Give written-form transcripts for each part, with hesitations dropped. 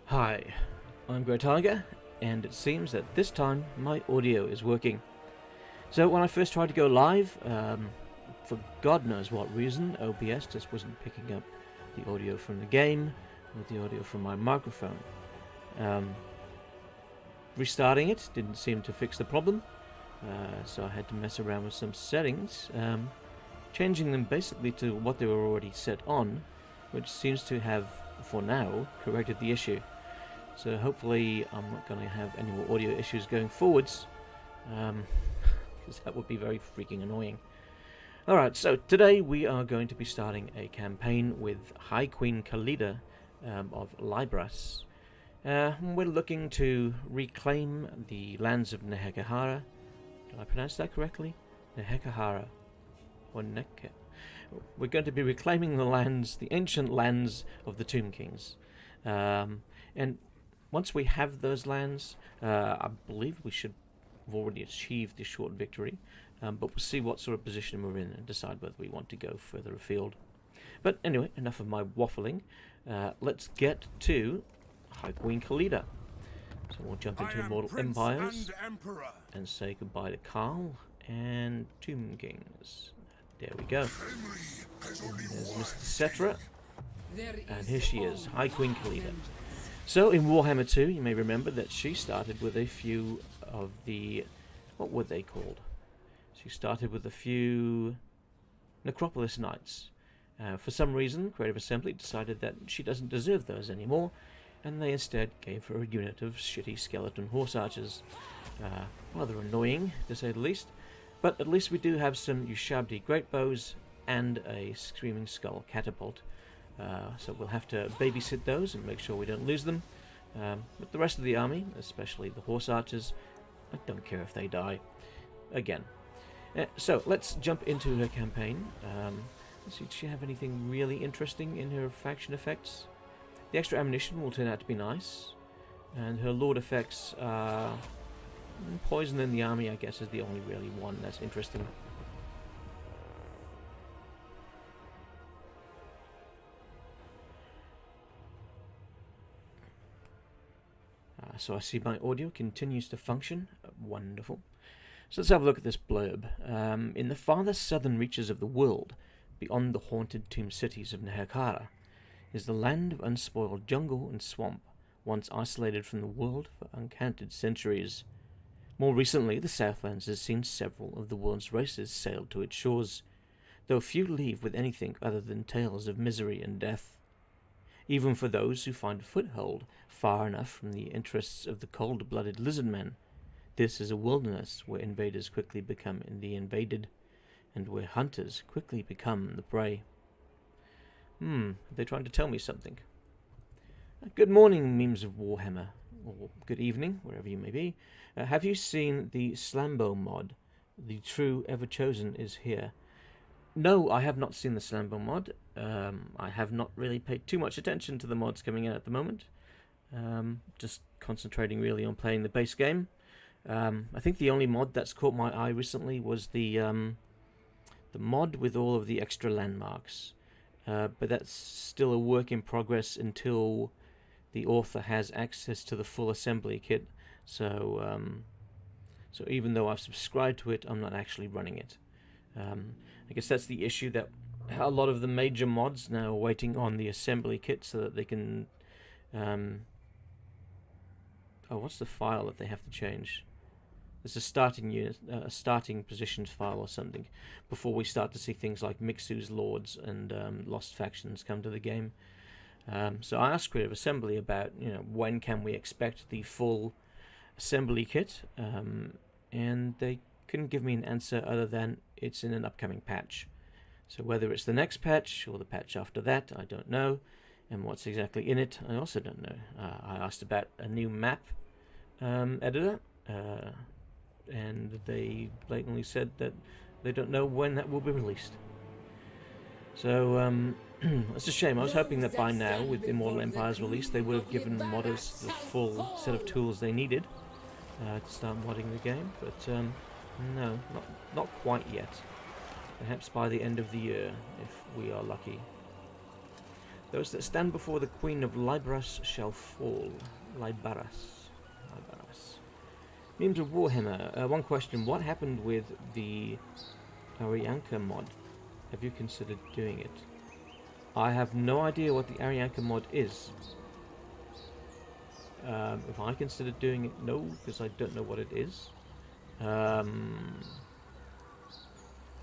Hi, I'm Grey Tiger, and it seems that this time my audio is working. So when I first tried to go live, for God knows what reason, OBS just wasn't picking up the audio from the game or the audio from my microphone. Restarting it didn't seem to fix the problem, so I had to mess around with some settings, changing them basically to what they were already set on, which seems to have, for now, corrected the issue. So hopefully I'm not going to have any more audio issues going forwards, because that would be very freaking annoying. Alright, so today we are going to be starting a campaign with High Queen Khalida of Libras. We're looking to reclaim the lands of Nehekhara. Did I pronounce that correctly? Nehekhara. Or We're going to be reclaiming the lands, the ancient lands of the Tomb Kings. And once we have those lands, I believe we should have already achieved this short victory. But we'll see what sort of position we're in and decide whether we want to go further afield. But anyway, enough of my waffling. Let's get to High Queen Khalida. So we'll jump into Immortal Empires and say goodbye to Karl and Tomb Kings. There we go. And there's Mr. Cetra. And here she is, High Queen Khalida. So in Warhammer 2, you may remember that she started with a few of the... what were they called? She started with a few Necropolis Knights. For some reason, Creative Assembly decided that she doesn't deserve those anymore, and they instead gave her a unit of shitty skeleton horse archers. Rather annoying, to say the least. But at least we do have some Ushabti great bows and a Screaming Skull catapult. So we'll have to babysit those and make sure we don't lose them. But the rest of the army, especially the horse archers, I don't care if they die. Again. So let's jump into her campaign. Let's see, does she have anything really interesting in her faction effects? The extra ammunition will turn out to be nice. And her lord effects are... poison in the army, I guess, is the only really one that's interesting. So I see my audio continues to function. Wonderful. So let's have a look at this blurb. In the farther southern reaches of the world, beyond the haunted tomb cities of Nehekhara, is the land of unspoiled jungle and swamp, once isolated from the world for uncounted centuries. More recently, the Southlands has seen several of the world's races sail to its shores, though few leave with anything other than tales of misery and death. Even for those who find a foothold far enough from the interests of the cold-blooded lizardmen, this is a wilderness where invaders quickly become the invaded, and where hunters quickly become the prey. They're trying to tell me something. Good morning, memes of Warhammer, or good evening, wherever you may be. Have you seen the Slambo mod? The true Ever-Chosen is here. No, I have not seen the Slambo mod. I have not really paid too much attention to the mods coming in at the moment. Just concentrating really on playing the base game. I think the only mod that's caught my eye recently was the mod with all of the extra landmarks. But that's still a work in progress until the author has access to the full assembly kit. So even though I've subscribed to it, I'm not actually running it. I guess that's the issue, that a lot of the major mods now are waiting on the assembly kit so that they can... oh, what's the file that they have to change? there's a starting unit, a starting positions file or something, before we start to see things like Mixu's Lords and Lost Factions come to the game. So I asked Creative Assembly about, when can we expect the full assembly kit, and they couldn't give me an answer other than it's in an upcoming patch. So whether it's the next patch or the patch after that, I don't know, and what's exactly in it, I also don't know. I asked about a new map editor, and they blatantly said that they don't know when that will be released. So it's a shame. I was hoping that by now, with Immortal Empire's release, they would have given modders the full set of tools they needed to start modding the game, but no, not quite yet. Perhaps by the end of the year, if we are lucky. Those that stand before the Queen of Libras shall fall. Libaras. Memes of Warhammer. One question: what happened with the Arianka mod? Have you considered doing it? I have no idea what the Arianka mod is. If I considered doing it, no, because I don't know what it is. However,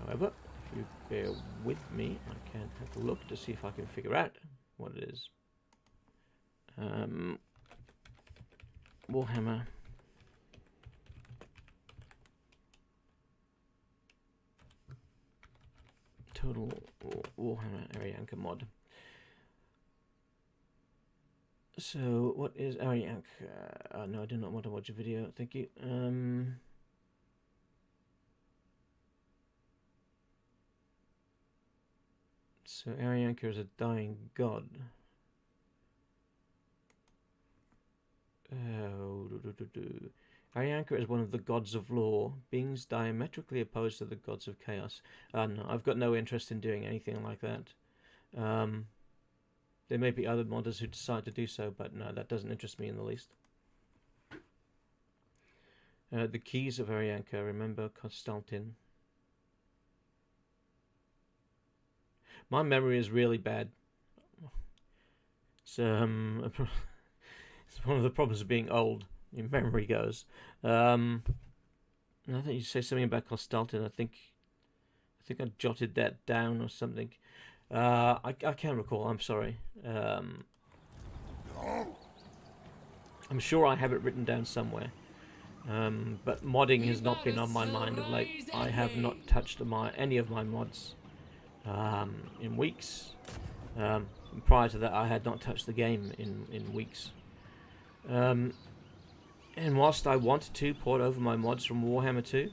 if you bear with me, I can have a look to see if I can figure out what it is. Warhammer. Total Warhammer Arianka mod. So, what is Arianka? No, I do not want to watch a video. Thank you. So, Arianka is a dying god. Arianka is one of the gods of law, beings diametrically opposed to the gods of chaos. No, I've got no interest in doing anything like that. There may be other modders who decide to do so, but no, that doesn't interest me in the least. The keys of Arianka, remember Constantin. My memory is really bad. It's it's one of the problems of being old. Your memory goes. I think you say something about Constantin. I think I jotted that down or something. I can't recall. I'm sorry. I'm sure I have it written down somewhere. But modding has not been on my mind of late. I have not touched any of my mods in weeks. Prior to that, I had not touched the game in weeks. And whilst I want to port over my mods from Warhammer 2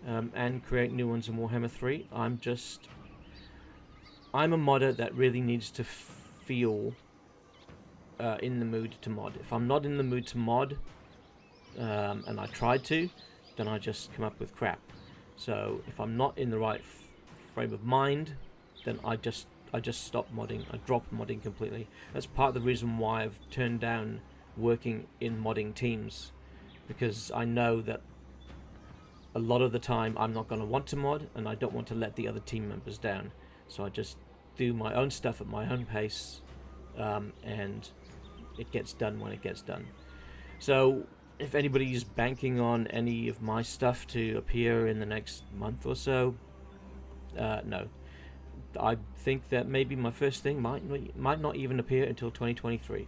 and create new ones in Warhammer 3, I'm a modder that really needs to feel in the mood to mod. If I'm not in the mood to mod, and I tried to, then I just come up with crap. So if I'm not in the right frame of mind, then I just stop modding. I drop modding completely. That's part of the reason why I've turned down working in modding teams, because I know that a lot of the time I'm not going to want to mod, and I don't want to let the other team members down. So I just do my own stuff at my own pace, and it gets done when it gets done. So if anybody's banking on any of my stuff to appear in the next month or so, no. I think that maybe my first thing might not even appear until 2023.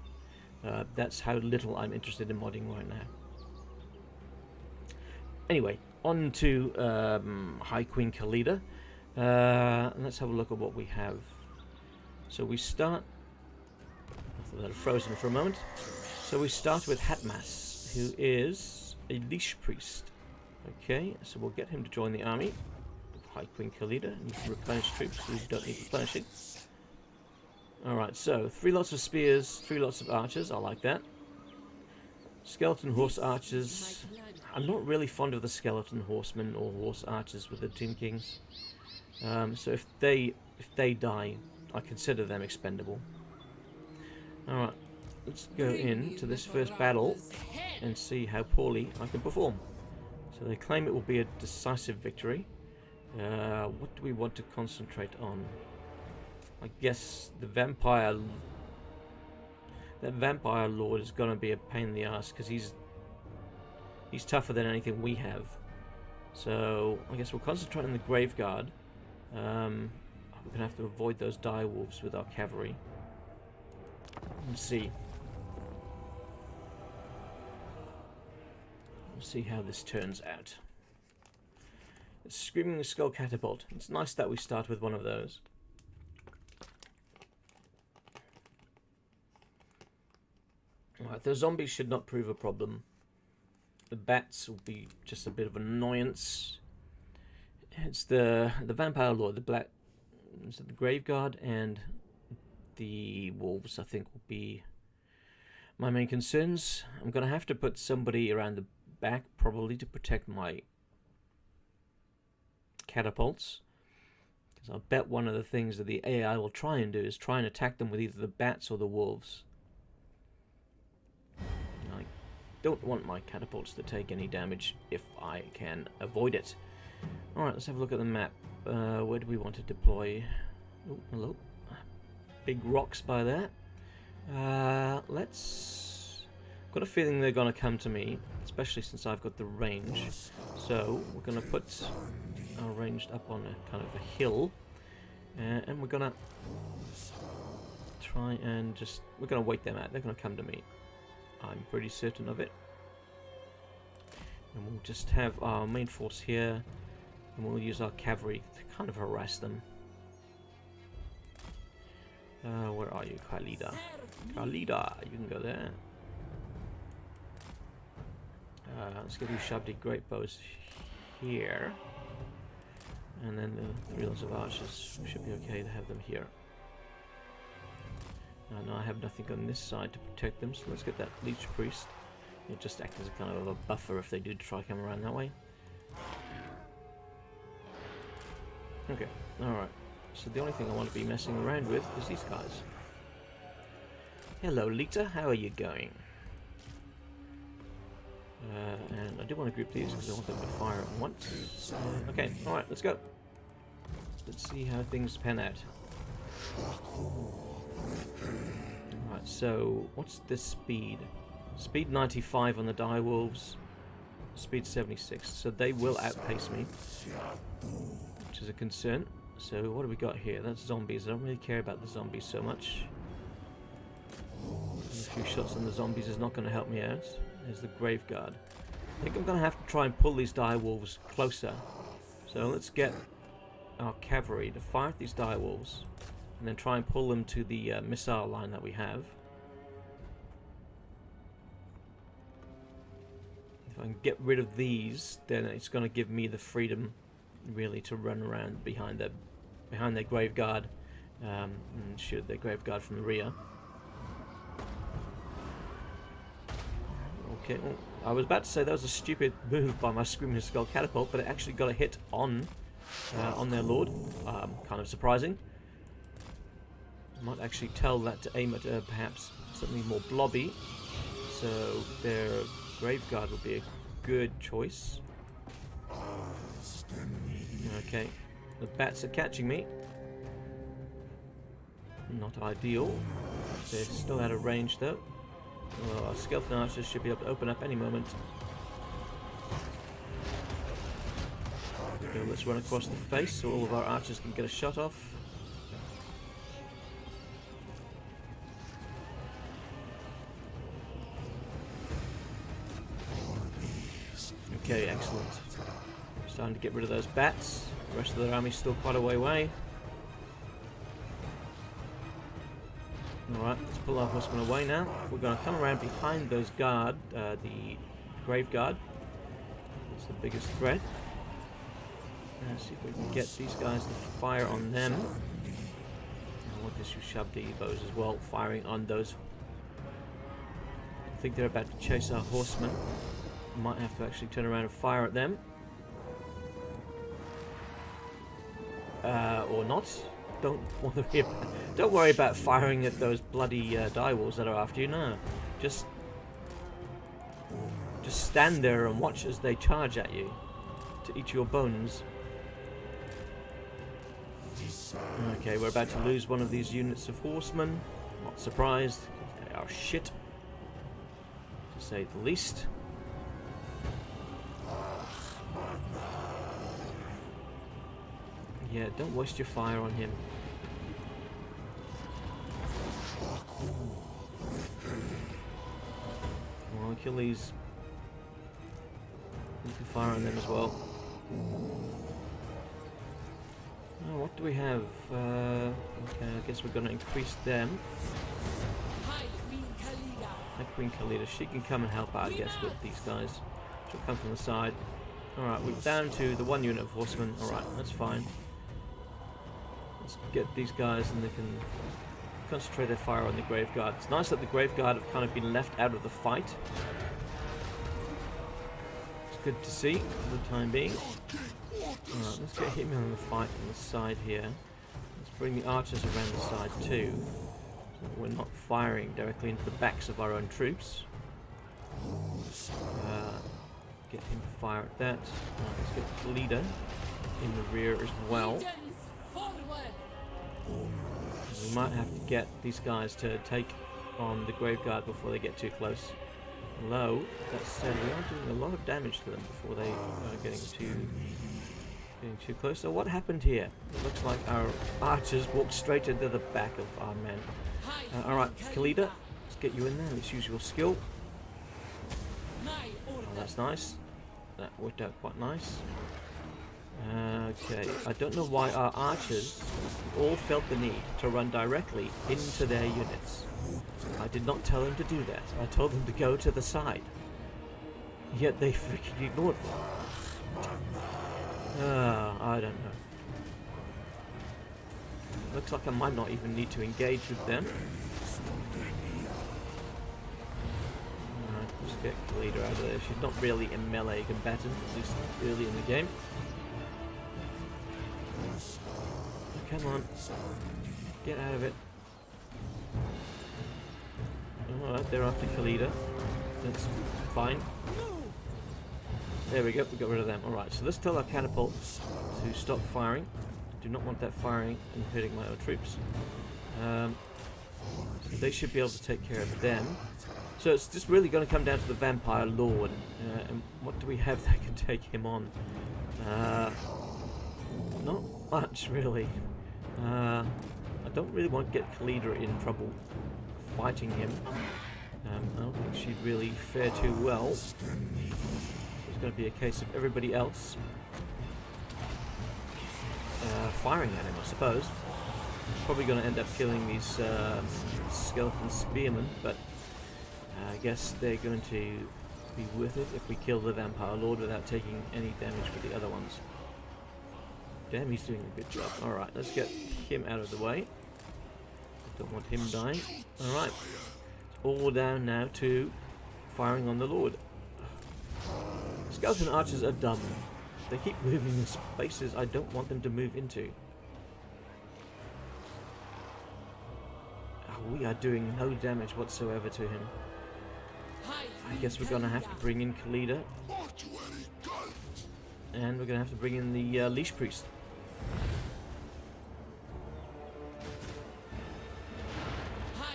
That's how little I'm interested in modding right now. Anyway, on to High Queen Khalida. Let's have a look at what we have. So we start... I thought that had frozen for a moment. So we start with Hatmas, who is a leash priest. Okay, so we'll get him to join the army of High Queen Khalida and replenish troops who don't need replenishing. Alright, so 3 lots of spears, 3 lots of archers, I like that. Skeleton horse archers. I'm not really fond of the skeleton horsemen or horse archers with the Tomb Kings. So if they die, I consider them expendable. Alright, let's go into this first battle and see how poorly I can perform. So they claim it will be a decisive victory. What do we want to concentrate on? I guess the vampire... That vampire lord is going to be a pain in the ass, because he's he's tougher than anything we have. So I guess we'll concentrate on the Graveguard. We're going to have to avoid those dire wolves with our cavalry. Let's see. We'll see how this turns out. It's Screaming the Skull Catapult. It's nice that we start with one of those. Alright, the zombies should not prove a problem. The bats will be just a bit of an annoyance. It's the Vampire Lord, the Black... Is it the Graveguard and the Wolves, I think, will be my main concerns. I'm going to have to put somebody around the back, probably, to protect my catapults. Because I'll bet one of the things that the AI will try and do is try and attack them with either the bats or the wolves. I don't want my catapults to take any damage if I can avoid it. Alright, let's have a look at the map. Where do we want to deploy? Oh, hello. Big rocks by there. Let's... I've got a feeling they're going to come to me, especially since I've got the range. So, we're going to put our ranged up on a kind of a hill. And we're going to try and just... We're going to wait them out. They're going to come to me. I'm pretty certain of it. And we'll just have our main force here. And we'll use our cavalry to kind of harass them. Where are you, Khalida? Khalida, you can go there. Let's get these Shabdi great bows here. And then the reels of archers should be okay to have them here. No, I have nothing on this side to protect them, so let's get that Leech Priest. It'll just act as a kind of a buffer if they do try to come around that way. Okay, alright. So the only thing I want to be messing around with is these guys. Hello, Lita. How are you going? And I do want to group these because I want them to fire at once. Okay, alright, let's go. Let's see how things pan out. Alright, so what's the speed? Speed 95 on the direwolves. Speed 76. So they will outpace me, which is a concern. So what do we got here? That's zombies. I don't really care about the zombies so much. A few shots on the zombies is not going to help me out. There's the Graveguard. I think I'm going to have to try and pull these direwolves closer. So let's get our cavalry to fire at these direwolves, and then try and pull them to the missile line that we have. If I can get rid of these, then it's going to give me the freedom, really, to run around behind their Graveguard and shoot their Graveguard from the rear. Okay, well, I was about to say that was a stupid move by my Screaming Skull Catapult, but it actually got a hit on their lord. Kind of surprising. I might actually tell that to aim at perhaps something more blobby, so their Graveguard would be a good choice. Okay, the bats are catching me. Not ideal. They're still out of range though. Well, our skeleton archers should be able to open up any moment. Okay, let's run across the face so all of our archers can get a shot off. Okay, excellent. Starting to get rid of those bats. The rest of their army's still quite a way away. Alright, let's pull our horsemen away now. We're going to come around behind those guard, the Graveguard. That's the biggest threat. Let's see if we can get these guys to fire on them. I want this Ushabdi bows as well, firing on those. I think they're about to chase our horsemen. Might have to actually turn around and fire at them. Or not. Don't worry about firing at those bloody direwolves that are after you. No, just stand there and watch as they charge at you to eat your bones. Okay, we're about to lose one of these units of horsemen. Not surprised. They are shit, to say the least. Yeah, don't waste your fire on him. Come on, kill these. You can fire on them as well. Oh, what do we have? Okay, I guess we're going to increase them. That Queen Khalida, she can come and help out, I guess, with these guys. She'll come from the side. Alright, we're down to the 1 unit of horsemen. Alright, that's fine. Let's get these guys and they can concentrate their fire on the Graveguard. It's nice that the Graveguard have kind of been left out of the fight. It's good to see for the time being. Alright, let's get him on the fight on the side here. Let's bring the archers around the side too. So that we're not firing directly into the backs of our own troops. Get him to fire at that. Alright, let's get Khalida in the rear as well. We might have to get these guys to take on the Graveguard before they get too close. Although, that said, we are doing a lot of damage to them before they are getting too close. So what happened here? It looks like our archers walked straight into the back of our men. Alright, Khalida, let's get you in there. Let's use your skill. Oh, that's nice. That worked out quite nice. Okay, I don't know why our archers all felt the need to run directly into their units. I did not tell them to do that. I told them to go to the side. Yet they freaking ignored me. I don't know. Looks like I might not even need to engage with them. Let's get Khalida out of there. She's not really a melee combatant, at least early in the game. Come on. Get out of it. Alright, they're after Khalida. That's fine. There we go, we got rid of them. Alright, so let's tell our catapult to stop firing. I do not want that firing and hurting my own troops. So they should be able to take care of them. So it's just really going to come down to the Vampire Lord. And what do we have that can take him on? Not much, really. I don't really want to get Khalida in trouble fighting him. I don't think she'd really fare too well. It's going to be a case of everybody else firing at him, I suppose. Probably going to end up killing these skeleton spearmen, but I guess they're going to be worth it if we kill the Vampire Lord without taking any damage with the other ones. Damn, he's doing a good job. Alright, let's get him out of the way. Don't want him dying. Alright. It's all down now to firing on the Lord. Skeleton archers are dumb. They keep moving in spaces I don't want them to move into. Oh, we are doing no damage whatsoever to him. I guess we're going to have to bring in Khalida. And we're going to have to bring in the Leash Priest.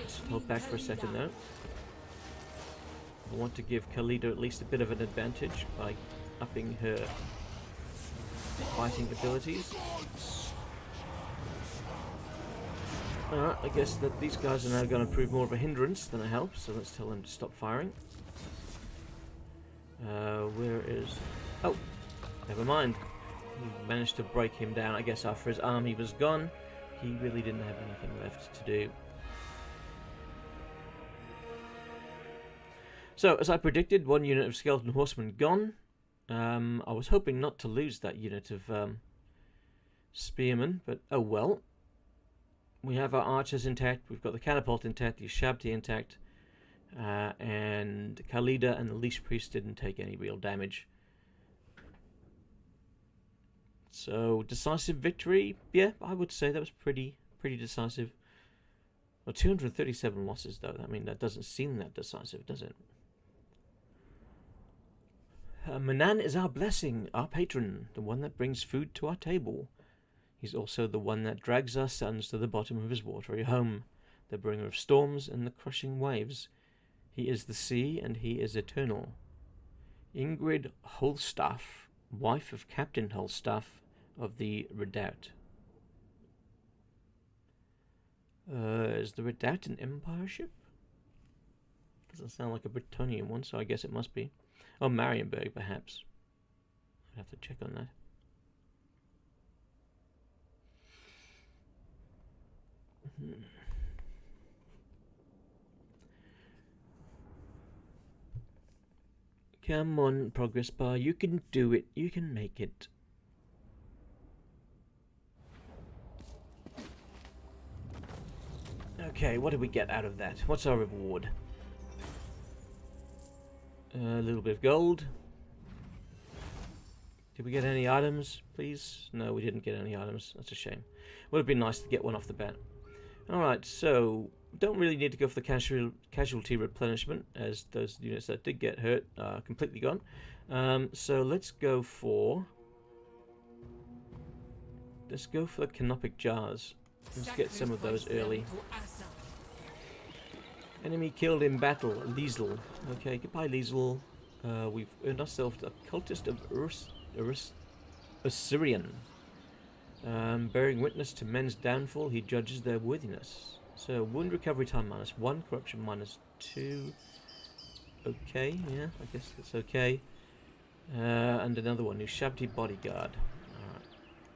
Let's hold back for a second though. I want to give Khalida at least a bit of an advantage by upping her fighting abilities. Alright, I guess that these guys are now going to prove more of a hindrance than a help, so let's tell them to stop firing. Where is... Oh! Never mind. We managed to break him down. I guess after his army was gone, he really didn't have anything left to do. So, as I predicted, 1 unit of skeleton horsemen gone. I was hoping not to lose that unit of spearmen, but oh well. We have our archers intact, we've got the catapult intact, the Shabti intact, and Khalida and the Leash Priest didn't take any real damage. So, decisive victory? Yeah, I would say that was pretty decisive. Well, 237 losses though, I mean that doesn't seem that decisive, does it? Manan is our blessing, our patron, the one that brings food to our table. He's also the one that drags our sons to the bottom of his watery home, the bringer of storms and the crushing waves. He is the sea, and he is eternal. Ingrid Holstaff, wife of Captain Holstaff of the Redoubt. Is the Redoubt an Empire ship? Doesn't sound like a Bretonnian one, so I guess it must be. Oh, Marienburg, perhaps. I'd have to check on that. Come on, progress bar. You can do it. You can make it. Okay, what did we get out of that? What's our reward? A little bit of gold. Did we get any items, please? No, we didn't get any items. That's a shame. Would have been nice to get one off the bat. Alright, so don't really need to go for the casualty replenishment, as those units that did get hurt are completely gone. So let's go for the canopic jars. Let's get some of those early. Enemy killed in battle, Liesel. Okay, goodbye Liesel. We've earned ourselves a cultist of Assyrian. Bearing witness to men's downfall, he judges their worthiness. So, wound recovery time -1, corruption -2. Okay, yeah, I guess that's okay. And another one, Ushabti bodyguard.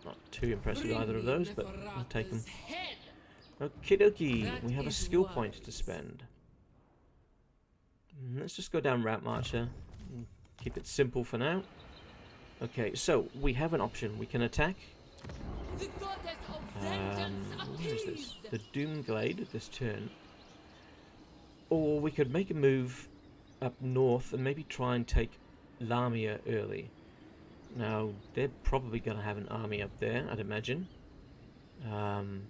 Not too impressed with either of those, but I'll take them. Okie dokie, we have a skill point to spend. Let's just go down Route Marcher. Keep it simple for now. Okay, so we have an option. We can attack. Where is this? The Doom Glade this turn. Or we could make a move up north and maybe try and take Lamia early. Now, they're probably going to have an army up there, I'd imagine. I mean,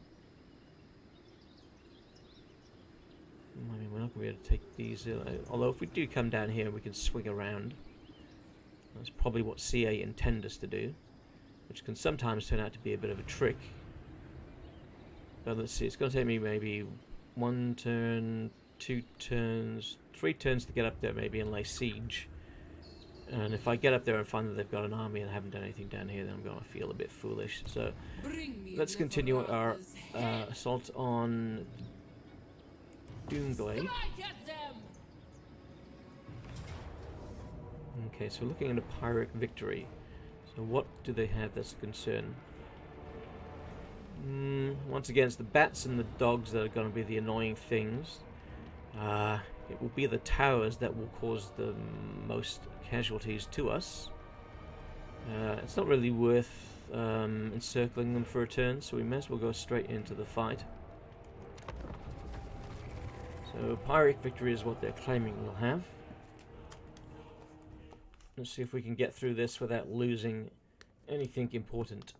we're not going to be able to take these. Although, if we do come down here, we can swing around. That's probably what CA intend us to do, which can sometimes turn out to be a bit of a trick. But let's see, it's going to take me maybe 1 turn, 2 turns, 3 turns to get up there maybe and lay siege. And if I get up there and find that they've got an army and haven't done anything down here, then I'm going to feel a bit foolish. So let's continue our assault on Doomglade. Okay, so we're looking at a Pyrrhic victory. So what do they have that's a concern? Once again, it's the bats and the dogs that are going to be the annoying things. It will be the towers that will cause the most casualties to us. It's not really worth encircling them for a turn, so we may as well go straight into the fight. So Pyrrhic victory is what they're claiming we'll have. Let's see if we can get through this without losing anything important.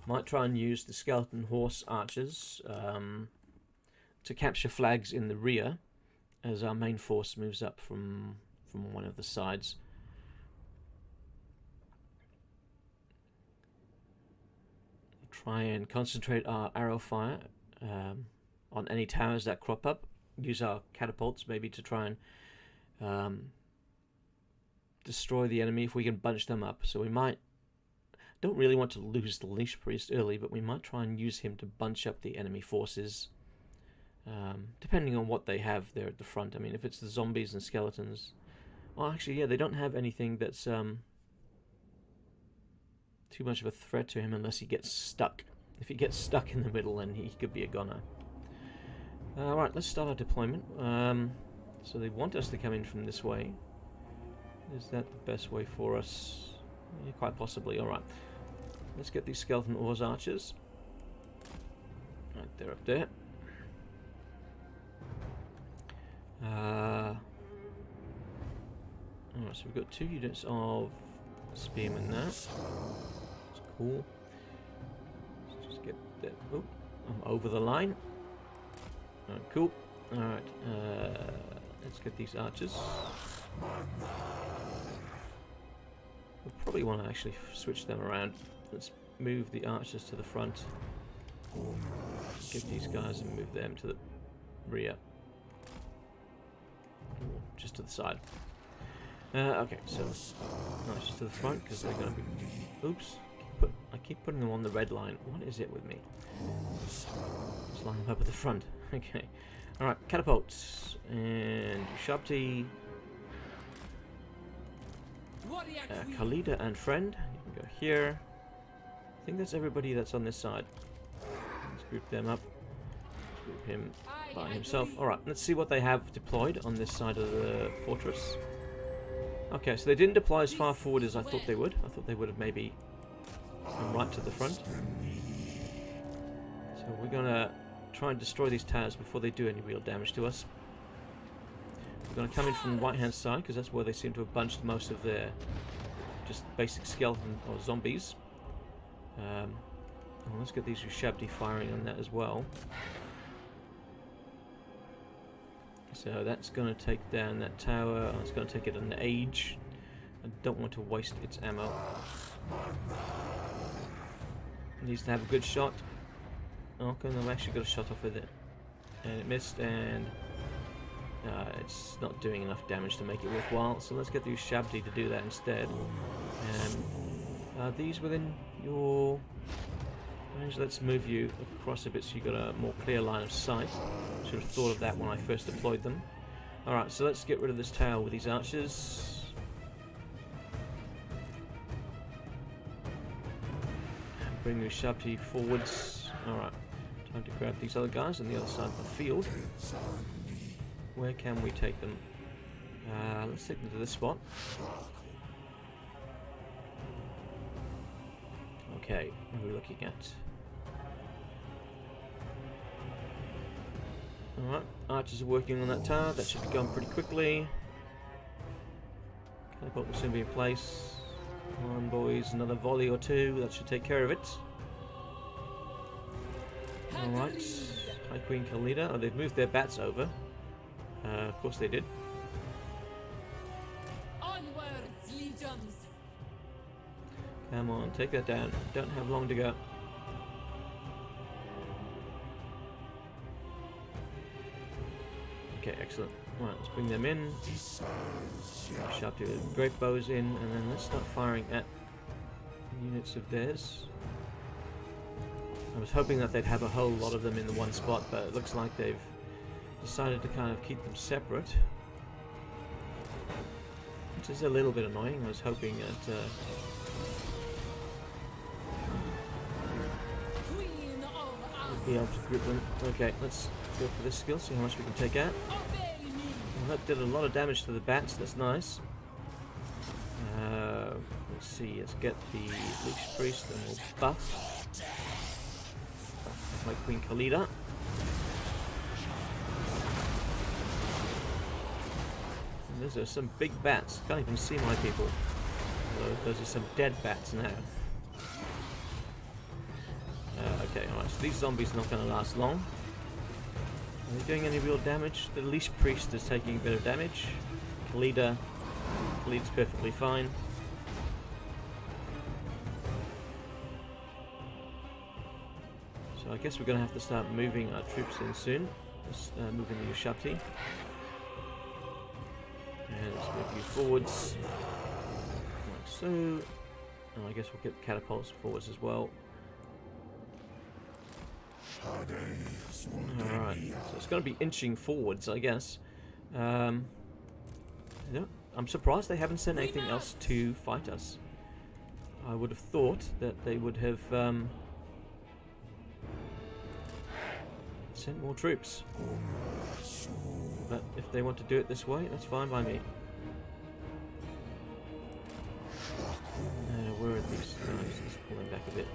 Might try and use the skeleton horse archers to capture flags in the rear as our main force moves up from one of the sides. Try and concentrate our arrow fire on any towers that crop up. Use our catapults maybe to try and destroy the enemy if we can bunch them up. So we might, don't really want to lose the Leash Priest early, but we might try and use him to bunch up the enemy forces, depending on what they have there at the front. I mean, if it's the zombies and skeletons, well, actually, yeah, they don't have anything that's too much of a threat to him unless he gets stuck. If he gets stuck in the middle, then he could be a goner. Alright, let's start our deployment. So they want us to come in from this way. Is that the best way for us? Yeah, quite possibly. Alright. Let's get these skeleton ores archers. Right, they're up there. Alright, so we've got 2 units of spearmen now. That's cool. Let's just get that. Oh, I'm over the line. Alright, cool. Alright, let's get these archers. We'll probably want to actually switch them around. Let's move the archers to the front. Get these guys and move them to the rear. Or just to the side. Okay, so archers to the front because they're going to be... Oops, I keep putting them on the red line. What is it with me? Just line them up at the front. Okay. Alright, catapults. And Shabti. Khalida and friend. You can go here. I think that's everybody that's on this side. Let's group them up. Let's group him by himself. Alright, let's see what they have deployed on this side of the fortress. Okay, so they didn't deploy as far forward as I thought they would. I thought they would have maybe come right to the front. So we're going to try and destroy these towers before they do any real damage to us. We're going to come in from the right-hand side, because that's where they seem to have bunched most of their just basic skeleton or zombies. Well, let's get these Ushabti firing on that as well. So that's going to take down that tower. It's going to take it an age. I don't want to waste its ammo. It needs to have a good shot. Okay, no, I've actually got a shot off with it. And it missed, and it's not doing enough damage to make it worthwhile. So let's get the Ushabti to do that instead. Are these within your range? Let's move you across a bit so you've got a more clear line of sight. Should have thought of that when I first deployed them. Alright, so let's get rid of this tower with these archers. Bring the Ushabti forwards. Alright, time to grab these other guys on the other side of the field. Where can we take them? Let's take them to this spot. Okay, what are we looking at? Alright, archers are working on that tower. That should be going pretty quickly. Catapult will soon be in place. Come on, boys, another volley or two. That should take care of it. Alright, High Queen Khalida. Oh, they've moved their bats over. Of course they did. Onwards, legions. Come on, take that down. Don't have long to go. Okay, excellent. Right, let's bring them in. Sharp to great bows in, and then let's start firing at units of theirs. I was hoping that they'd have a whole lot of them in the one spot, but it looks like they've decided to kind of keep them separate. Which is a little bit annoying. I was hoping that we'd be able to group them. Okay, let's go for this skill, see how much we can take out. Well, that did a lot of damage to the bats, that's nice. Let's see, let's get the Leech Priest and we'll buff my Queen Khalida. And those are some big bats, can't even see my people. Those are some dead bats now. Okay, alright, so these zombies are not going to last long. Are they doing any real damage? The Leech Priest is taking a bit of damage. Khalida's perfectly fine. So I guess we're going to have to start moving our troops in soon. Let's move in the Ushabti. And let's move you forwards. Like so. And I guess we'll get catapults forwards as well. Alright, so it's going to be inching forwards, I guess. Yeah, I'm surprised they haven't sent anything else to fight us. I would have thought that they would have sent more troops. But if they want to do it this way, that's fine by me. Where are these guys? Let's pull them back a bit.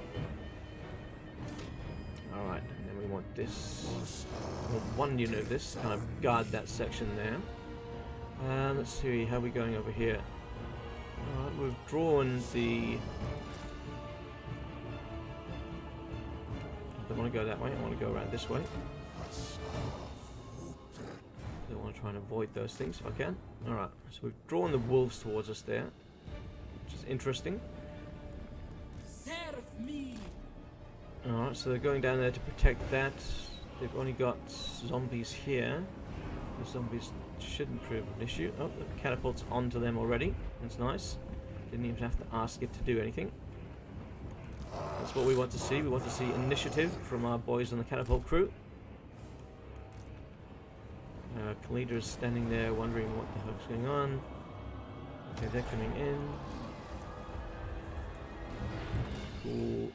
Alright, and then we want this. Well, one unit of this kind of guard that section there. Let's see, how are we going over here? Alright, we've drawn the... I don't want to go that way, I want to go around this way. I want to try and avoid those things if I can. Alright, so we've drawn the wolves towards us there, which is interesting. Serve me. Alright, so they're going down there to protect that. They've only got zombies here. The zombies shouldn't prove an issue. Oh, the catapult's onto them already. That's nice. Didn't even have to ask it to do anything. That's what we want to see. We want to see initiative from our boys on the catapult crew. Khalida is standing there wondering what the hell's going on. Okay, they're coming in. Cool.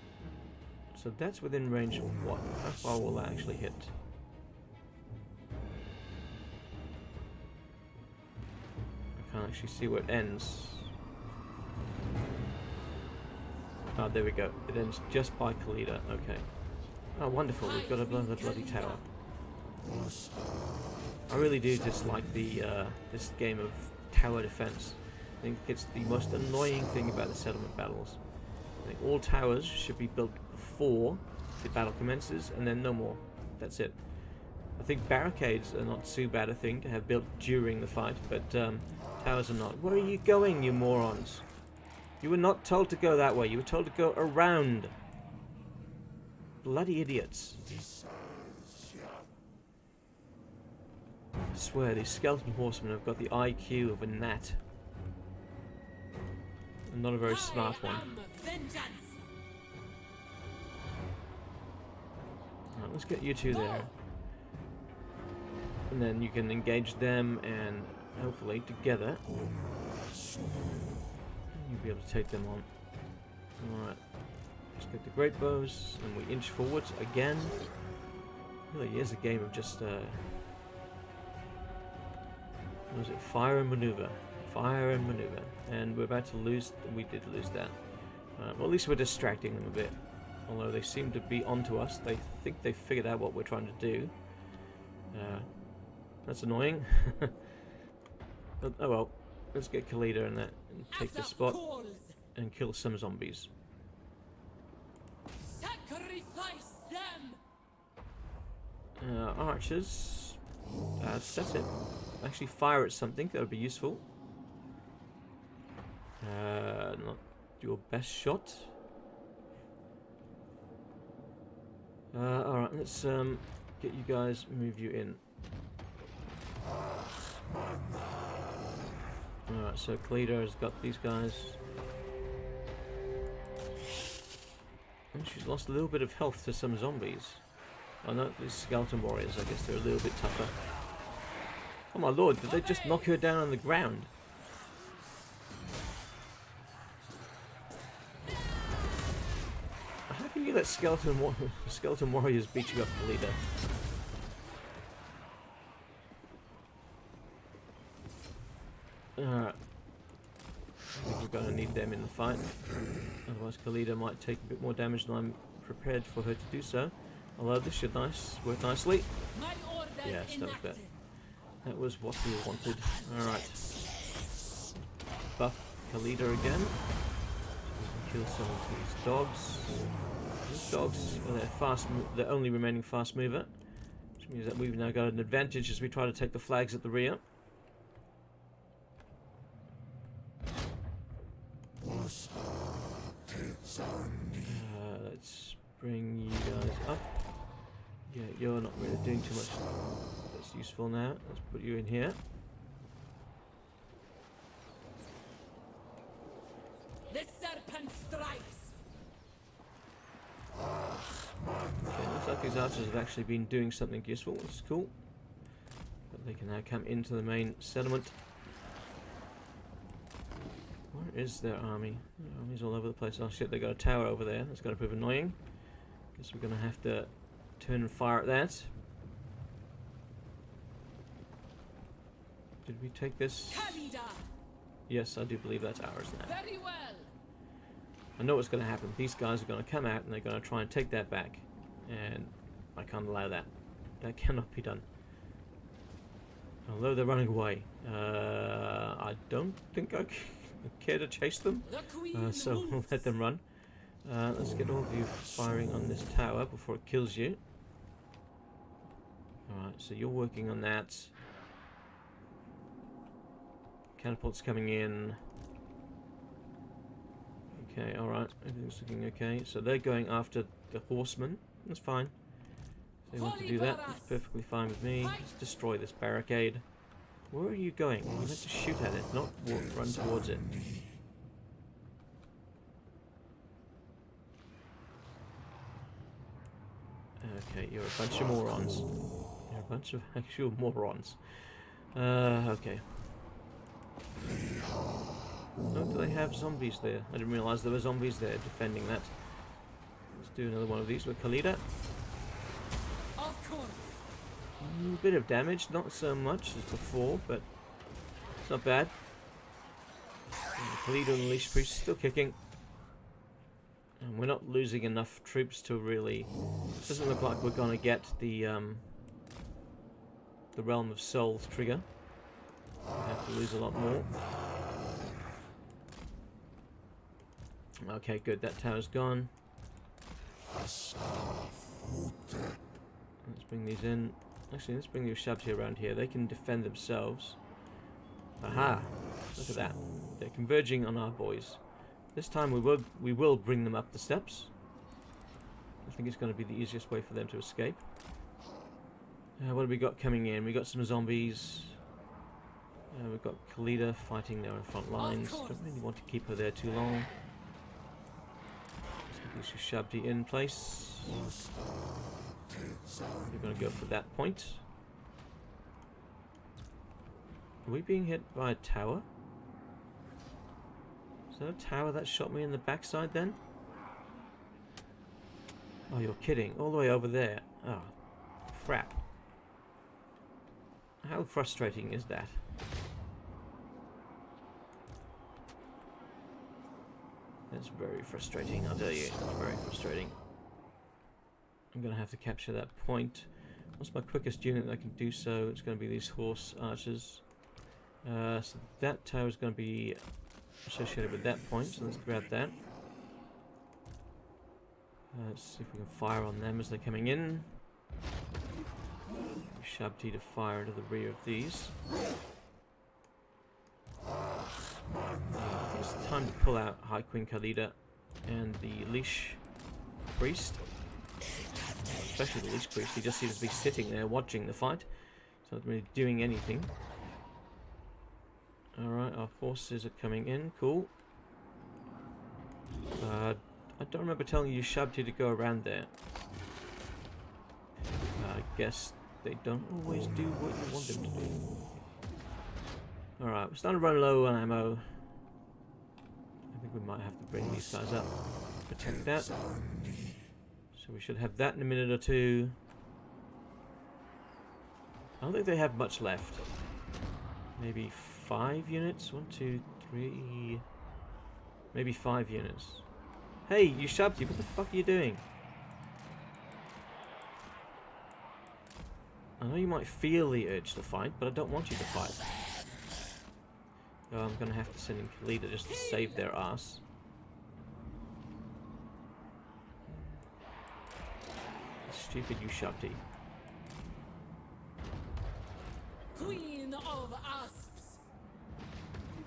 So that's within range of what? How far will that actually hit? I can't actually see where it ends. Oh, there we go. It ends just by Khalida. Okay. Oh, wonderful. We've got another bloody tower. I really do dislike the this game of tower defense. I think it's the most annoying thing about the settlement battles. I think all towers should be built before the battle commences, and then no more. That's it. I think barricades are not too bad a thing to have built during the fight, but towers are not. Where are you going, you morons? You were not told to go that way. You were told to go around. Bloody idiots. I swear, these skeleton horsemen have got the IQ of a gnat. And not a very smart one. Right, let's get you two there. And then you can engage them, and hopefully together you'll be able to take them on. Alright. Let's get the great bows, and we inch forwards again. Really is a game of just what was it? Fire and maneuver. Fire and maneuver. And we're about to lose. We did lose that. Well, at least we're distracting them a bit. Although they seem to be onto us. They think they figured out what we're trying to do. That's annoying. But, oh well. Let's get Khalida in that and take this spot and kill some zombies. Sacrifice them. Archers. That's it. Actually fire at something. That would be useful. Not your best shot. Alright, let's get you guys, move you in. Alright, so Khalida has got these guys. And she's lost a little bit of health to some zombies. Oh no, these skeleton warriors, I guess they're a little bit tougher. Oh my lord, did they just knock her down on the ground? How can you let skeleton warriors beat you up, Khalida? Alright. I think we're going to need them in the fight. Otherwise Khalida might take a bit more damage than I'm prepared for her to do so. Although this should work nicely. Yes, that was better. That was what we wanted. Alright. Buff Khalida again. So we can kill some of these dogs. These dogs are the only remaining fast mover. Which means that we've now got an advantage as we try to take the flags at the rear. Let's bring you guys up. Yeah, you're not really doing too much. That's useful now. Let's put you in here. The serpent strikes. Okay, looks like these archers have actually been doing something useful, which is cool. But they can now come into the main settlement. Where is their army? Their army's all over the place. Oh shit, they got a tower over there. That's going to prove annoying. Guess we're going to have to turn and fire at that. Did we take this? Khalida. Yes, I do believe that's ours now. Very well. I know what's going to happen. These guys are going to come out and they're going to try and take that back. And I can't allow that. That cannot be done. Although they're running away. I don't think I care to chase them. So we'll let them run. Let's get all of you firing on this tower before it kills you. Alright, so you're working on that. Catapult's coming in. Okay, alright, everything's looking okay. So they're going after the horsemen. That's fine. If they want to do that, it's perfectly fine with me. Let's destroy this barricade. Where are you going? You're meant to shoot at it, not run towards it. Okay, you're a bunch of morons. You're a bunch of actual morons. Okay. Oh, do they have zombies there? I didn't realise there were zombies there defending that. Let's do another one of these with Khalida. Of course. Bit of damage, not so much as before, but it's not bad. Khalida and the Leash Priest still kicking. And we're not losing enough troops to really... Doesn't look like we're going to get the Realm of Souls trigger. We have to lose a lot more. Okay, good. That tower's gone. Let's bring these in. Actually, let's bring the Ushabti around here. They can defend themselves. Aha! Look at that. They're converging on our boys. This time we will bring them up the steps. I think it's going to be the easiest way for them to escape. What have we got coming in? We got some zombies. We've got Khalida fighting there in front lines. Don't really want to keep her there too long. Let's get these Ushabti in place. We're going to go for that point. Are we being hit by a tower? Is that a tower that shot me in the backside then? Oh, you're kidding. All the way over there. Oh, crap. How frustrating is that? That's very frustrating, I'll tell you. It's very frustrating. I'm going to have to capture that point. What's my quickest unit that can do so? It's going to be these horse archers. So that tower is going to be associated with that point, so let's grab that. Let's see if we can fire on them as they're coming in. Shabti to fire into the rear of these. It's time to pull out High Queen Khalida and the Leash Priest. Especially the Leash Priest, he just seems to be sitting there watching the fight. He's not really doing anything. Alright, our forces are coming in. Cool. I don't remember telling you Shabti to go around there. I guess they don't always do what you want them to do. Alright, we're starting to run low on ammo. I think we might have to bring these guys up. Protect that. So we should have that in a minute or two. I don't think they have much left. Maybe 5 units? 1, 2, 3... Maybe 5 units. Hey, you Shabti, what the fuck are you doing? I know you might feel the urge to fight, but I don't want you to fight. So I'm going to have to send in Khalida just to save their ass. Stupid Ushabti. Queen of Asps.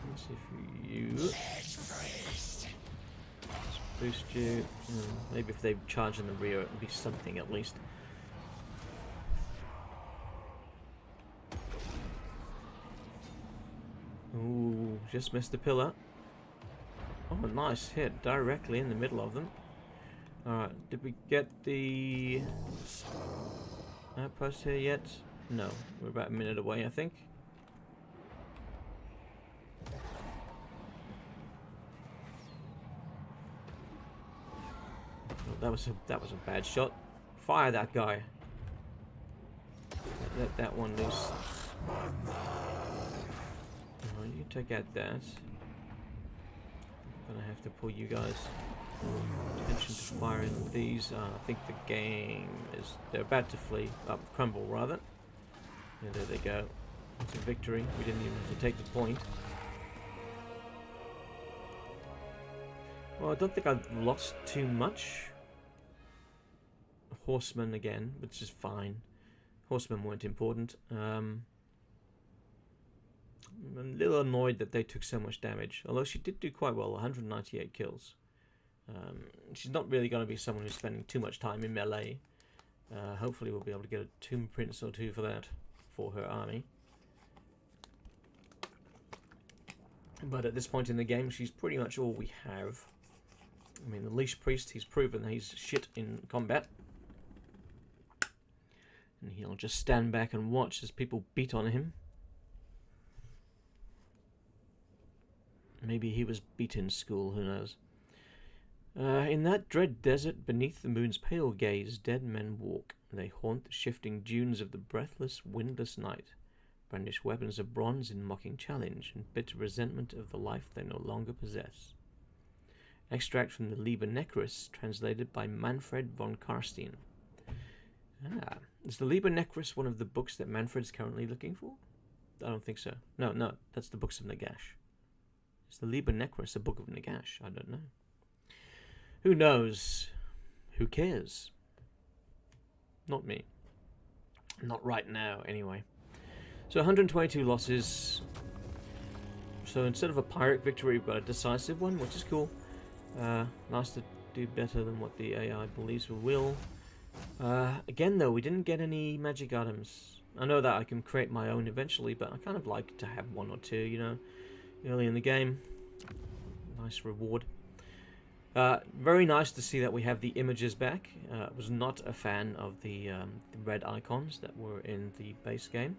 Let's see if you... Let's boost you. Maybe if they charge in the rear, it'll be something at least. Ooh, just missed the pillar. Oh, nice hit directly in the middle of them. Alright, did we get the outpost here yet? No, we're about a minute away, I think. Oh, that was a bad shot. Fire that guy. Let that one loose. Alright, you take out that. I'm gonna have to pull you guys. Attention to firing these. I think the game is... They're about to flee. Crumble, rather. Yeah, there they go. It's a victory. We didn't even have to take the point. Well, I don't think I've lost too much. Horsemen again, which is fine. Horsemen weren't important. I'm a little annoyed that they took so much damage. Although she did do quite well, 198 kills. She's not really going to be someone who's spending too much time in melee. Hopefully we'll be able to get a tomb prince or two for that, for her army. But at this point in the game, she's pretty much all we have. I mean, the Leash Priest, he's proven that he's shit in combat. And he'll just stand back and watch as people beat on him. Maybe he was beat in school, who knows. In that dread desert, beneath the moon's pale gaze, dead men walk. They haunt the shifting dunes of the breathless, windless night, brandish weapons of bronze in mocking challenge, and bitter resentment of the life they no longer possess. Extract from the Liber Necris, translated by Manfred von Karstein. Is the Liber Necris one of the books that Manfred's currently looking for? I don't think so. No, that's the books of Nagash. Is the Liber Necris a book of Nagash? I don't know. Who knows? Who cares? Not me. Not right now, anyway. So 122 losses. So instead of a pirate victory, we've got a decisive one, which is cool. Nice to do better than what the AI believes we will. Again, though, we didn't get any magic items. I know that I can create my own eventually, but I kind of like to have one or two, you know, early in the game. Nice reward. Very nice to see that we have the images back. I was not a fan of the red icons that were in the base game.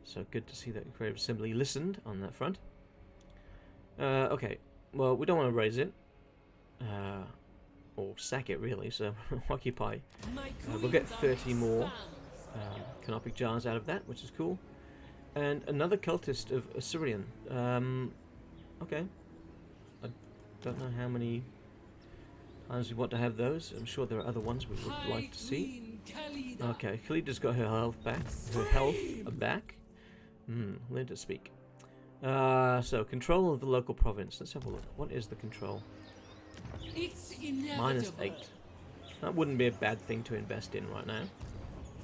So good to see that Creative Assembly listened on that front. Okay, well, we don't want to raise it. Or sack it, really, so occupy. We'll get 30 more canopic jars out of that, which is cool. And another cultist of Assyrian. Okay. I don't know how many times we want to have those. I'm sure there are other ones we would like to see. Okay, Khalida's got her health back. Learn to speak. So, control of the local province. Let's have a look. What is the control? -8. That wouldn't be a bad thing to invest in right now.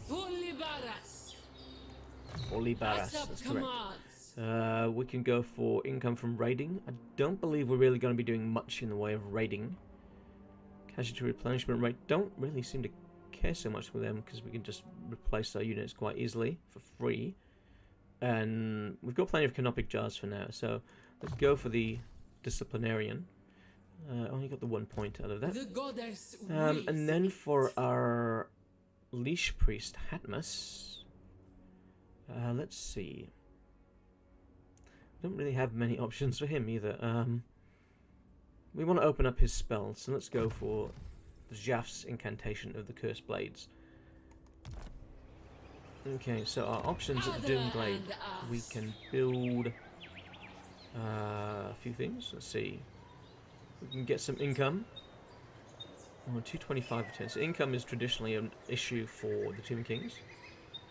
Fully Barras, that's correct. We can go for income from raiding. I don't believe we're really going to be doing much in the way of raiding. Casualty replenishment rate, don't really seem to care so much with them because we can just replace our units quite easily for free. And we've got plenty of canopic jars for now, so let's go for the disciplinarian. Only got the 1 point out of that. And then for our leash priest Hatmus, let's see. Don't really have many options for him either. We want to open up his spell, so let's go for the Jaf's incantation of the Cursed Blades. Okay, so our options at the Doom Glade. We can build a few things. Let's see. We can get some income. Oh, 225 a turn. So income is traditionally an issue for the Tomb Kings.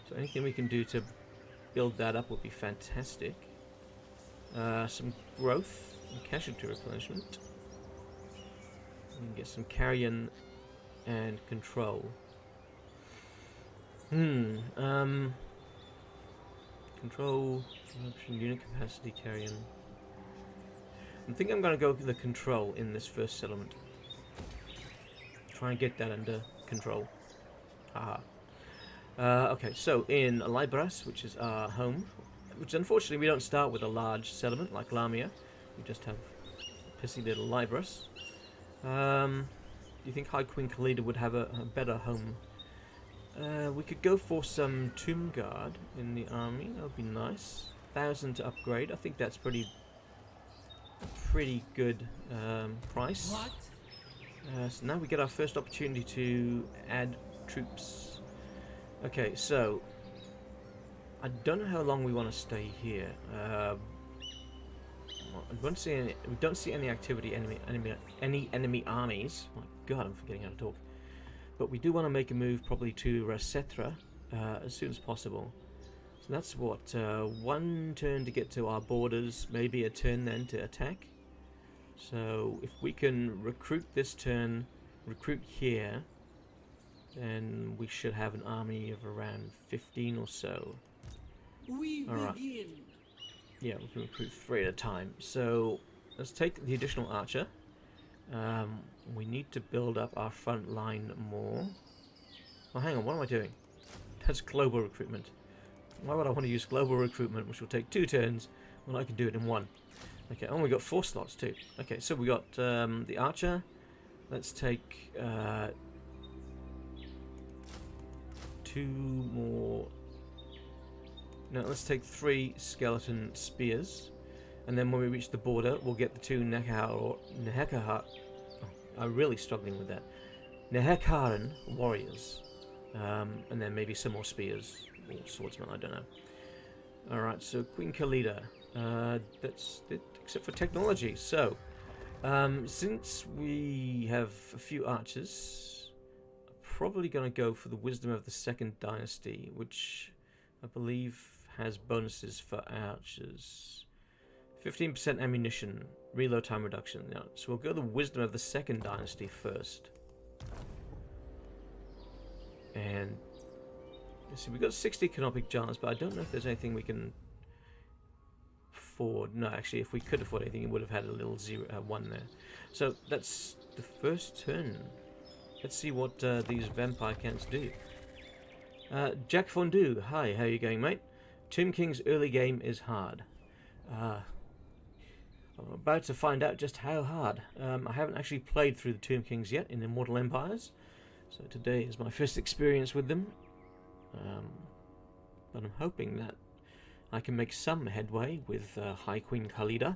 So anything we can do to build that up would be fantastic. Some growth and casualty replenishment. We can get some carrion and control. Control, option, unit capacity, carrion. I think I'm going to go for the control in this first settlement. Try and get that under control. Haha. Okay, so in Libras, which is our home, which unfortunately we don't start with a large settlement like Lamia. We just have pissy little Libras. Do you think High Queen Khalida would have a better home? We could go for some Tomb Guard in the army. That would be nice. 1,000 to upgrade. I think that's pretty good price. So now we get our first opportunity to add troops. Okay, so I don't know how long we want to stay here. We don't see any activity, any enemy armies. My God, I'm forgetting how to talk. But we do want to make a move probably to Rasetra as soon as possible. So that's what, 1 turn to get to our borders, maybe a turn then to attack. So if we can recruit this turn, recruit here, then we should have an army of around 15 or so. Alright. Yeah, we can recruit 3 at a time. So let's take the additional archer. We need to build up our front line more. Oh, hang on, what am I doing? That's global recruitment. Why would I want to use global recruitment, which will take 2 turns, when I can do it in 1? Okay, oh, we got 4 slots too. Okay, so we got the archer. Let's take 2 2 more. No, let's take 3 skeleton spears, and then when we reach the border, we'll get the 2 Nehekhara. I'm really struggling with that. Nehekharan warriors, and then maybe some more spears or swordsmen. I don't know. All right, so Queen Khalida. That's it, except for technology. So, since we have a few archers, I'm probably going to go for the Wisdom of the Second Dynasty, which I believe has bonuses for archers. 15% ammunition, reload time reduction. Yeah, so we'll go the Wisdom of the Second Dynasty first. And see, we've got 60 canopic jars, but I don't know if there's anything we can afford. No, actually, if we could afford anything, it would have had a little 1 there. So that's the first turn. Let's see what these vampire cants do. Jack Fondue, hi, how you going, mate? Tomb King's early game is hard. I'm about to find out just how hard. I haven't actually played through the Tomb Kings yet in Immortal Empires, so today is my first experience with them. But I'm hoping that I can make some headway with High Queen Khalida.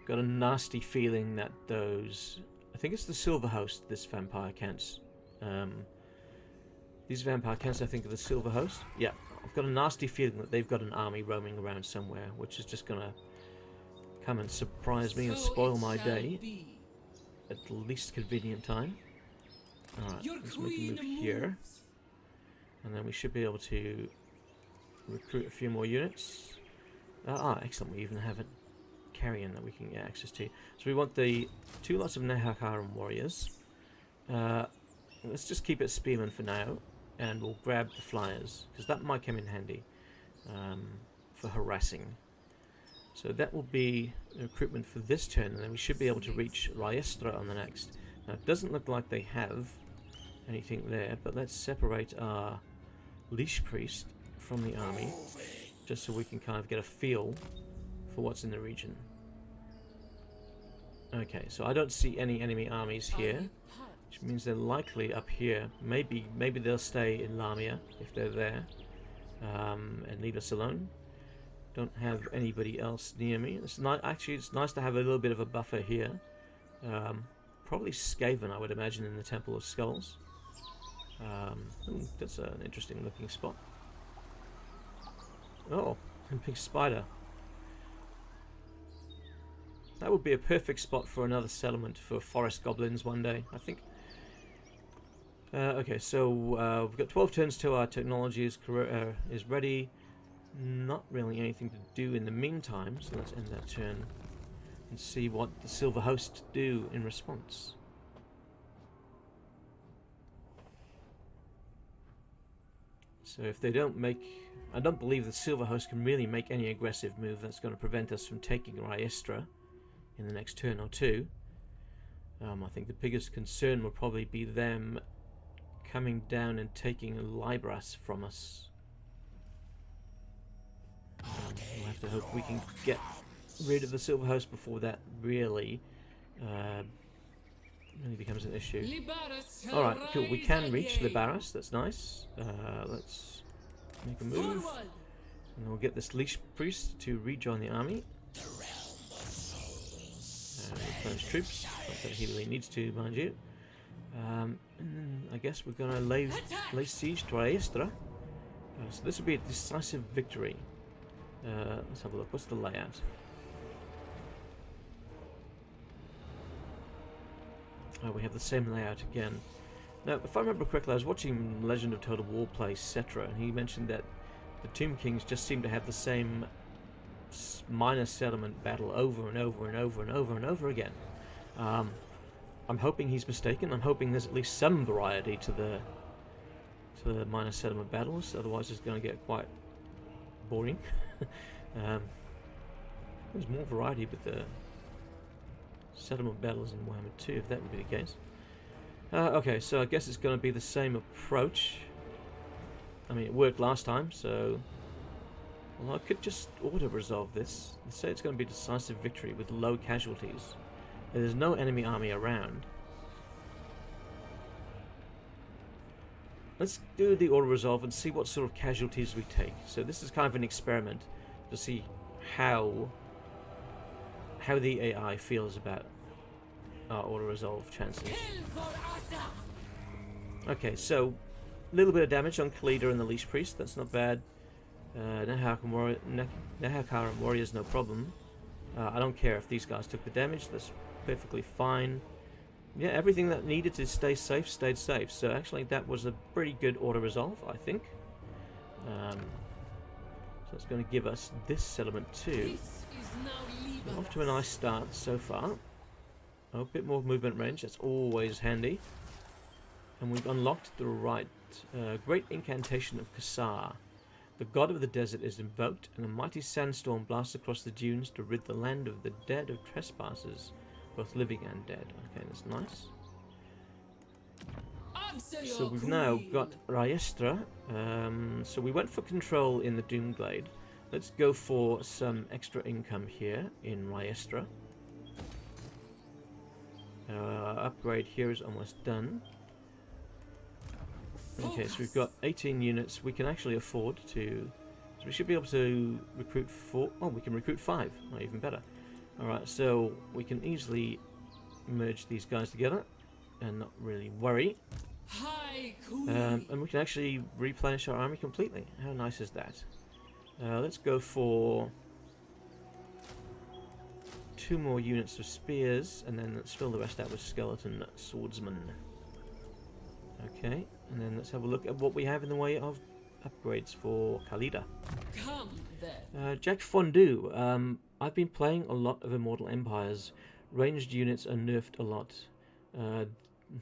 Got a nasty feeling that those... I think it's the Silver Host, this vampire cants. These vampire cants, I think, are the Silver Host. Yeah, I've got a nasty feeling that they've got an army roaming around somewhere, which is just going to come and surprise me and spoil my day at the least convenient time. Alright, let's make a move here. And then we should be able to recruit a few more units. Excellent, we even have a carrion that we can get access to. So we want the 2 lots of Nehekhara warriors. Let's just keep it spearmen for now, and we'll grab the flyers, because that might come in handy for harassing. So that will be recruitment for this turn, and then we should be able to reach Raestra on the next. Now it doesn't look like they have anything there, but let's separate our Leash Priest from the army, just so we can kind of get a feel for what's in the region. Okay, so I don't see any enemy armies here, which means they're likely up here. Maybe they'll stay in Lamia if they're there, and leave us alone. Don't have anybody else near me. It's not actually. It's nice to have a little bit of a buffer here. Probably Skaven, I would imagine, in the Temple of Skulls. That's an interesting looking spot. Oh, a big spider. That would be a perfect spot for another settlement for forest goblins one day, I think. Okay, so we've got 12 turns till our technology is ready. Not really anything to do in the meantime, so let's end that turn and see what the Silver Host do in response. So if they don't make... I don't believe the Silver Host can really make any aggressive move that's going to prevent us from taking Raestra in the next turn or two. I think the biggest concern will probably be them coming down and taking Libras from us. We'll have to hope we can get rid of the Silver Host before that really becomes an issue. Alright, cool. We can reach Libaras. That's nice. Let's make a move. And we'll get this Leash Priest to rejoin the army. Replenish troops. Not that he really needs to, mind you. And then I guess we're going to lay siege to Raestra. So this will be a decisive victory. Let's have a look. What's the layout? Oh, we have the same layout again. Now, if I remember correctly, I was watching Legend of Total War play Cetra, and he mentioned that the Tomb Kings just seem to have the same minor settlement battle over and over and over and over and over again. I'm hoping he's mistaken. I'm hoping there's at least some variety to the minor settlement battles. Otherwise, it's going to get quite boring. There's more variety with the settlement battles in Warhammer 2, if that would be the case. Okay, so I guess it's going to be the same approach. I mean, it worked last time, so... Well, I could just auto-resolve this. Let's say it's going to be a decisive victory with low casualties. There's no enemy army around. let's do the auto resolve and see what sort of casualties we take. So this is kind of an experiment to see how the AI feels about our auto resolve chances. Kill for Asa. Okay, so a little bit of damage on Khalida and the Leash Priest. That's not bad. Nehekhara Warrior's no problem. I don't care if these guys took the damage. That's perfectly fine. Yeah, everything that needed to stay safe stayed safe. So actually that was a pretty good auto resolve, I think. So it's going to give us this settlement too. This is now Off to a nice start so far. Oh, a bit more movement range. That's always handy. And we've unlocked the right great incantation of Kassar. The god of the desert is invoked, and a mighty sandstorm blasts across the dunes to rid the land of the dead of trespassers, both living and dead. Okay, that's nice. So we've now got Raestra. So we went for control in the Doom Glade. Let's go for some extra income here in Raestra. Upgrade here is almost done. Okay, so we've got 18 units. We can actually afford to... So we should be able to recruit 4... Oh, we can recruit 5. Oh, even better. Alright, so we can easily merge these guys together and not really worry. And we can actually replenish our army completely. How nice is that? Let's go for 2 more units of spears, and then let's fill the rest out with skeleton swordsmen. Okay, and then let's have a look at what we have in the way of upgrades for Khalida. Come then. Jack Fondue. I've been playing a lot of Immortal Empires. Ranged units are nerfed a lot.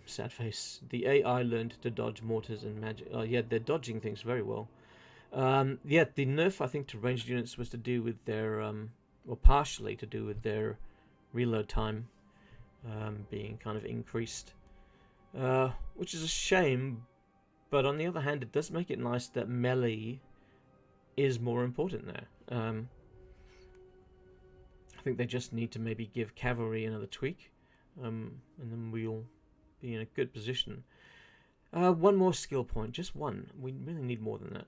Sad face. The AI learned to dodge mortars and magic. Oh yeah, they're dodging things very well. Yeah, the nerf I think to ranged units was to do with their, or partially to do with their reload time being kind of increased. Which is a shame, but on the other hand, it does make it nice that melee is more important now. I think they just need to maybe give cavalry another tweak, and then we'll be in a good position. One more skill point, just one. We really need more than that.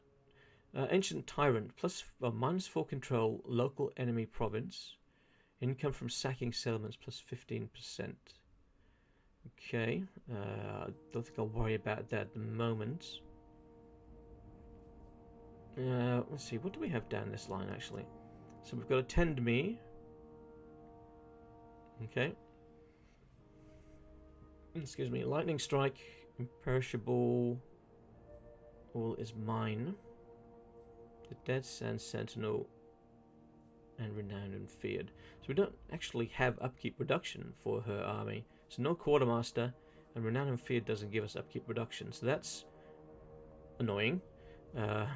Ancient Tyrant, -4 control, local enemy province. Income from sacking settlements +15%. Okay, don't think I'll worry about that at the moment. Let's see, what do we have down this line actually? So we've got Attend Me. Okay. Excuse me, Lightning Strike, Imperishable, All is Mine. The Dead Sand Sentinel, and Renowned and Feared. So we don't actually have upkeep reduction for her army. So no Quartermaster, and Renowned and Feared doesn't give us upkeep reduction. So that's annoying. I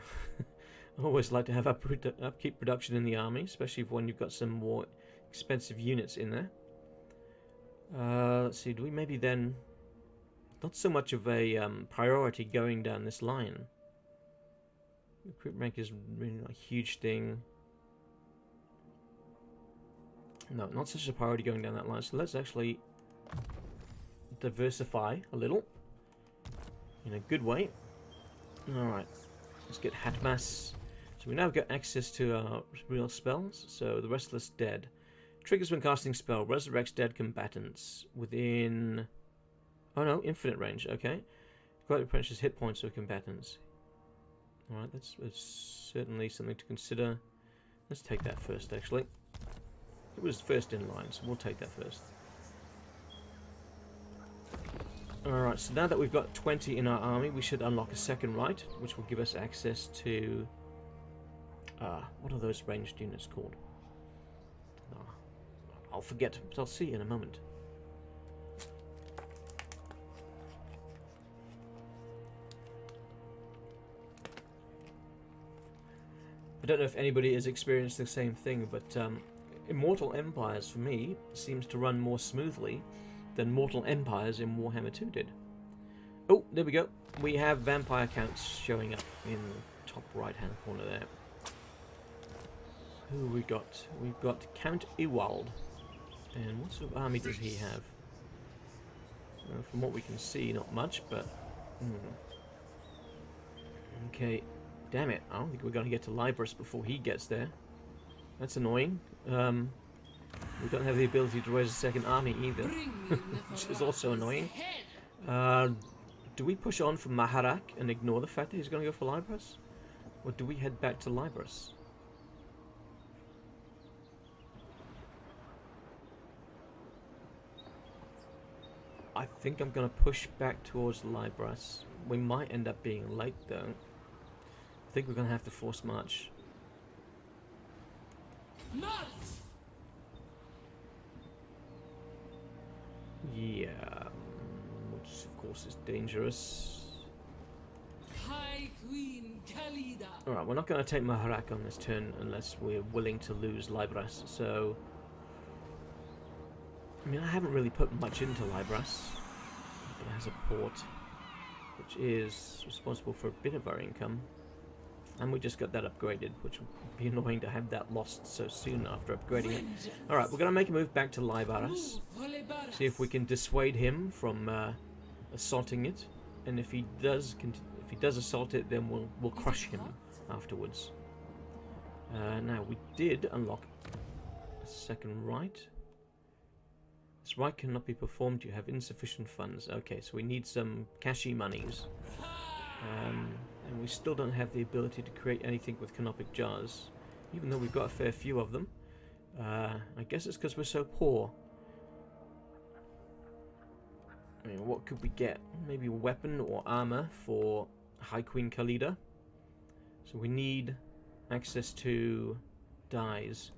always like to have upkeep reduction in the army, especially when you've got some more expensive units in there. Let's see, do we maybe then... Not so much of a priority going down this line. Recruit rank is really a huge thing. No, not such a priority going down that line. So let's actually diversify a little. In a good way. Alright. Let's get Hatmass. So we now got access to our real spells. So the Restless Dead. Triggers when casting spell. Resurrects dead combatants within... Oh no, infinite range. Okay. Quite replenishes hit points of combatants. Alright, that's certainly something to consider. Let's take that first, actually. It was first in line, so we'll take that first. Alright, so now that we've got 20 in our army, we should unlock a second right, which will give us access to... what are those ranged units called? I'll forget, but I'll see in a moment. I don't know if anybody has experienced the same thing, but Immortal Empires, for me, seems to run more smoothly than Mortal Empires in Warhammer 2 did. Oh, there we go. We have vampire counts showing up in the top right-hand corner there. Who we got? We've got Count Ewald. And what sort of army does he have? From what we can see, not much, but... Okay, damn it. I don't think we're going to get to Libris before he gets there. That's annoying. We don't have the ability to raise a second army either, which is also annoying. Do we push on for Maharak and ignore the fact that he's going to go for Libris? Or do we head back to Libris? I think I'm going to push back towards Libris. We might end up being late though. I think we're going to have to force march. Yeah, which of course is dangerous. High Queen Khalida. Alright, we're not going to take Maharak on this turn unless we're willing to lose Libris, so... I mean, I haven't really put much into Libris, but it has a port, which is responsible for a bit of our income. And we just got that upgraded, which would be annoying to have that lost so soon after upgrading it. Alright, we're going to make a move back to Libris. See if we can dissuade him from assaulting it. And if he does assault it, then we'll crush him afterwards. Now, we did unlock a second right. This right cannot be performed. You have insufficient funds. Okay, so we need some cashy monies. And we still don't have the ability to create anything with canopic jars, even though we've got a fair few of them. I guess it's because we're so poor. I mean, what could we get? Maybe a weapon or armor for High Queen Khalida. So we need access to dyes.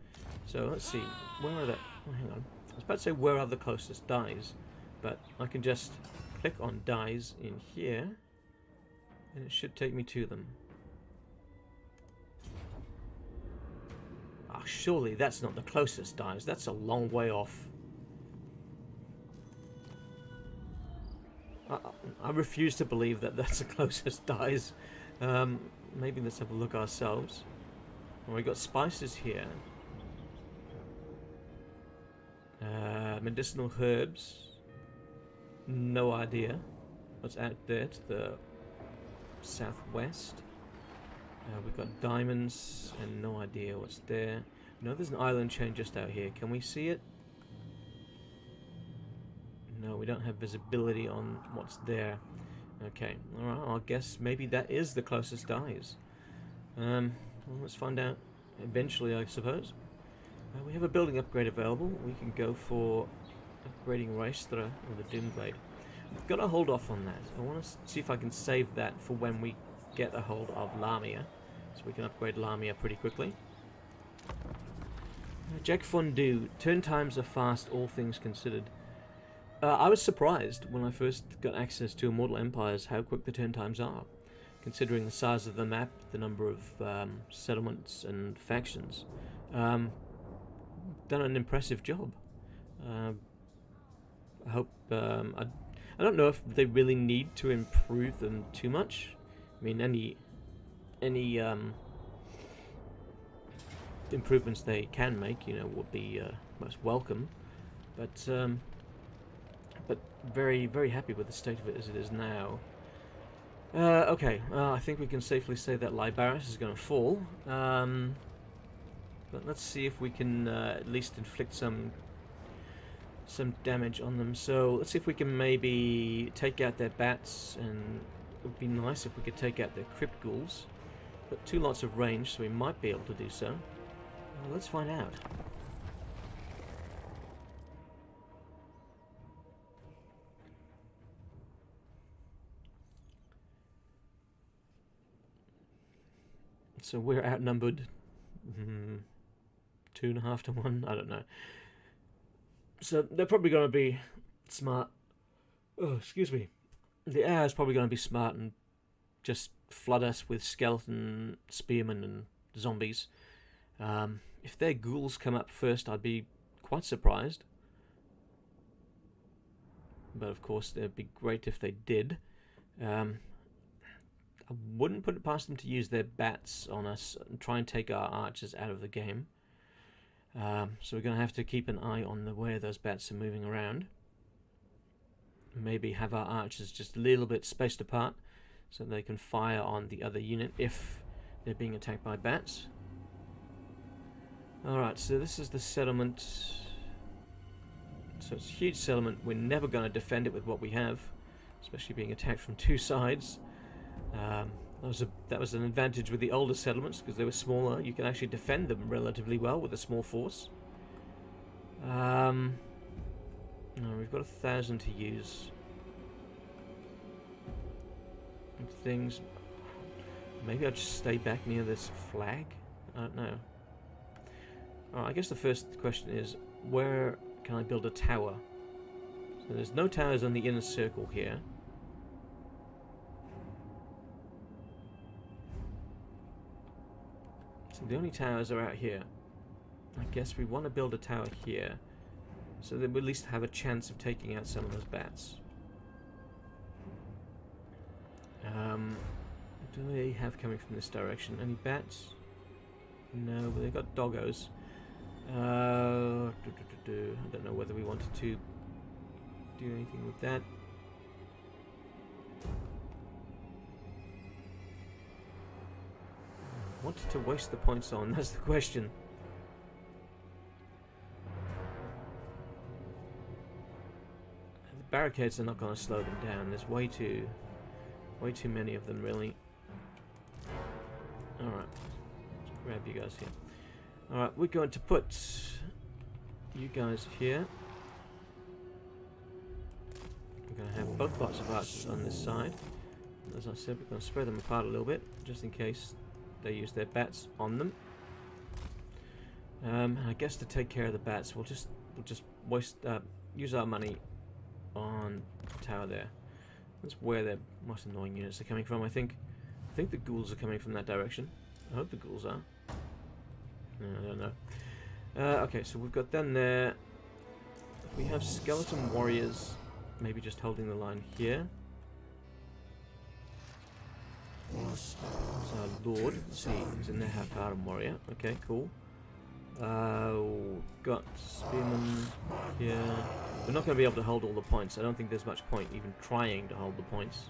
So let's see, where are the... Oh, hang on. I was about to say where are the closest dyes, but I can just click on dyes in here, and it should take me to them. Ah, surely that's not the closest dyes. That's a long way off. I refuse to believe that that's the closest dyes. Maybe let's have a look ourselves. Well, we got spices here. Medicinal herbs. No idea what's out there to the southwest. We've got diamonds and no idea what's there. No, there's an island chain just out here. Can we see it? No, we don't have visibility on what's there. Okay, alright, I guess maybe that is the closest dyes. Well, let's find out eventually, I suppose. We have a building upgrade available. We can go for upgrading Raestra or the Doom Glade. I've got to hold off on that. I want to see if I can save that for when we get a hold of Lamia. So we can upgrade Lamia pretty quickly. Jack Fondue. Turn times are fast, all things considered. I was surprised when I first got access to Immortal Empires how quick the turn times are, considering the size of the map, the number of settlements and factions. Done an impressive job. I hope... I don't know if they really need to improve them too much. I mean, any improvements they can make, you know, would be most welcome. But very, very happy with the state of it as it is now. Okay, I think we can safely say that Libris is going to fall. But let's see if we can at least inflict some damage on them. So let's see if we can maybe take out their bats, and it would be nice if we could take out their crypt ghouls. But 2 lots of range, so we might be able to do so. Let's find out. So we're outnumbered 2.5 to 1, I don't know. So they're probably going to be smart. Oh, excuse me. The AI is probably going to be smart and just flood us with skeleton spearmen and zombies. If their ghouls come up first, I'd be quite surprised. But of course, it'd be great if they did. I wouldn't put it past them to use their bats on us and try and take our archers out of the game. So we're going to have to keep an eye on the way those bats are moving around. Maybe have our archers just a little bit spaced apart so they can fire on the other unit if they're being attacked by bats. Alright, so this is the settlement. So it's a huge settlement. We're never going to defend it with what we have, especially being attacked from two sides. That was an advantage with the older settlements because they were smaller. You can actually defend them relatively well with a small force. No, we've got 1,000 to use. And things. Maybe I'll just stay back near this flag. I don't know. Alright, I guess the first question is, where can I build a tower? So there's no towers on the inner circle here. So the only towers are out here. I guess we want to build a tower here, so that we at least have a chance of taking out some of those bats. What do they have coming from this direction? Any bats? No, but they've got doggos. I don't know whether we wanted to do anything with that. Wanted to waste the points on, that's the question. The barricades are not going to slow them down. There's way too many of them, really. Alright, let's grab you guys here. Alright, we're going to put you guys here. We're going to have both lots of archers on this side. As I said, we're going to spread them apart a little bit, just in case they use their bats on them. I guess to take care of the bats, we'll just use our money on the tower there. That's where their most annoying units are coming from. I think the ghouls are coming from that direction. I hope the ghouls are. No, I don't know. Okay, so we've got them there. If we have skeleton warriors, maybe just holding the line here. So our lord, let's see, he's a Nehekhara warrior. Okay, cool. Got spearmen here. We're not going to be able to hold all the points. I don't think there's much point even trying to hold the points.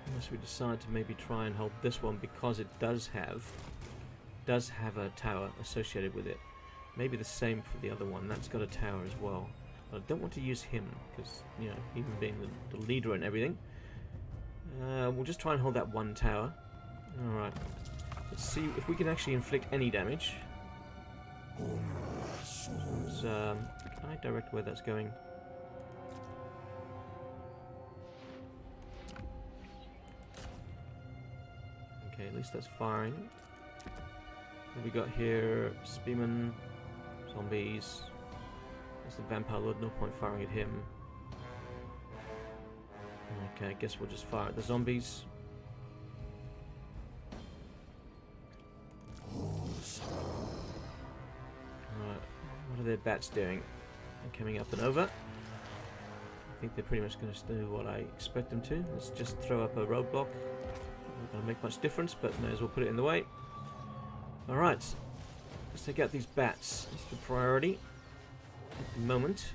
Unless we decide to maybe try and hold this one because it does have a tower associated with it. Maybe the same for the other one. That's got a tower as well. But I don't want to use him because, you know, even being the leader and everything. We'll just try and hold that one tower. Alright. Let's see if we can actually inflict any damage. Can I direct where that's going? Okay, at least that's firing. What we got here? Spearmen, zombies. There's the vampire lord, no point firing at him. Okay, I guess we'll just fire at the zombies. Alright, what are their bats doing? They're coming up and over. I think they're pretty much going to do what I expect them to. Let's just throw up a roadblock. Not going to make much difference, but may as well put it in the way. Alright, let's take out these bats. That's the priority at the moment.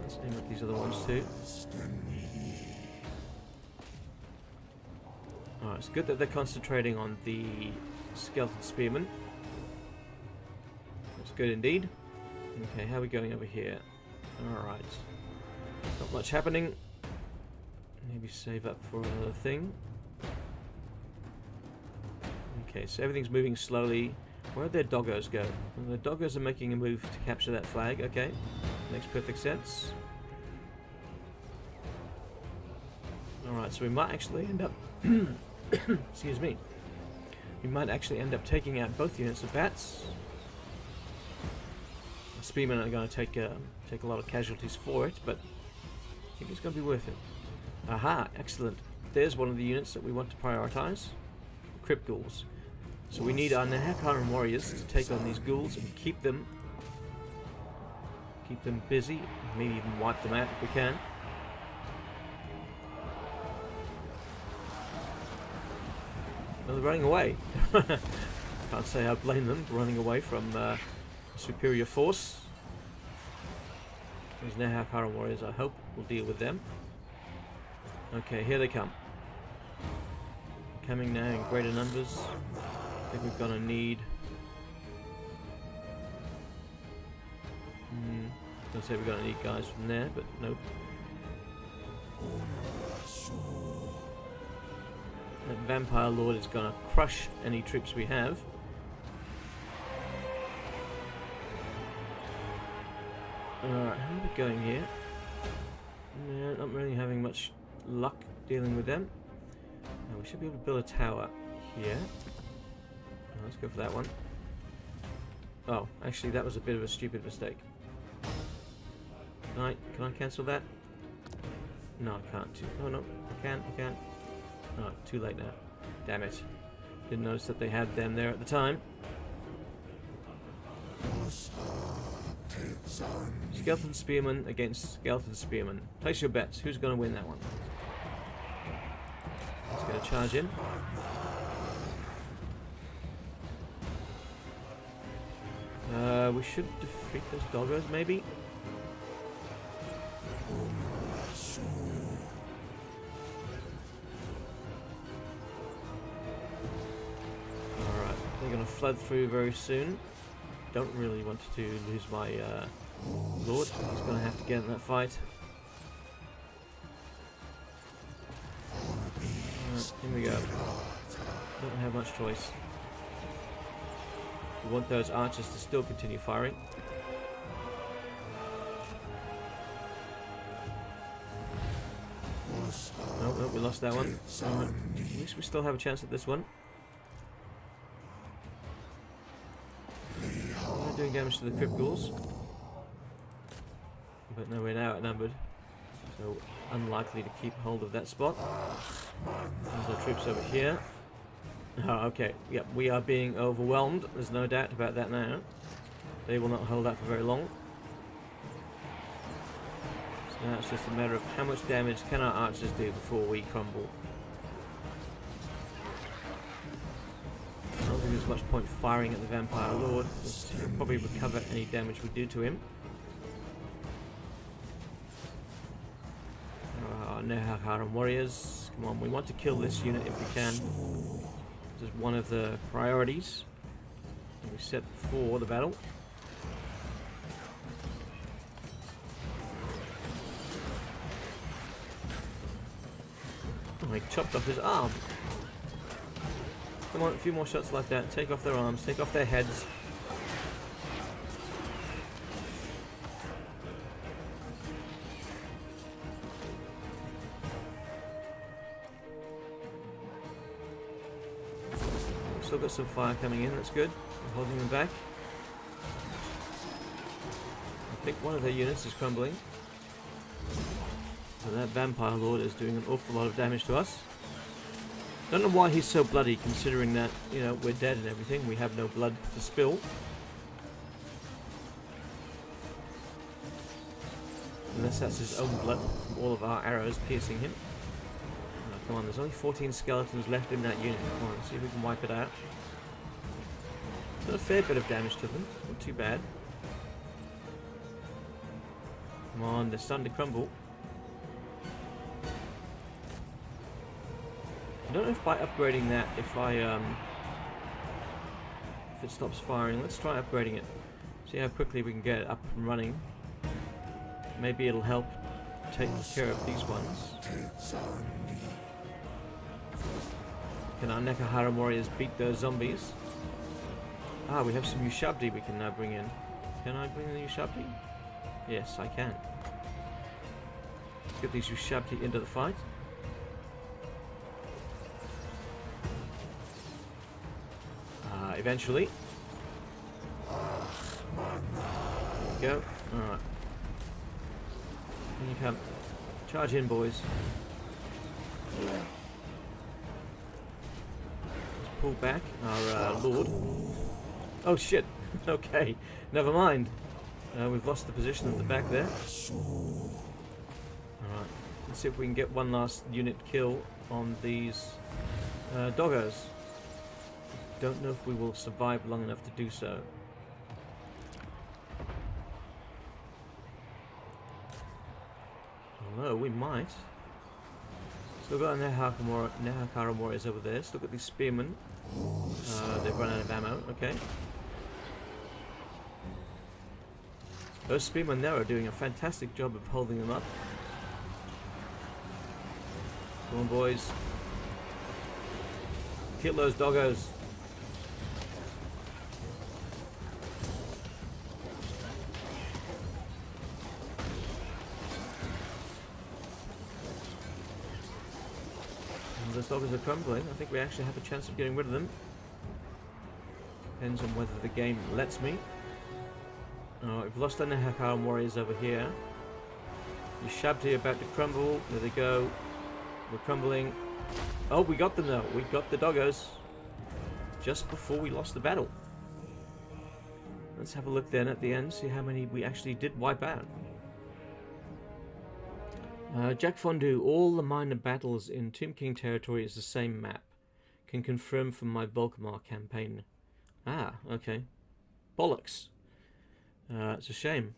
Let's aim at these other ones too. Alright, it's good that they're concentrating on the skeleton spearmen. That's good indeed. Okay, how are we going over here? Alright. Not much happening. Maybe save up for another thing. Okay, so everything's moving slowly. Where'd their doggos go? Well, the doggos are making a move to capture that flag. Okay, makes perfect sense. Alright, so we might actually end up... excuse me. We might actually end up taking out both units of bats. The spearmen are going to take a lot of casualties for it, but I think it's going to be worth it. Aha, excellent. There's one of the units that we want to prioritize. Crypt ghouls. So we need our Nehekhara warriors to take on these ghouls and keep them busy, maybe even wipe them out if we can. Well, they're running away. Can't say I blame them for running away from a superior force. These Nehekhara warriors, I hope, will deal with them. Okay, here they come. Coming now in greater numbers. I think we're gonna need... I was gonna say we're gonna need guys from there, but nope. That Vampire Lord is gonna crush any troops we have. Alright, how are we going here? No, not really having much luck dealing with them. Now we should be able to build a tower here. Let's go for that one. Oh, actually that was a bit of a stupid mistake. Can I cancel that? No, I can't. Oh no, I can. Oh, too late now. Damn it. Didn't notice that they had them there at the time. Skeleton Spearman against Skeleton Spearman. Place your bets. Who's going to win that one? Let's get a charge in. We should defeat those doggos, maybe? Alright, they're going to flood through very soon. Don't really want to lose my lord. He's going to have to get in that fight. Alright, here we go. Don't have much choice. We want those archers to still continue firing. Nope, we lost that one. Alright, at least we still have a chance at this one. We're doing damage to the crypt ghouls. But no, we're now outnumbered. So unlikely to keep hold of that spot. There's our troops over here. Oh, okay. Yep, we are being overwhelmed. There's no doubt about that now. They will not hold out for very long. So now it's just a matter of how much damage can our archers do before we crumble. I don't think there's much point firing at the Vampire Lord. He'll probably recover any damage we do to him. Nehekhara warriors. Come on, we want to kill this unit if we can. This is one of the priorities that we set before the battle. Oh, he chopped off his arm. Come on, a few more shots like that. Take off their arms, take off their heads. Still got some fire coming in, that's good. I'm holding them back. I think one of their units is crumbling. So that Vampire Lord is doing an awful lot of damage to us. Don't know why he's so bloody, considering that, you know, we're dead and everything. We have no blood to spill. Unless that's his own blood from all of our arrows piercing him. Come on, there's only 14 skeletons left in that unit. Come on, let's see if we can wipe it out. Done a fair bit of damage to them. Not too bad. Come on, they're starting to crumble. I don't know if by upgrading that, if it stops firing. Let's try upgrading it. See how quickly we can get it up and running. Maybe it'll help take care of these ones. Can our Nehekhara warriors beat those zombies? Ah, we have some Ushabti we can now bring in. Can I bring in the Ushabti? Yes, I can. Let's get these Ushabti into the fight. Eventually. There we go. Alright. Here you come. Charge in, boys. Pull back our lord. Oh shit. Okay, never mind. We've lost the position at the back there. Alright, let's see if we can get one last unit kill on these doggos. Don't know if we will survive long enough to do so. we might. Still got Nehekhara warriors over there. Still got these spearmen. They've run out of ammo. Okay. Those spearmen there are doing a fantastic job of holding them up. Come on, boys. Kill those doggos. Those doggos are crumbling. I think we actually have a chance of getting rid of them. Depends on whether the game lets me. Oh, we've lost the Nehekhara warriors over here. The Shabti are about to crumble. There they go. We're crumbling. Oh, we got them though. We got the doggos. Just before we lost the battle. Let's have a look then at the end. See how many we actually did wipe out. Jack Fondue, all the minor battles in Tomb King territory is the same map. Can confirm from my Volkmar campaign. Ah, okay. Bollocks. It's a shame.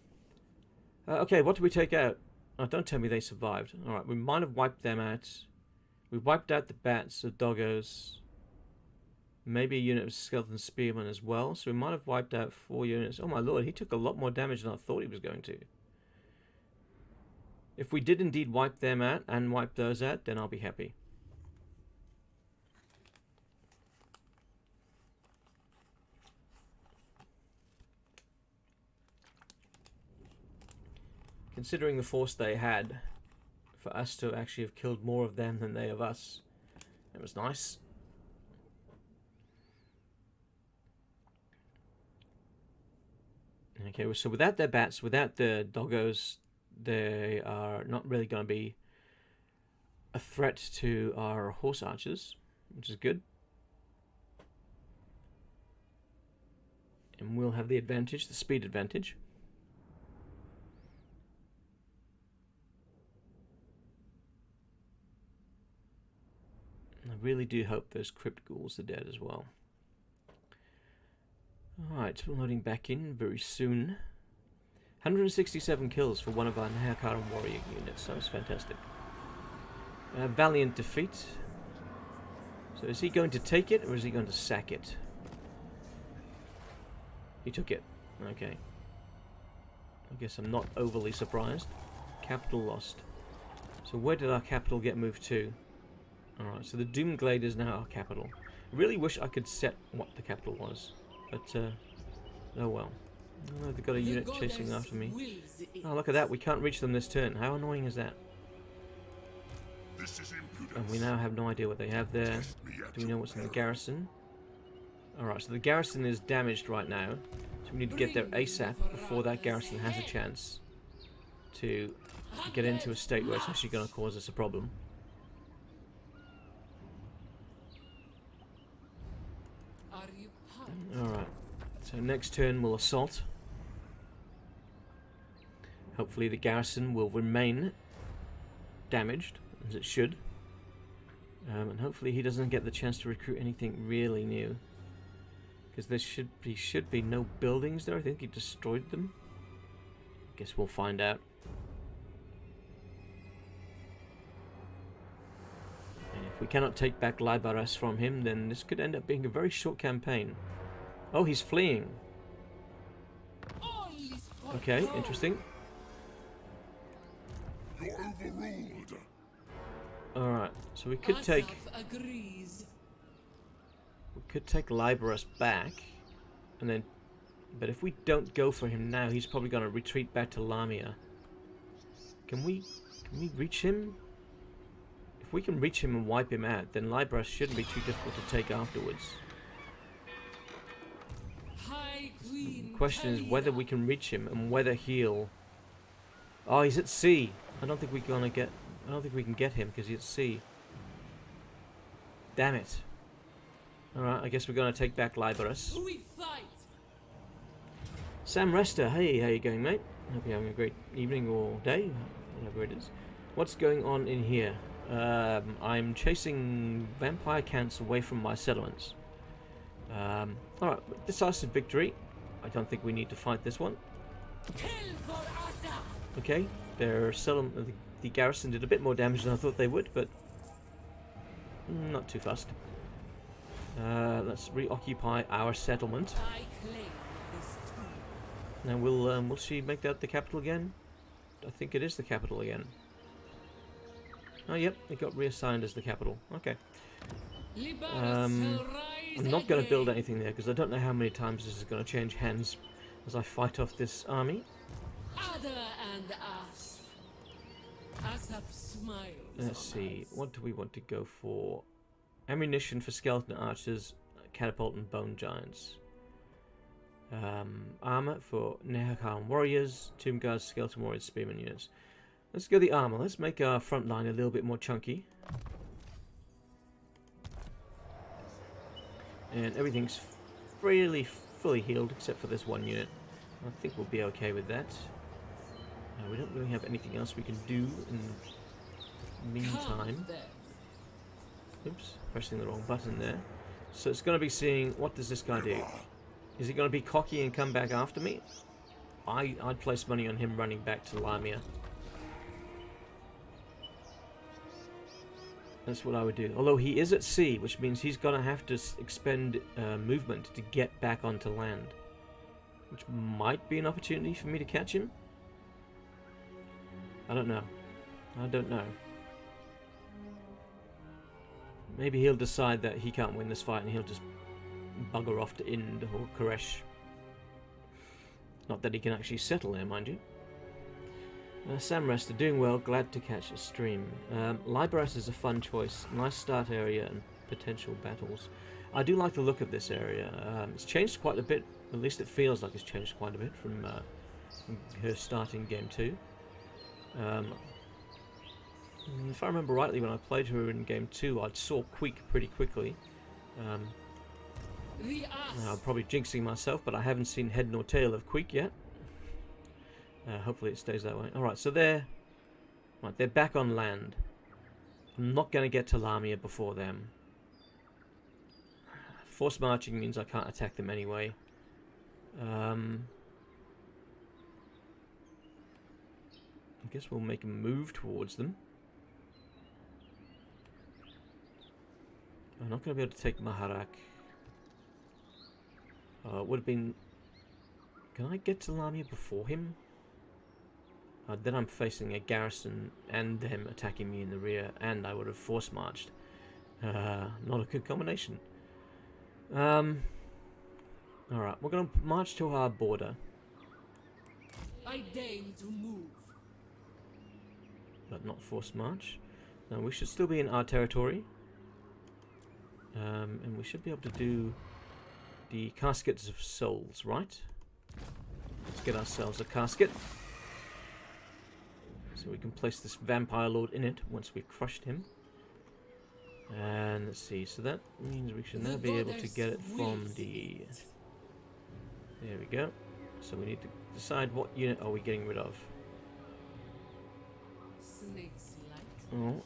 Okay, what did we take out? Oh, don't tell me they survived. Alright, we might have wiped them out. We wiped out the bats, the doggos. Maybe a unit of skeleton spearmen as well. So we might have wiped out 4 units. Oh my lord, he took a lot more damage than I thought he was going to. If we did indeed wipe them out and wipe those out, then I'll be happy. Considering the force they had, for us to actually have killed more of them than they of us, it was nice. Okay, so without their bats, without the doggos, they are not really going to be a threat to our horse archers, which is good. And we'll have the advantage, the speed advantage. I really do hope those crypt ghouls are dead as well. Alright, we're loading back in very soon. 167 kills for one of our Nehekhara warrior units. That was fantastic. Valiant defeat. So is he going to take it or is he going to sack it? He took it. Okay. I guess I'm not overly surprised. Capital lost. So where did our capital get moved to? Alright, so the Doom Glade is now our capital. I really wish I could set what the capital was. But, oh well. Oh, they've got a unit chasing after me. Oh, look at that. We can't reach them this turn. How annoying is that? And we now have no idea what they have there. Do we know what's in the garrison? Alright, so the garrison is damaged right now. So we need to get there ASAP before that garrison has a chance to get into a state where it's actually going to cause us a problem. Alright, so next turn we'll assault. Hopefully the garrison will remain damaged, as it should. And hopefully he doesn't get the chance to recruit anything really new. Because there should be no buildings there. I think he destroyed them. Guess we'll find out. And if we cannot take back Libaras from him, then this could end up being a very short campaign. Oh, he's fleeing. Okay, interesting. Alright, so we could take Libaras back, and then, but if we don't go for him now, he's probably going to retreat back to Lamia. Can we reach him? If we can reach him and wipe him out, then Libaras shouldn't be too difficult to take afterwards. The question is whether we can reach him and whether he'll... Oh, he's at sea. I don't think we can get him because he's at sea. Damn it. Alright, I guess we're going to take back Libaras. Sam Rester, hey, how you going, mate? Hope you're having a great evening or day, whatever it is. What's going on in here? I'm chasing vampire cants away from my settlements. Alright, decisive victory. I don't think we need to fight this one. Okay, their the garrison did a bit more damage than I thought they would, but not too fussed. Let's reoccupy our settlement. I claim this tomb. Now, will she make that the capital again? I think it is the capital again. Oh, yep, it got reassigned as the capital. Okay. Liberus shall rise I'm not going to build again. anything there because I don't know how many times this is going to change hands as I fight off this army. Ada and Asp. Asap smiles. Let's see, what do we want to go for? Ammunition for skeleton archers, catapult and bone giants. Armor for Nehekhara warriors, tomb guards, skeleton warriors, spearman units. Let's go the armor. Let's make our front line a little bit more chunky. And everything's really fully healed except for this one unit. I think we'll be okay with that. We don't really have anything else we can do in the meantime. Oops, pressing the wrong button there. So it's going to be seeing, what does this guy do? Is he going to be cocky and come back after me? I'd place money on him running back to Lamia. That's what I would do. Although he is at sea, which means he's going to have to expend movement to get back onto land. Which might be an opportunity for me to catch him. I don't know. I don't know. Maybe he'll decide that he can't win this fight and he'll just bugger off to Ind or Koresh. Not that he can actually settle there, mind you. Samrest are doing well, glad to catch a stream. Liberus is a fun choice. Nice start area and potential battles. I do like the look of this area. It's changed quite a bit, at least it feels like it's changed quite a bit from her starting game 2. If I remember rightly, when I played her in game 2, I saw Queek pretty quickly. I'm probably jinxing myself, but I haven't seen head nor tail of Queek yet. Hopefully it stays that way. Alright, so they're back on land. I'm not going to get to Lamia before them. Force marching means I can't attack them anyway. I guess we'll make a move towards them. I'm not going to be able to take Maharak. It would have been... Can I get to Lamia before him? Then I'm facing a garrison and them attacking me in the rear, and I would have force marched. Not a good combination. Alright, we're going to march to our border. I deign to move. But not force march. Now we should still be in our territory. And we should be able to do the caskets of souls, right? Let's get ourselves a casket. So we can place this vampire lord in it once we've crushed him. And let's see, so that means we should now be able to get it from the... There we go. So we need to decide what unit are we getting rid of. Snakes like Oh.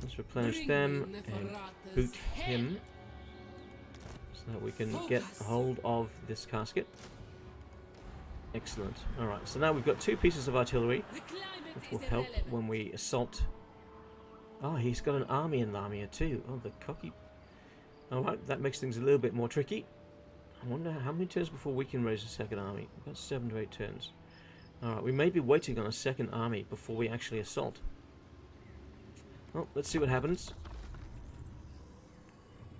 Let's replenish them and boot him so that we can get a hold of this casket. Excellent. Alright, so now we've got 2 pieces of artillery, which will help when we assault. Oh, he's got an army in Lamia too. Oh, the cocky... Alright, that makes things a little bit more tricky. I wonder how many turns before we can raise a second army. About 7 to 8 turns. Alright, we may be waiting on a second army before we actually assault. Well, let's see what happens.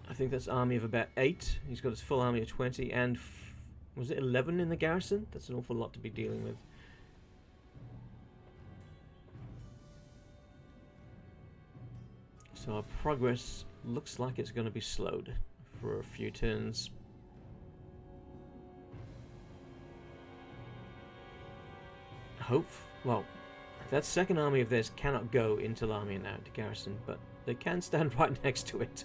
I think that's an army of about 8. He's got his full army of 20 and... was it 11 in the garrison? That's an awful lot to be dealing with. So our progress looks like it's going to be slowed for a few turns. Well, that second army of theirs cannot go into Lamia now to garrison, but they can stand right next to it.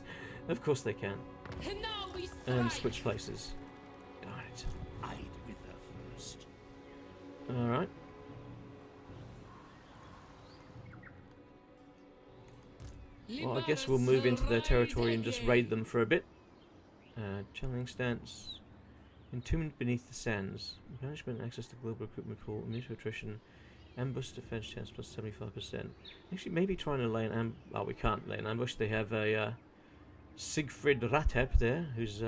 Of course they can. And now we And switch places. Darn it. I'd with her first. Alright. Well, I guess we'll move into their territory and just raid them for a bit. Channeling stance. Entombed beneath the sands. Management and access to global recruitment pool. Immune to attrition. Ambush defense chance plus 75%. Actually, maybe trying to lay an oh, we can't lay an ambush. They have a Siegfried Ratep there, who's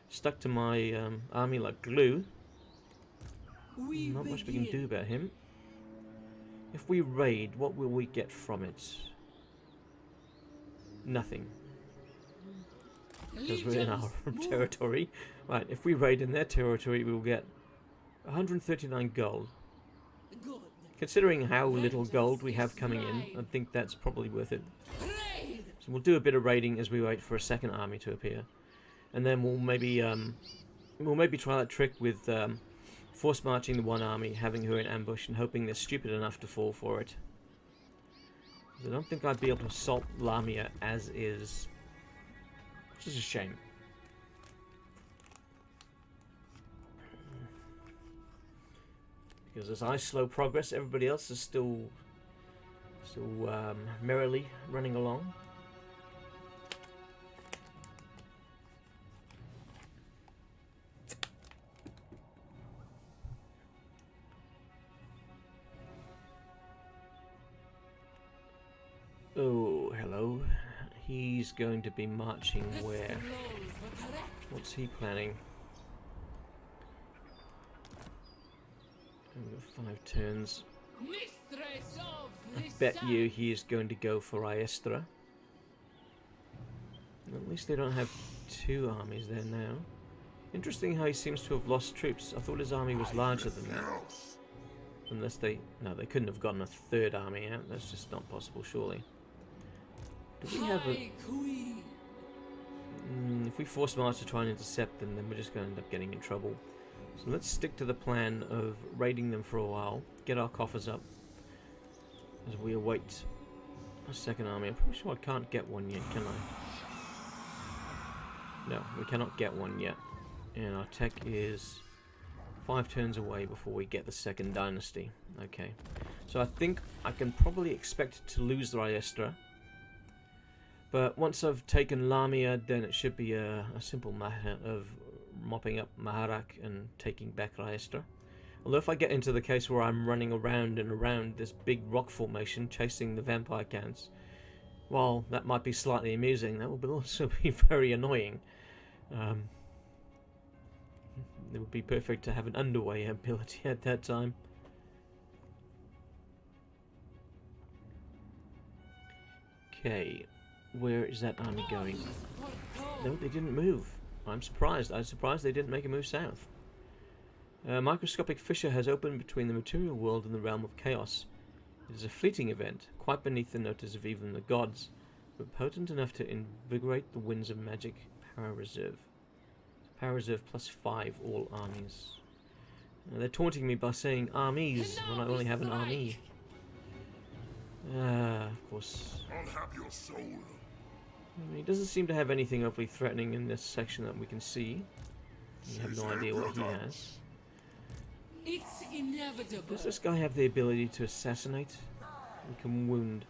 stuck to my army like glue. Not much we can do about him. If we raid, what will we get from it? Nothing. Because we're in our territory. Right, if we raid in their territory, we will get 139 gold. Good. Considering how little gold we have coming in, I think that's probably worth it. So we'll do a bit of raiding as we wait for a second army to appear. And then we'll maybe try that trick with force marching the one army, having her in ambush, and hoping they're stupid enough to fall for it. I don't think I'd be able to assault Lamia as is. Which is a shame. Because as I slow progress, everybody else is still merrily running along. Oh, hello. He's going to be marching where? What's he planning? We've got 5 turns. I bet you he is going to go for Iestra. At least they don't have 2 armies there now. Interesting how he seems to have lost troops. I thought his army was larger than that. Unless they... No, they couldn't have gotten a 3rd army out. That's just not possible, surely. Do we have a... if we force Mars to try and intercept them, then we're just going to end up getting in trouble. So let's stick to the plan of raiding them for a while, get our coffers up, as we await a second army. I'm pretty sure I can't get one yet, can I? No, we cannot get one yet. And our tech is 5 turns away before we get the second dynasty. Okay. So I think I can probably expect to lose the Iestra. But once I've taken Lamia, then it should be a simple matter of mopping up Maharak and taking back Iestra. Although if I get into the case where I'm running around and around this big rock formation chasing the vampire counts, while that might be slightly amusing, that will also be very annoying. It would be perfect to have an underway ability at that time. Okay. Where is that army going? No, they didn't move. I'm surprised. I'm surprised they didn't make a move south. A microscopic fissure has opened between the material world and the realm of chaos. It is a fleeting event, quite beneath the notice of even the gods, but potent enough to invigorate the winds of magic. Power reserve. Power reserve +5 all armies. They're taunting me by saying armies when I only have an army. Of course. I'll have your soul. He doesn't seem to have anything overly threatening in this section that we can see. We have no idea what he has. It's inevitable. Does this guy have the ability to assassinate? We can wound.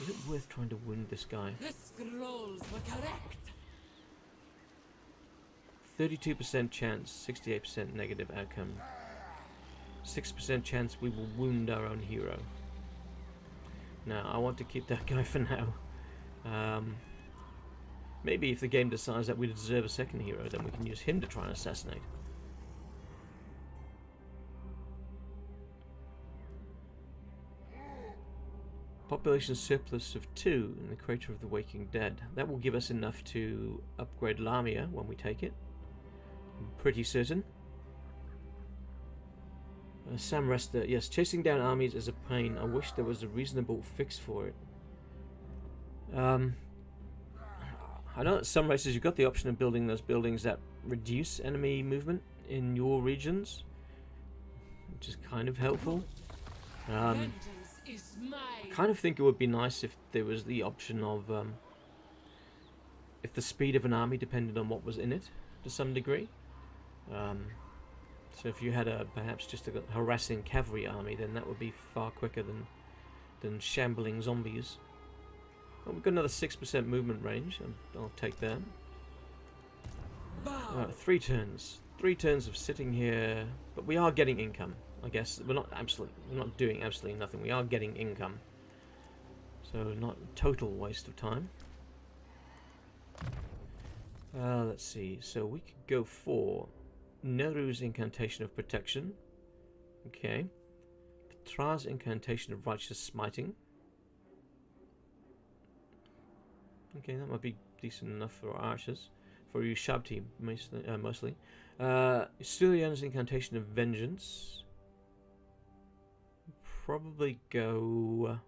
Is it worth trying to wound this guy? The scrolls were correct. 32% chance, 68% negative outcome. 6% chance we will wound our own hero. Now, I want to keep that guy for now. Maybe if the game decides that we deserve a second hero, then we can use him to try and assassinate. Population surplus of 2 in the Crater of the Waking Dead. That will give us enough to upgrade Lamia when we take it. I'm pretty certain. Sam Rester, yes, chasing down armies is a pain. I wish there was a reasonable fix for it. I know that some races you've got the option of building those buildings that reduce enemy movement in your regions, which is kind of helpful. I kind of think it would be nice if there was the option of if the speed of an army depended on what was in it to some degree. So if you had perhaps just a harassing cavalry army, then that would be far quicker than shambling zombies. Oh, we've got another 6% movement range. I'll take that. 3 turns. 3 turns of sitting here, but we are getting income. I guess we're not doing absolutely nothing. We are getting income, so not total waste of time. Let's see. So we could go for Neru's Incantation of Protection. Okay. Tra's Incantation of Righteous Smiting. Okay, that might be decent enough for our archers. For you Shabti, mostly. Stylian's Incantation of Vengeance. Probably go...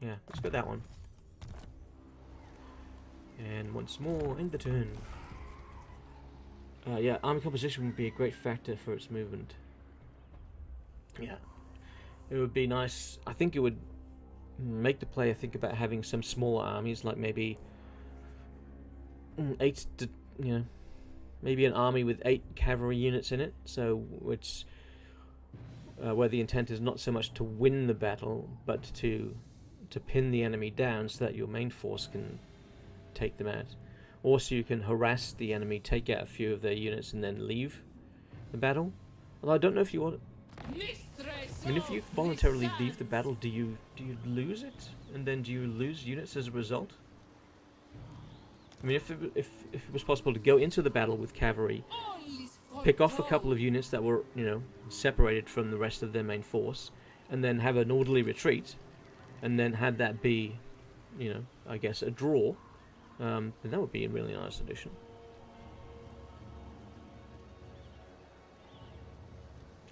yeah, let's go that one. And once more, end the turn. Yeah, army composition would be a great factor for its movement. Yeah. It would be nice. I think it would make the player think about having some smaller armies, like maybe 8 to, you know, maybe an army with 8 cavalry units in it. So it's where the intent is not so much to win the battle, but to pin the enemy down so that your main force can take them out. Also, you can harass the enemy, take out a few of their units, and then leave the battle. Although I don't know if you want. I mean, if you voluntarily leave the battle, do you lose it, and then do you lose units as a result? I mean, if it was possible to go into the battle with cavalry, pick off a couple of units that were, you know, separated from the rest of their main force, and then have an orderly retreat, and then have that be, you know, I guess a draw. Then that would be a really nice addition.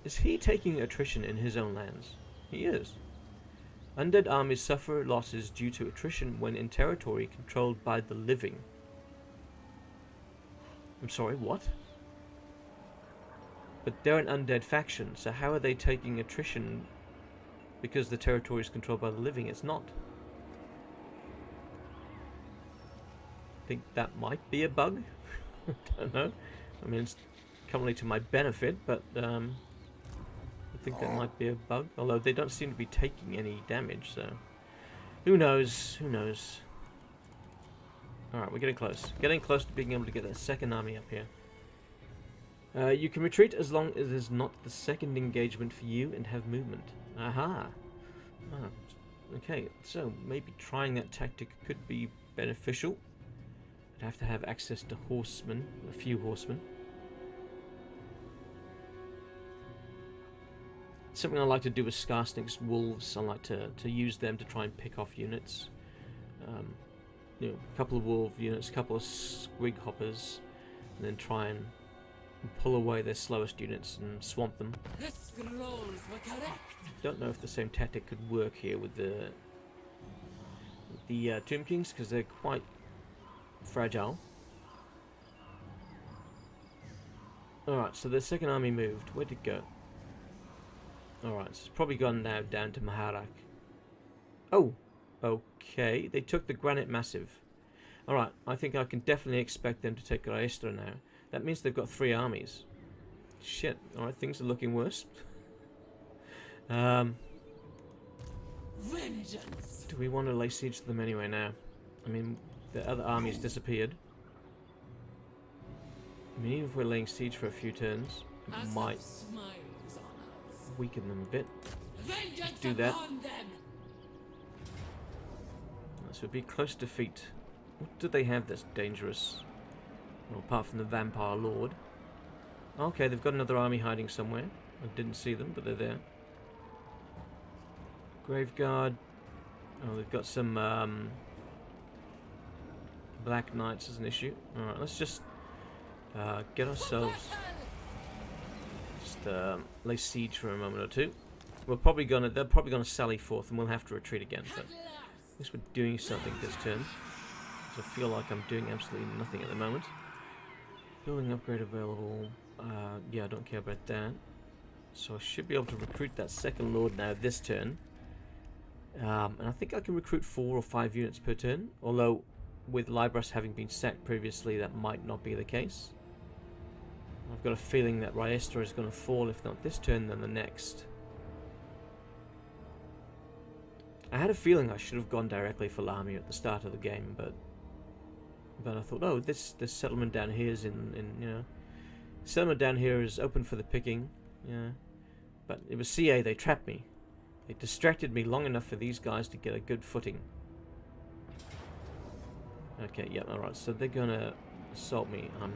Is he taking attrition in his own lands? He is. Undead armies suffer losses due to attrition when in territory controlled by the living. I'm sorry, what? But they're an undead faction, so how are they taking attrition because the territory is controlled by the living? It's not. I think that might be a bug. I don't know. I mean, it's currently to my benefit, but I think that might be a bug. Although they don't seem to be taking any damage, so who knows? Who knows? All right, we're getting close. Getting close to being able to get that second army up here. You can retreat as long as it is not the second engagement for you and have movement. Aha. Ah, okay, so maybe trying that tactic could be beneficial. I'd have to have access to horsemen, a few horsemen. Something I like to do with Skarsnik's wolves. I like to use them to try and pick off units. You know, a couple of wolf units, a couple of squig hoppers, and then try and pull away their slowest units and swamp them. The scrolls were correct. Don't know if the same tactic could work here with the Tomb Kings, because they're quite fragile. Alright, so the second army moved. Where'd it go? Alright, so it's probably gone now down to Maharak. Oh, okay. They took the Granite Massive. Alright, I think I can definitely expect them to take Raestra now. That means they've got 3 armies. Shit. Alright, things are looking worse. Vengeance. Do we want to lay siege to them anyway now? I mean, the other armies disappeared. I mean, even if we're laying siege for a few turns, it might weaken them a bit. Just do that. So it'd be close defeat. What do they have that's dangerous? Well, apart from the Vampire Lord. Okay, they've got another army hiding somewhere. I didn't see them, but they're there. Graveguard. Oh, they've got some Black Knights as an issue. Alright, let's just get ourselves... just lay siege for a moment or two. They're probably gonna sally forth and we'll have to retreat again. So at least we're doing something this turn. So I feel like I'm doing absolutely nothing at the moment. Building upgrade available. Yeah, I don't care about that. So I should be able to recruit that second lord now this turn. And I think I can recruit 4 or 5 units per turn. Although, with Libras having been sacked previously, that might not be the case. I've got a feeling that Raestra is going to fall, if not this turn, then the next. I had a feeling I should have gone directly for Lamia at the start of the game, but I thought, oh, this settlement down here is in you know, settlement down here is open for the picking. Yeah, But it was CA, they trapped me. They distracted me long enough for these guys to get a good footing. Okay, yeah, alright, so they're gonna assault me. I'm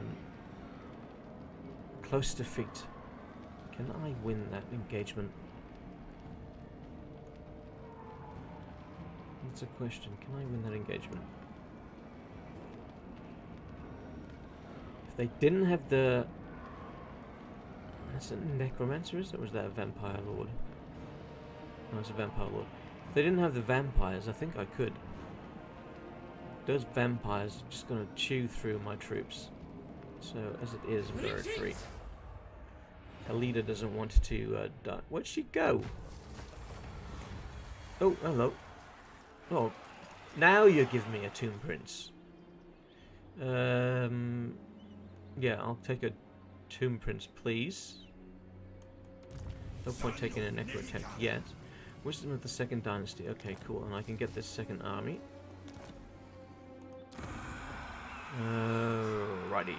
close to defeat. Can I win that engagement? That's a question. Can I win that engagement? If they didn't have the... That's a necromancer, is it? Or was that a vampire lord? No, it's a vampire lord. If they didn't have the vampires, I think I could. Those vampires are just going to chew through my troops. So, as it is, I'm very free. Khalida doesn't want to die. Where'd she go? Oh, hello. Oh, now you're giving me a Tomb Prince. Yeah, I'll take a Tomb Prince, please. No point taking a Necro attack yet. Wisdom of the Second Dynasty. Okay, cool. And I can get this second army. Righty.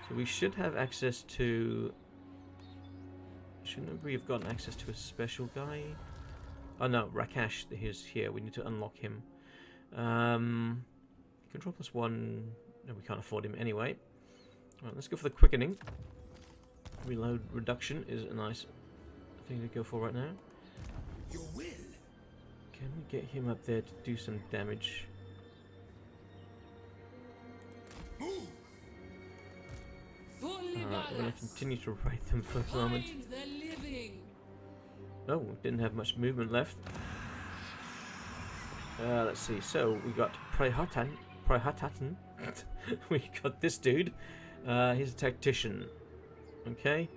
So we should have access to... Shouldn't we have gotten access to a special guy? Oh no, Rakash is here. We need to unlock him. Control +1. No, we can't afford him anyway. Alright, let's go for the quickening. Reload reduction is a nice thing to go for right now. Your will. Can we get him up there to do some damage? Alright, we're going to continue to raid them for the moment. Oh, didn't have much movement left. Let's see. So we got Prihatan. We got this dude. He's a tactician. Okay.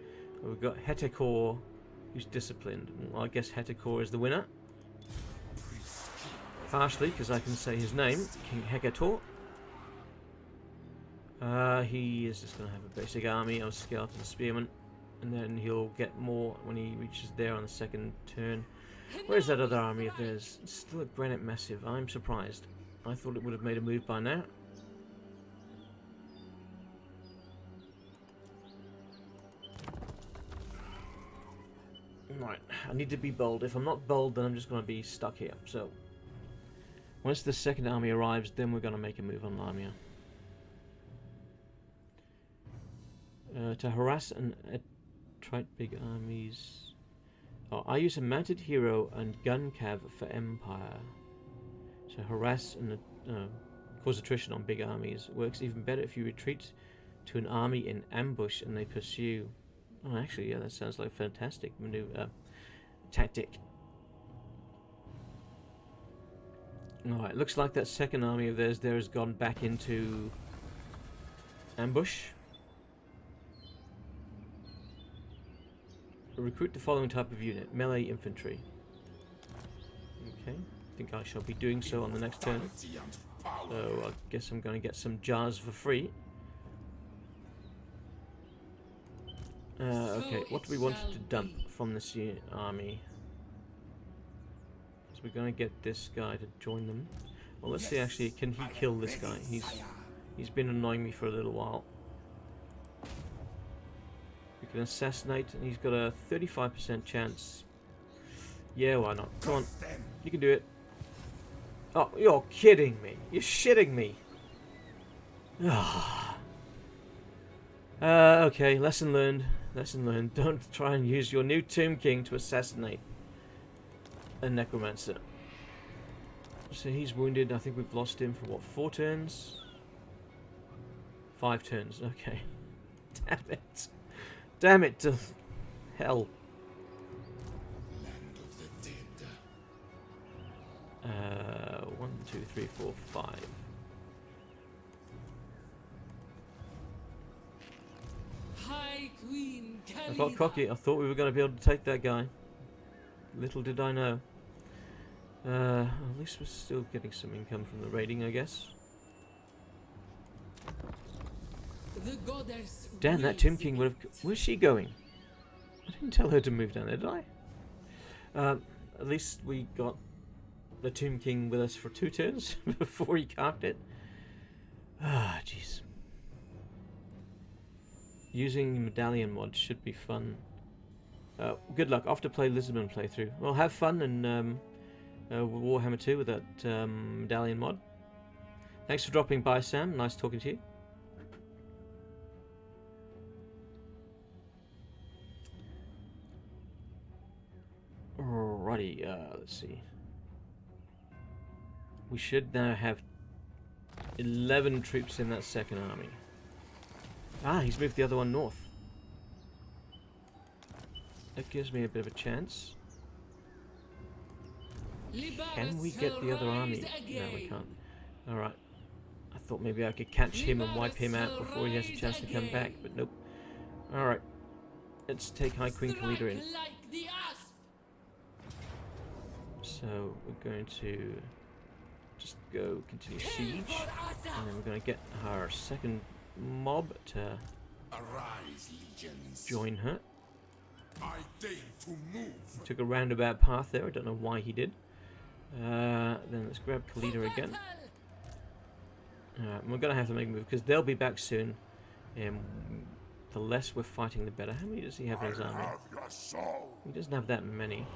We've got Hetekor, who's disciplined. Well, I guess Hetekor is the winner. Partially, because I can say his name, King Hecator. He is just going to have a basic army of skeleton spearmen. And then he'll get more when he reaches there on the second turn. Where's that other army of theirs? It's still a granite massive. I'm surprised. I thought it would have made a move by now. Right, I need to be bold. If I'm not bold, then I'm just going to be stuck here. So, once the second army arrives, then we're going to make a move on Lamia. To harass and attract big armies. Oh, I use a mounted hero and gun cav for Empire. So harass and cause attrition on big armies. Works even better if you retreat to an army in ambush and they pursue. Oh, actually, yeah, that sounds like a fantastic maneuver, tactic. Alright, looks like that second army of theirs there has gone back into ambush. Recruit the following type of unit. Melee infantry. Okay, I think I shall be doing so on the next turn. So I guess I'm going to get some jars for free. Okay, what do we want to dump from this army? Because we're going to get this guy to join them. Well, let's see actually, can he kill this guy? He's been annoying me for a little while. We can assassinate, and he's got a 35% chance. Yeah, why not? Come on, you can do it. Oh, you're kidding me. You're shitting me. Okay, lesson learned. Lesson learned. Don't try and use your new Tomb King to assassinate a necromancer. So he's wounded. I think we've lost him for what, 4 turns? 5 turns. Okay. Damn it. Damn it to hell. Land of the dead. 1, 2, 3, 4, 5. High Queen Khalida. I got cocky. I thought we were going to be able to take that guy. Little did I know. At least we're still getting some income from the raiding, I guess. The goddess. Damn, that Tomb King would have... Where's she going? I didn't tell her to move down there, did I? At least we got the Tomb King with us for 2 turns before he carved it. Ah, jeez. Using medallion mod should be fun. Good luck. Off to play Lisbon playthrough. Well, have fun and Warhammer 2 with that medallion mod. Thanks for dropping by, Sam. Nice talking to you. Alrighty, let's see. We should now have 11 troops in that second army. Ah, he's moved the other one north. That gives me a bit of a chance. Can we get the other army? No, we can't. Alright. I thought maybe I could catch him and wipe him out before he has a chance to come back, but nope. Alright. Let's take High Queen Khalida in. So we're going to just go continue siege, and then we're going to get our second mob to Arise, legions. join her. I deign to move. He took a roundabout path there. I don't know why he did. Then let's grab Khalida again. We're going to have to make a move because they'll be back soon. The less we're fighting, the better. How many does he have in his army? He doesn't have that many.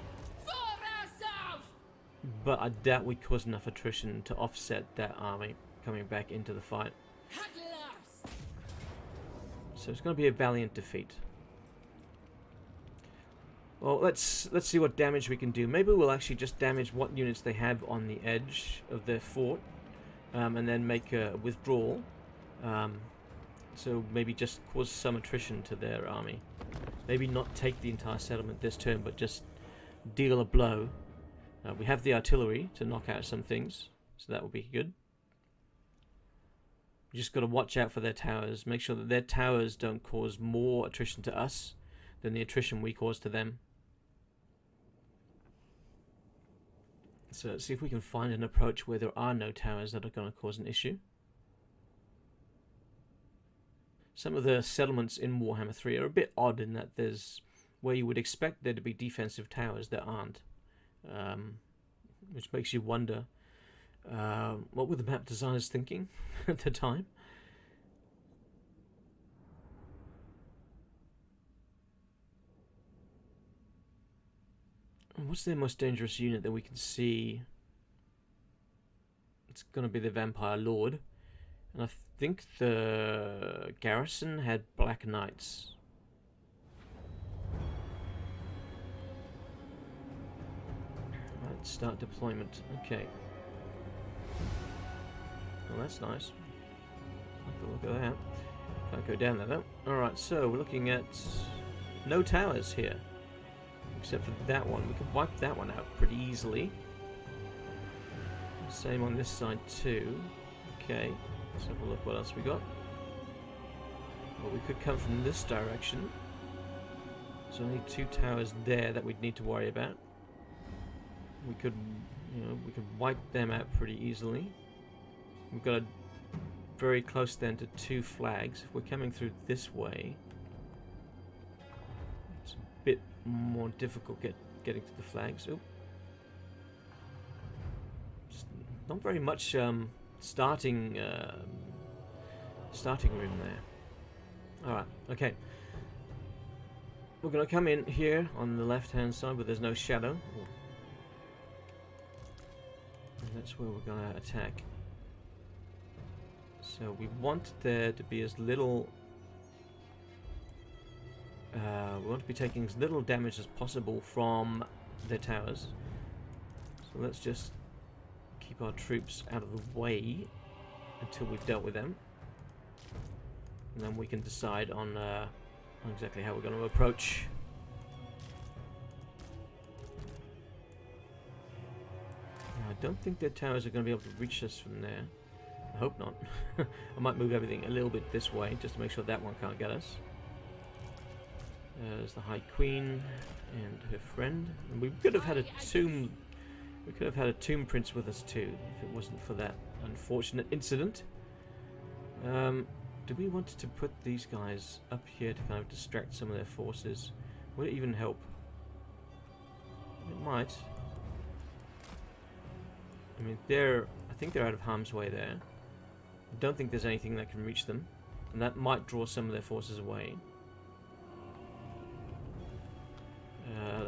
But I doubt we cause enough attrition to offset that army coming back into the fight. So it's going to be a valiant defeat. Well, let's see what damage we can do. Maybe we'll actually just damage what units they have on the edge of their fort, and then make a withdrawal. So maybe just cause some attrition to their army. Maybe not take the entire settlement this turn, but just deal a blow. We have the artillery to knock out some things, so that will be good. We just got to watch out for their towers. Make sure that their towers don't cause more attrition to us than the attrition we cause to them. So let's see if we can find an approach where there are no towers that are going to cause an issue. Some of the settlements in Warhammer 3 are a bit odd in that there's where you would expect there to be defensive towers that aren't. Which makes you wonder what were the map designers thinking at the time. And what's their most dangerous unit that we can see? It's going to be the Vampire Lord, and I think the garrison had Black Knights. Let's start deployment. Okay. Well, that's nice. Look at that. Can't go down there though. Alright, so we're looking at no towers here. Except for that one. We could wipe that one out pretty easily. Same on this side too. Okay. Let's have a look what else we got. Well, we could come from this direction. There's only 2 towers there that we'd need to worry about. We could, we could wipe them out pretty easily. We've got a very close then to 2 flags. If we're coming through this way, it's a bit more difficult getting to the flags. Oop. Just not very much starting room there. All right, okay. We're gonna come in here on the left-hand side where there's no shadow. And that's where we're going to attack. So we want there to be as little... we want to be taking as little damage as possible from their towers. So let's just keep our troops out of the way until we've dealt with them. And then we can decide on exactly how we're going to approach. I don't think their towers are going to be able to reach us from there. I hope not. I might move everything a little bit this way just to make sure that one can't get us. There's the High Queen and her friend. And we could have had a tomb. We could have had a tomb prince with us too if it wasn't for that unfortunate incident. Do we want to put these guys up here to kind of distract some of their forces? Would it even help? It might. I mean, I think they're out of harm's way there. I don't think there's anything that can reach them, and that might draw some of their forces away.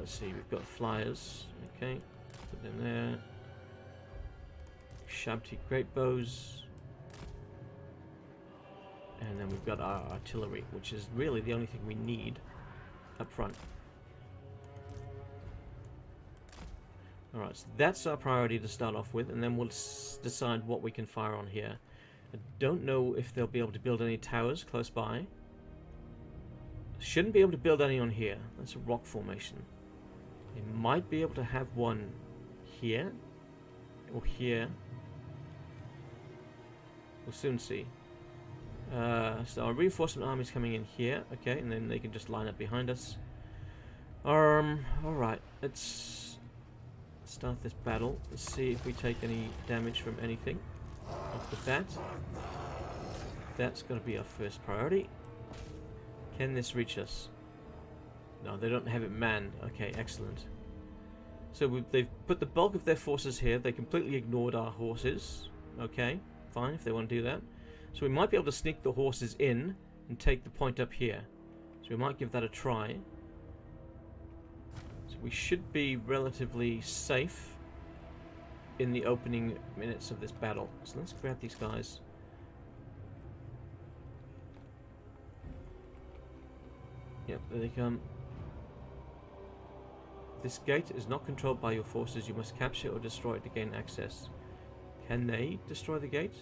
let's see, we've got flyers. Okay, put them there. Shabti great bows. And then we've got our artillery, which is really the only thing we need up front. Alright, so that's our priority to start off with, and then we'll decide what we can fire on here. I don't know if they'll be able to build any towers close by. Shouldn't be able to build any on here. That's a rock formation. They might be able to have one here or here. We'll soon see. So our reinforcement army is coming in here, okay, and then they can just line up behind us. Alright, let's start this battle. Let's see if we take any damage from anything off the bat. That's going to be our first priority. Can this reach us? No, they don't have it manned. Okay, excellent. So they've put the bulk of their forces here. They completely ignored our horses. Okay, fine if they want to do that. So we might be able to sneak the horses in and take the point up here. So we might give that a try. So we should be relatively safe in the opening minutes of this battle. So let's grab these guys. Yep, there they come. This gate is not controlled by your forces. You must capture or destroy it to gain access. Can they destroy the gate?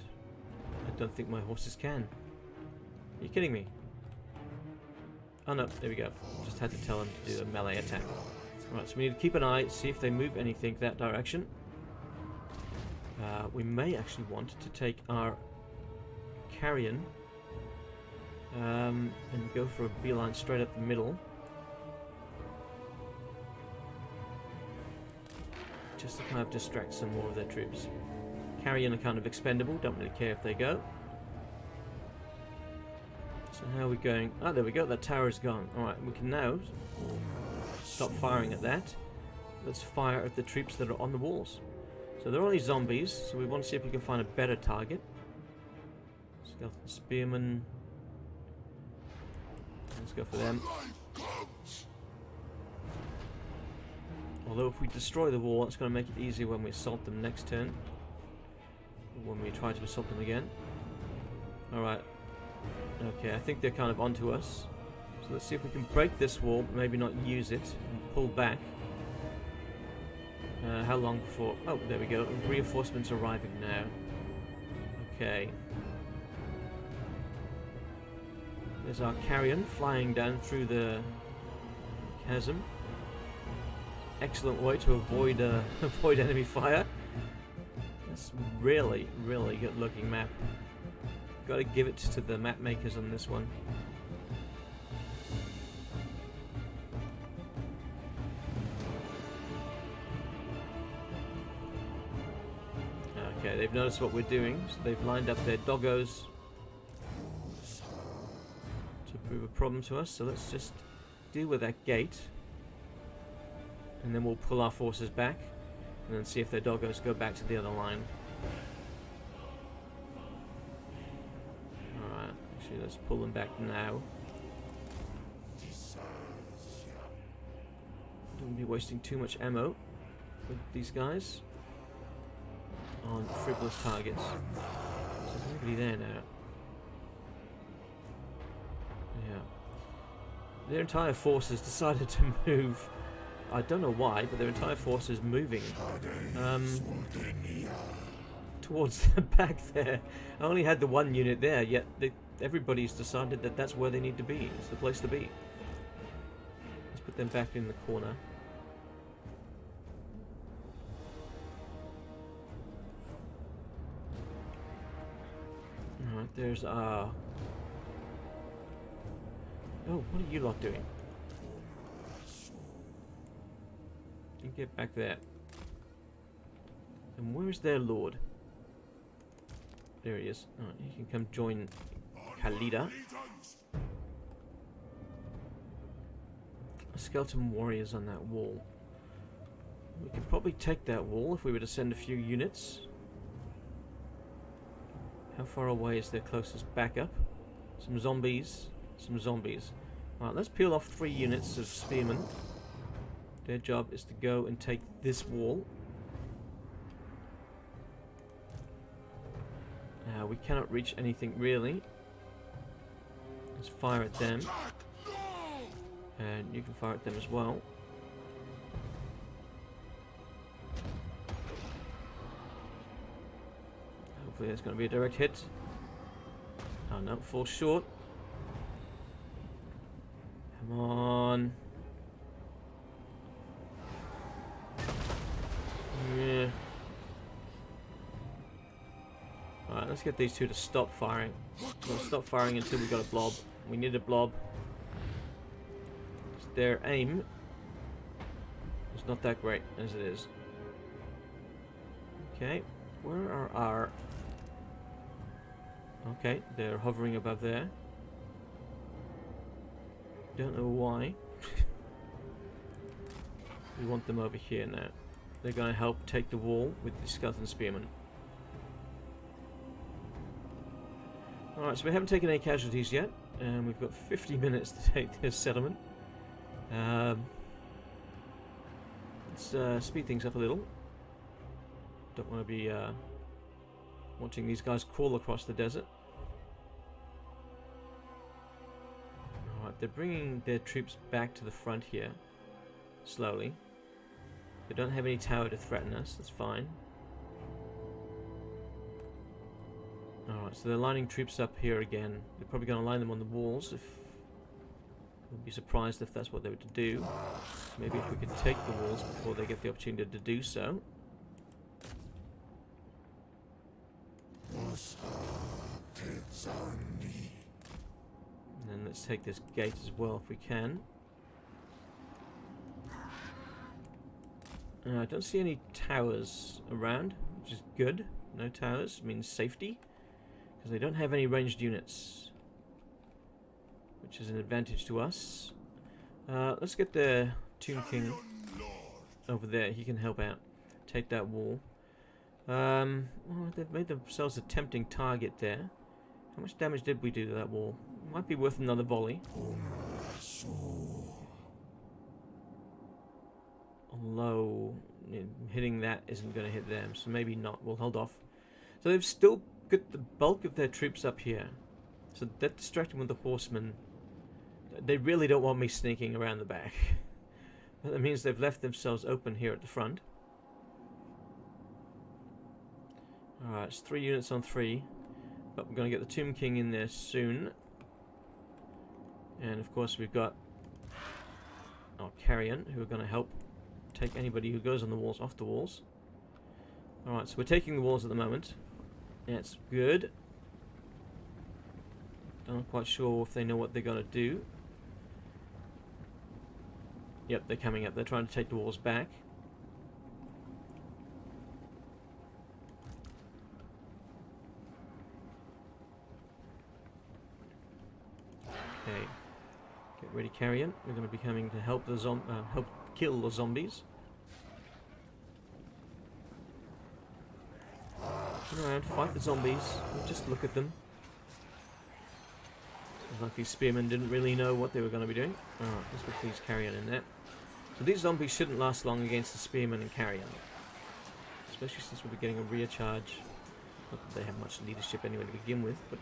I don't think my horses can. Are you kidding me? Oh no, there we go. Just had to tell them to do a melee attack. Alright, so we need to keep an eye, see if they move anything that direction. We may actually want to take our carrion and go for a beeline straight up the middle. Just to kind of distract some more of their troops. Carrion are kind of expendable, don't really care if they go. So how are we going? Ah, there we go, that tower is gone. Alright, we can now stop firing at that. Let's fire at the troops that are on the walls. So they're only zombies, so we want to see if we can find a better target. Skeleton spearmen. Let's go for them. Although if we destroy the wall, it's going to make it easier when we assault them next turn. When we try to assault them again. Alright. Okay, I think they're kind of onto us. So let's see if we can break this wall, but maybe not use it, and pull back. How long before... Oh, there we go. Reinforcements arriving now. Okay. There's our carrion flying down through the chasm. Excellent way to avoid avoid enemy fire. That's really, really good looking map. Got to give it to the map makers on this one. Okay, they've noticed what we're doing, so they've lined up their doggos to prove a problem to us. So let's just deal with that gate, and then we'll pull our forces back, and then see if their doggos go back to the other line. Alright, actually let's pull them back now. Don't be wasting too much ammo with these guys on frivolous targets. So there's nobody there now. Yeah. Their entire force has decided to move. I don't know why, but their entire force is moving towards the back there. I only had the one unit there, yet everybody's decided that that's where they need to be. It's the place to be. Let's put them back in the corner. Alright, there's our... Oh, what are you lot doing? You get back there. And where's their lord? There he is. Alright, he can come join Khalida. Skeleton warriors on that wall. We could probably take that wall if we were to send a few units. How far away is their closest backup? Some zombies. Some zombies. Alright, let's peel off 3 units of spearmen. Their job is to go and take this wall. We cannot reach anything really. Let's fire at them. And you can fire at them as well. Hopefully there's going to be a direct hit. Oh no, falls short. Come on. Yeah. Alright, let's get these two to stop firing. We'll stop firing until we got a blob. We need a blob. Their aim is not that great as it is. Okay, where are our... Okay, they're hovering above there. Don't know why. We want them over here now. They're going to help take the wall with the skeleton spearmen. Alright, so we haven't taken any casualties yet, and we've got 50 minutes to take this settlement. Let's speed things up a little. Don't want to be watching these guys crawl across the desert. Alright, they're bringing their troops back to the front here, slowly. They don't have any tower to threaten us, that's fine. Alright, so they're lining troops up here again. They're probably going to line them on the walls. I'd be surprised if that's what they were to do. Maybe if we could take the walls before they get the opportunity to do so. And then let's take this gate as well if we can. I don't see any towers around, which is good. No towers means safety, because they don't have any ranged units, which is an advantage to us. Let's get the Tomb King over there. He can help out. Take that wall. Well, they've made themselves a tempting target there. How much damage did we do to that wall? Might be worth another volley. Although hitting that isn't going to hit them, so maybe not. We'll hold off. So they've still got the bulk of their troops up here. So that distracting with the horsemen. They really don't want me sneaking around the back. But that means they've left themselves open here at the front. Alright, it's 3 units on 3. But we're going to get the Tomb King in there soon. And of course we've got our Carrion, who are going to help take anybody who goes on the walls off the walls. Alright, so we're taking the walls at the moment. That's good. I'm not quite sure if they know what they're going to do. Yep, they're coming up. They're trying to take the walls back. Okay. Get ready, Carrion. We're going to be coming to help the help kill the zombies. Turn around, fight the zombies. Just look at them. Like these spearmen didn't really know what they were going to be doing. Alright, let's put these Carrion in there. So these zombies shouldn't last long against the spearmen and Carrion. Especially since we'll be getting a rear charge. Not that they have much leadership anyway to begin with, but...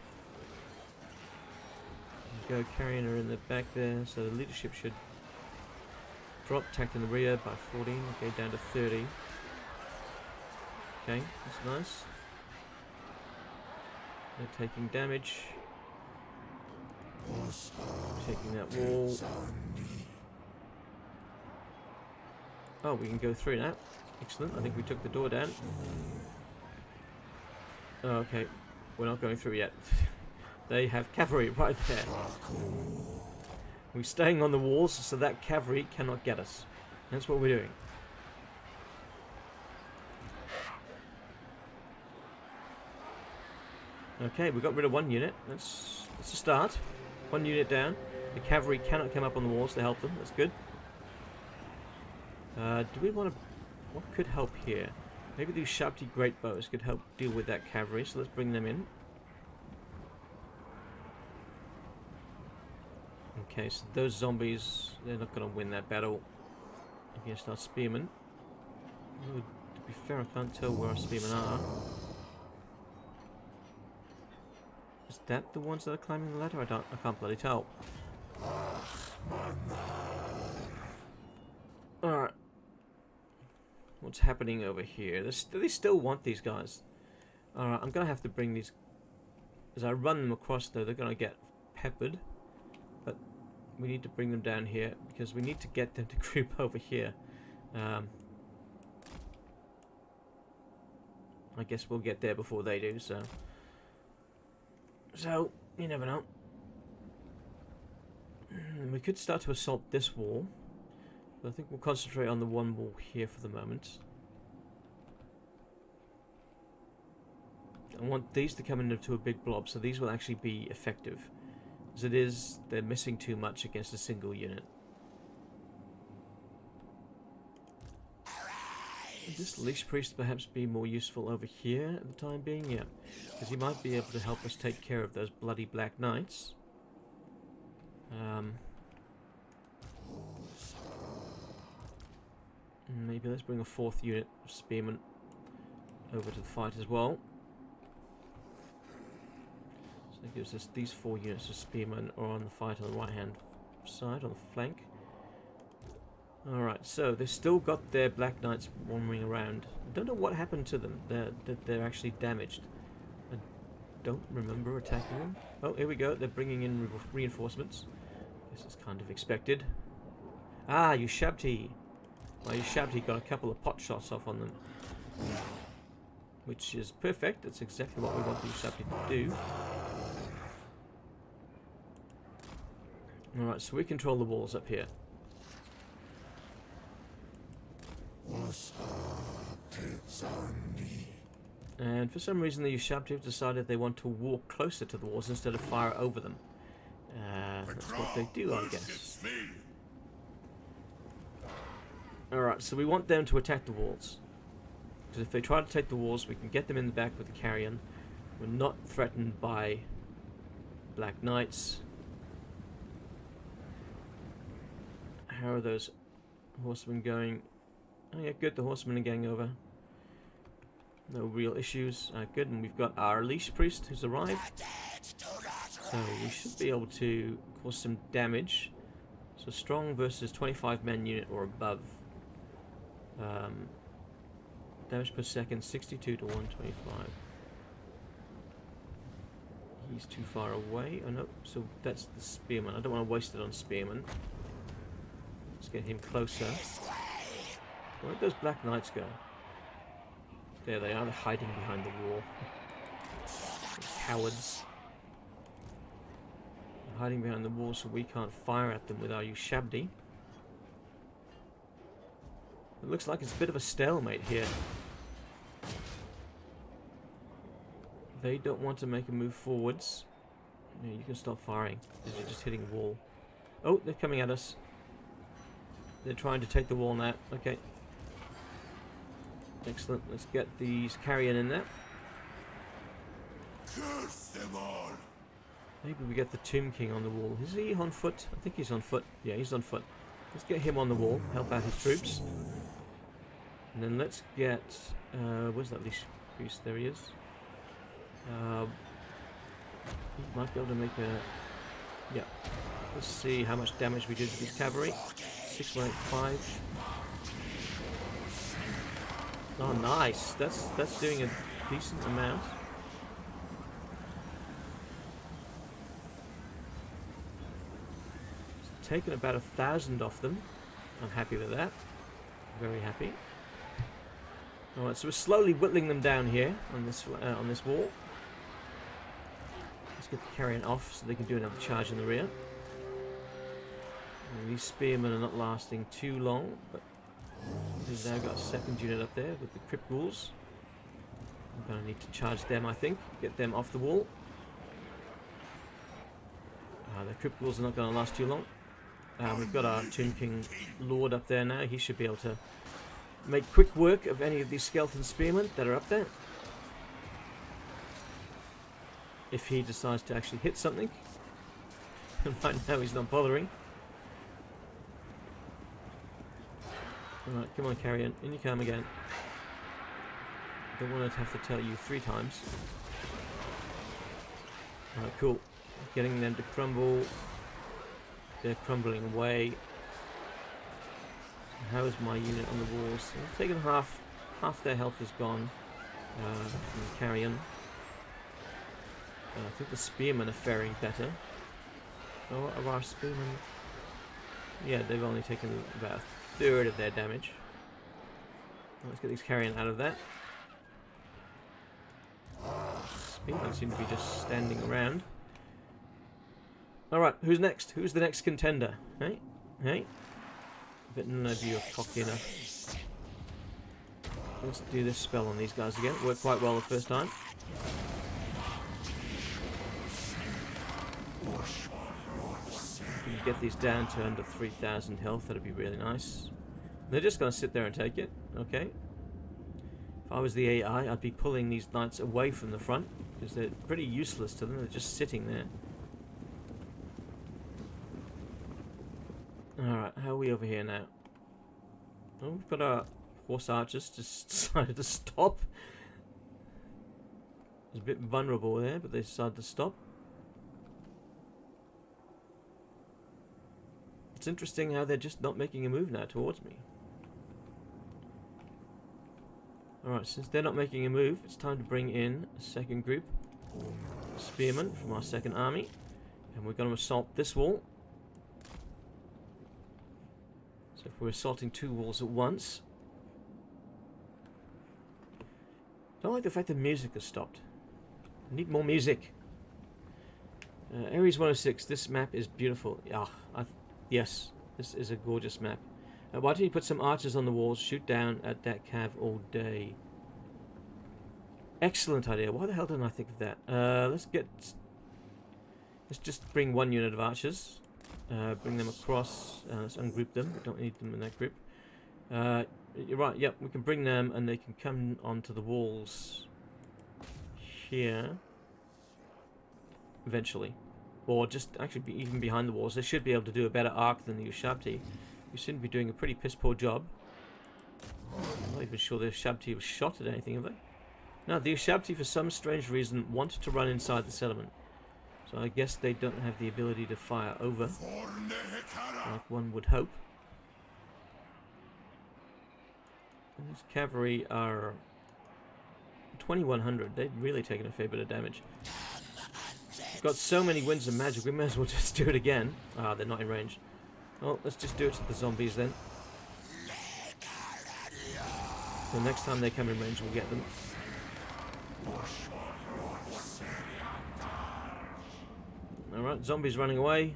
There we go, Carrion are in the back there, so the leadership should drop, attacked in the rear by 14, okay, down to 30. Okay, that's nice. They're taking damage. Taking that wall. Oh, we can go through now. Excellent. I think we took the door down. Oh, okay. We're not going through yet. They have cavalry right there. We're staying on the walls so that cavalry cannot get us. That's what we're doing. Okay, we got rid of 1 unit. That's a start. 1 unit down. The cavalry cannot come up on the walls to help them. That's good. Do we want to... What could help here? Maybe these sharp-teeth great bows could help deal with that cavalry, so let's bring them in. Okay, so those zombies, they're not going to win that battle. against our spearmen. Ooh, to be fair, I can't tell where our spearmen are. Is that the ones that are climbing the ladder? I can't bloody tell. Alright. What's happening over here? They still want these guys. Alright, I'm gonna have to bring these. As I run them across though, they're gonna get peppered. But we need to bring them down here because we need to get them to creep over here. I guess we'll get there before they do, so you never know. We could start to assault this wall, but I think we'll concentrate on the one wall here for the moment. I want these to come into a big blob, so these will actually be effective. As it is, they're missing too much against a single unit. Would this Leash Priest perhaps be more useful over here at the time being? Yeah, because he might be able to help us take care of those bloody Black Knights. Maybe let's bring a 4th unit of Spearmen over to the fight as well. So that gives us these 4 units of Spearmen are on the fight on the right hand side, on the flank. Alright, so they've still got their Black Knights wandering around. I don't know what happened to them. They're actually damaged. I don't remember attacking them. Oh, here we go. They're bringing in reinforcements. This is kind of expected. Ah, Ushabti. Well, Ushabti got a couple of pot shots off on them. Which is perfect. That's exactly what we want the Ushabti to do. Alright, so we control the walls up here. And for some reason the Ushabti have decided they want to walk closer to the walls instead of fire over them. That's what they do, I guess. Alright, so we want them to attack the walls. Because if they try to take the walls, we can get them in the back with the carrion. We're not threatened by Black Knights. How are those horsemen going? Oh yeah, good, the horsemen are getting over. No real issues. Good, and we've got our Leash Priest who's arrived. So we should be able to cause some damage. So strong versus 25 men unit or above. Damage per second, 62 to 125. He's too far away. Oh no, so that's the Spearman. I don't want to waste it on Spearman. Let's get him closer. Where'd those Black Knights go? There they are, they're hiding behind the wall. Cowards. They're hiding behind the wall so we can't fire at them with our Ushabti. It looks like it's a bit of a stalemate here. They don't want to make a move forwards. Yeah, you can stop firing because you're just hitting the wall. Oh, they're coming at us. They're trying to take the wall now. Okay. Excellent. Let's get these carrion in there. Curse them all. Maybe we get the Tomb King on the wall. Is he on foot? I think he's on foot. Yeah, he's on foot. Let's get him on the wall. Help out his troops. And then let's get... where's that Leash Priest? There he is. He might be able to make a... Yeah. Let's see how much damage we did to this cavalry. 685. Oh, nice. That's doing a decent amount. It's taken about 1,000 off them. I'm happy with that. Very happy. Alright, so we're slowly whittling them down here on this wall. Let's get the carrion off so they can do another charge in the rear. And these spearmen are not lasting too long, but we've now got a second unit up there with the Crypt Ghouls. I'm going to need to charge them, I think. Get them off the wall. The Crypt Ghouls are not going to last too long. We've got our Tomb King Lord up there now. He should be able to make quick work of any of these skeleton spearmen that are up there. If he decides to actually hit something. Right now he's not bothering. Alright, come on, Carrion. In you come again. Don't want to have to tell you 3 times. Alright, cool. Getting them to crumble. They're crumbling away. So how is my unit on the walls? I've taken half their health is gone from the Carrion. I think the Spearmen are faring better. Oh, what are our Spearmen? Yeah, they've only taken about a third of their damage. Let's get these Carrion out of that. Spearmen seem to be just standing around. Alright, who's next? Who's the next contender? Hey? Hey? I bet none of you are cocky enough. Let's do this spell on these guys again. Worked quite well the first time. If we can get these down to under 3,000 health, that'd be really nice. They're just going to sit there and take it. Okay. If I was the AI, I'd be pulling these knights away from the front, because they're pretty useless to them. They're just sitting there. Alright, how are we over here now? Oh, we've got our horse archers just decided to stop. It was a bit vulnerable there, but they decided to stop. It's interesting how they're just not making a move now towards me. Alright, since they're not making a move, it's time to bring in a second group. Spearmen from our second army. And we're going to assault this wall. So if we're assaulting 2 walls at once. I don't like the fact that music has stopped. I need more music. Ares 106, this map is beautiful. Yes, this is a gorgeous map. Why don't you put some archers on the walls, shoot down at that cav all day? Excellent idea. Why the hell didn't I think of that? Let's just bring 1 unit of archers. Bring them across. Let's ungroup them. We don't need them in that group. You're right. Yep, we can bring them, and they can come onto the walls here eventually, or just actually be even behind the walls. They should be able to do a better arc than the Ushabti. You seem to be doing a pretty piss poor job. I'm not even sure the Ushabti was shot at anything, have they? No, the Ushabti, for some strange reason, want to run inside the settlement. So I guess they don't have the ability to fire over, like one would hope. And these cavalry are 2,100. They've really taken a fair bit of damage. We've got so many winds of magic, we may as well just do it again. Ah, they're not in range. Well, let's just do it to the zombies then. The next time they come in range, we'll get them. Alright, zombies running away.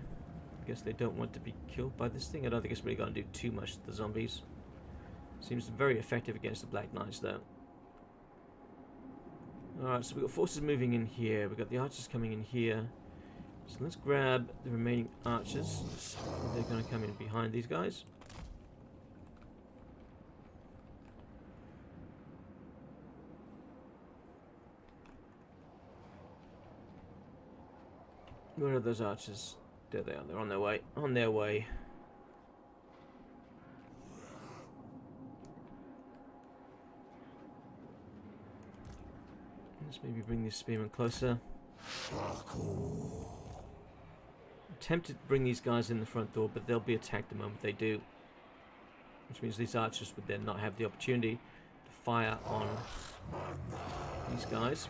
I guess they don't want to be killed by this thing. I don't think it's really going to do too much to the zombies. Seems very effective against the Black Knights, though. Alright, so we've got forces moving in here. We've got the archers coming in here. So let's grab the remaining archers. They're going to come in behind these guys. Where are those archers? There they are. They're on their way. On their way. Let's maybe bring these spearmen closer. I'm tempted to bring these guys in the front door, but they'll be attacked the moment they do. Which means these archers would then not have the opportunity to fire on these guys.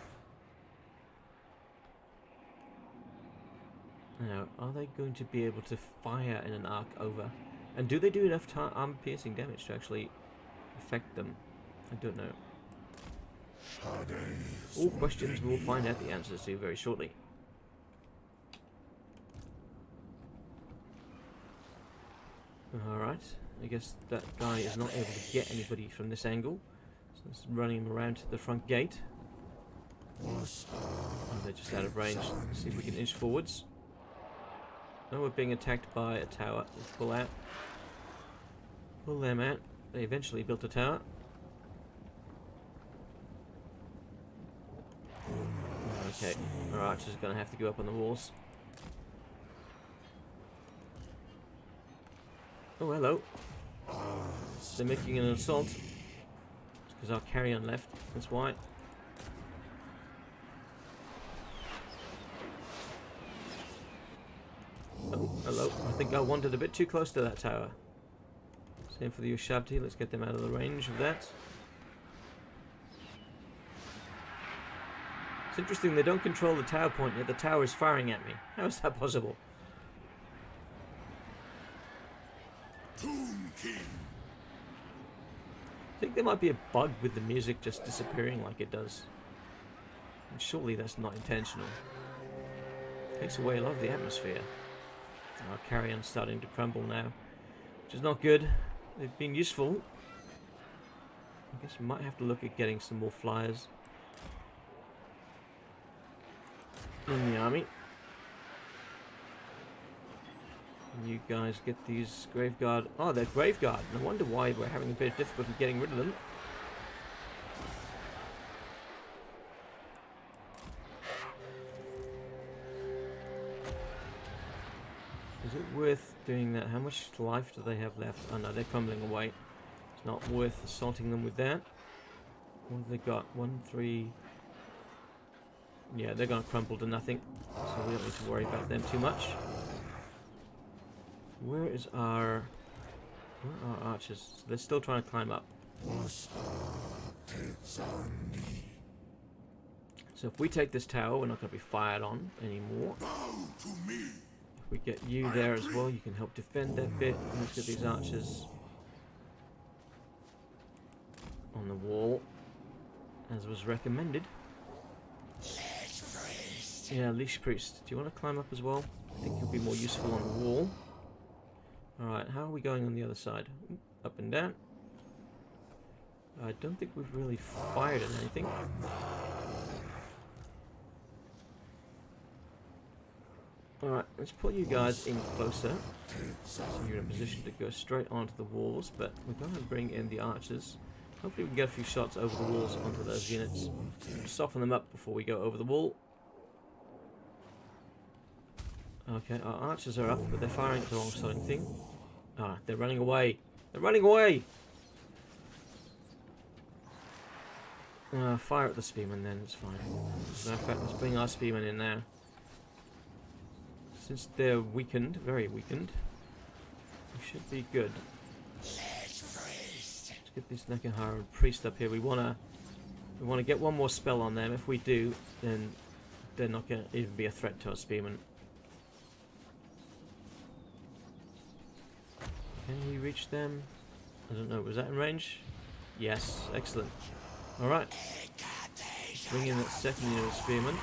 Now, are they going to be able to fire in an arc over? And do they do enough armor-piercing damage to actually affect them? I don't know. All questions we'll find out the answers to very shortly. Alright, I guess that guy is not able to get anybody from this angle. So let's run him around to the front gate. Oh, they're just out of range. Let's see if we can inch forwards. Oh, we're being attacked by a tower. Let's pull out. Pull them out. They eventually built a tower. Okay, our archers are going to have to go up on the walls. Oh, hello. they're making an assault. It's because our carrion left, that's why. Oh, hello. I think I wandered a bit too close to that tower. Same for the Ushabti. Let's get them out of the range of that. It's interesting, they don't control the tower point, yet the tower is firing at me. How is that possible? Tomb King. I think there might be a bug with the music just disappearing like it does. And surely that's not intentional. Takes away a lot of the atmosphere. Our carrion's starting to crumble now, which is not good. They've been useful. I guess we might have to look at getting some more flyers in the army. And you guys get these Graveguard. Oh, they're Graveguard. No wonder why we're having a bit of difficulty getting rid of them. Is it worth doing that? How much life do they have left? Oh no, they're crumbling away. It's not worth assaulting them with that. What have they got? 1, 3... Yeah, they're going to crumble to nothing. So we don't need to worry about them too much. Where is our... Where are our archers? They're still trying to climb up. So if we take this tower, we're not going to be fired on anymore. If we get you there as well, you can help defend that bit. Let's get these archers on the wall, as was recommended. Yeah, Leash Priest. Do you want to climb up as well? I think you'll be more useful on the wall. Alright, how are we going on the other side? Up and down. I don't think we've really fired at anything. Alright, let's pull you guys in closer. So you're in a position to go straight onto the walls, but we're going to bring in the archers. Hopefully we can get a few shots over the walls onto those units. Soften them up before we go over the wall. Okay, our archers are up, but they're firing at the wrong side thing. Ah, they're running away. They're running away! Fire at the spearmen then, it's fine. As a matter of fact, let's bring our spearmen in now. Since they're weakened, very weakened, we should be good. Let's get this Nehekhara priest up here. We wanna get one more spell on them. If we do, then they're not gonna even be a threat to our spearmen. Can we reach them? I don't know. Was that in range? Yes. Excellent. Alright. Bring in that second unit of spearmen.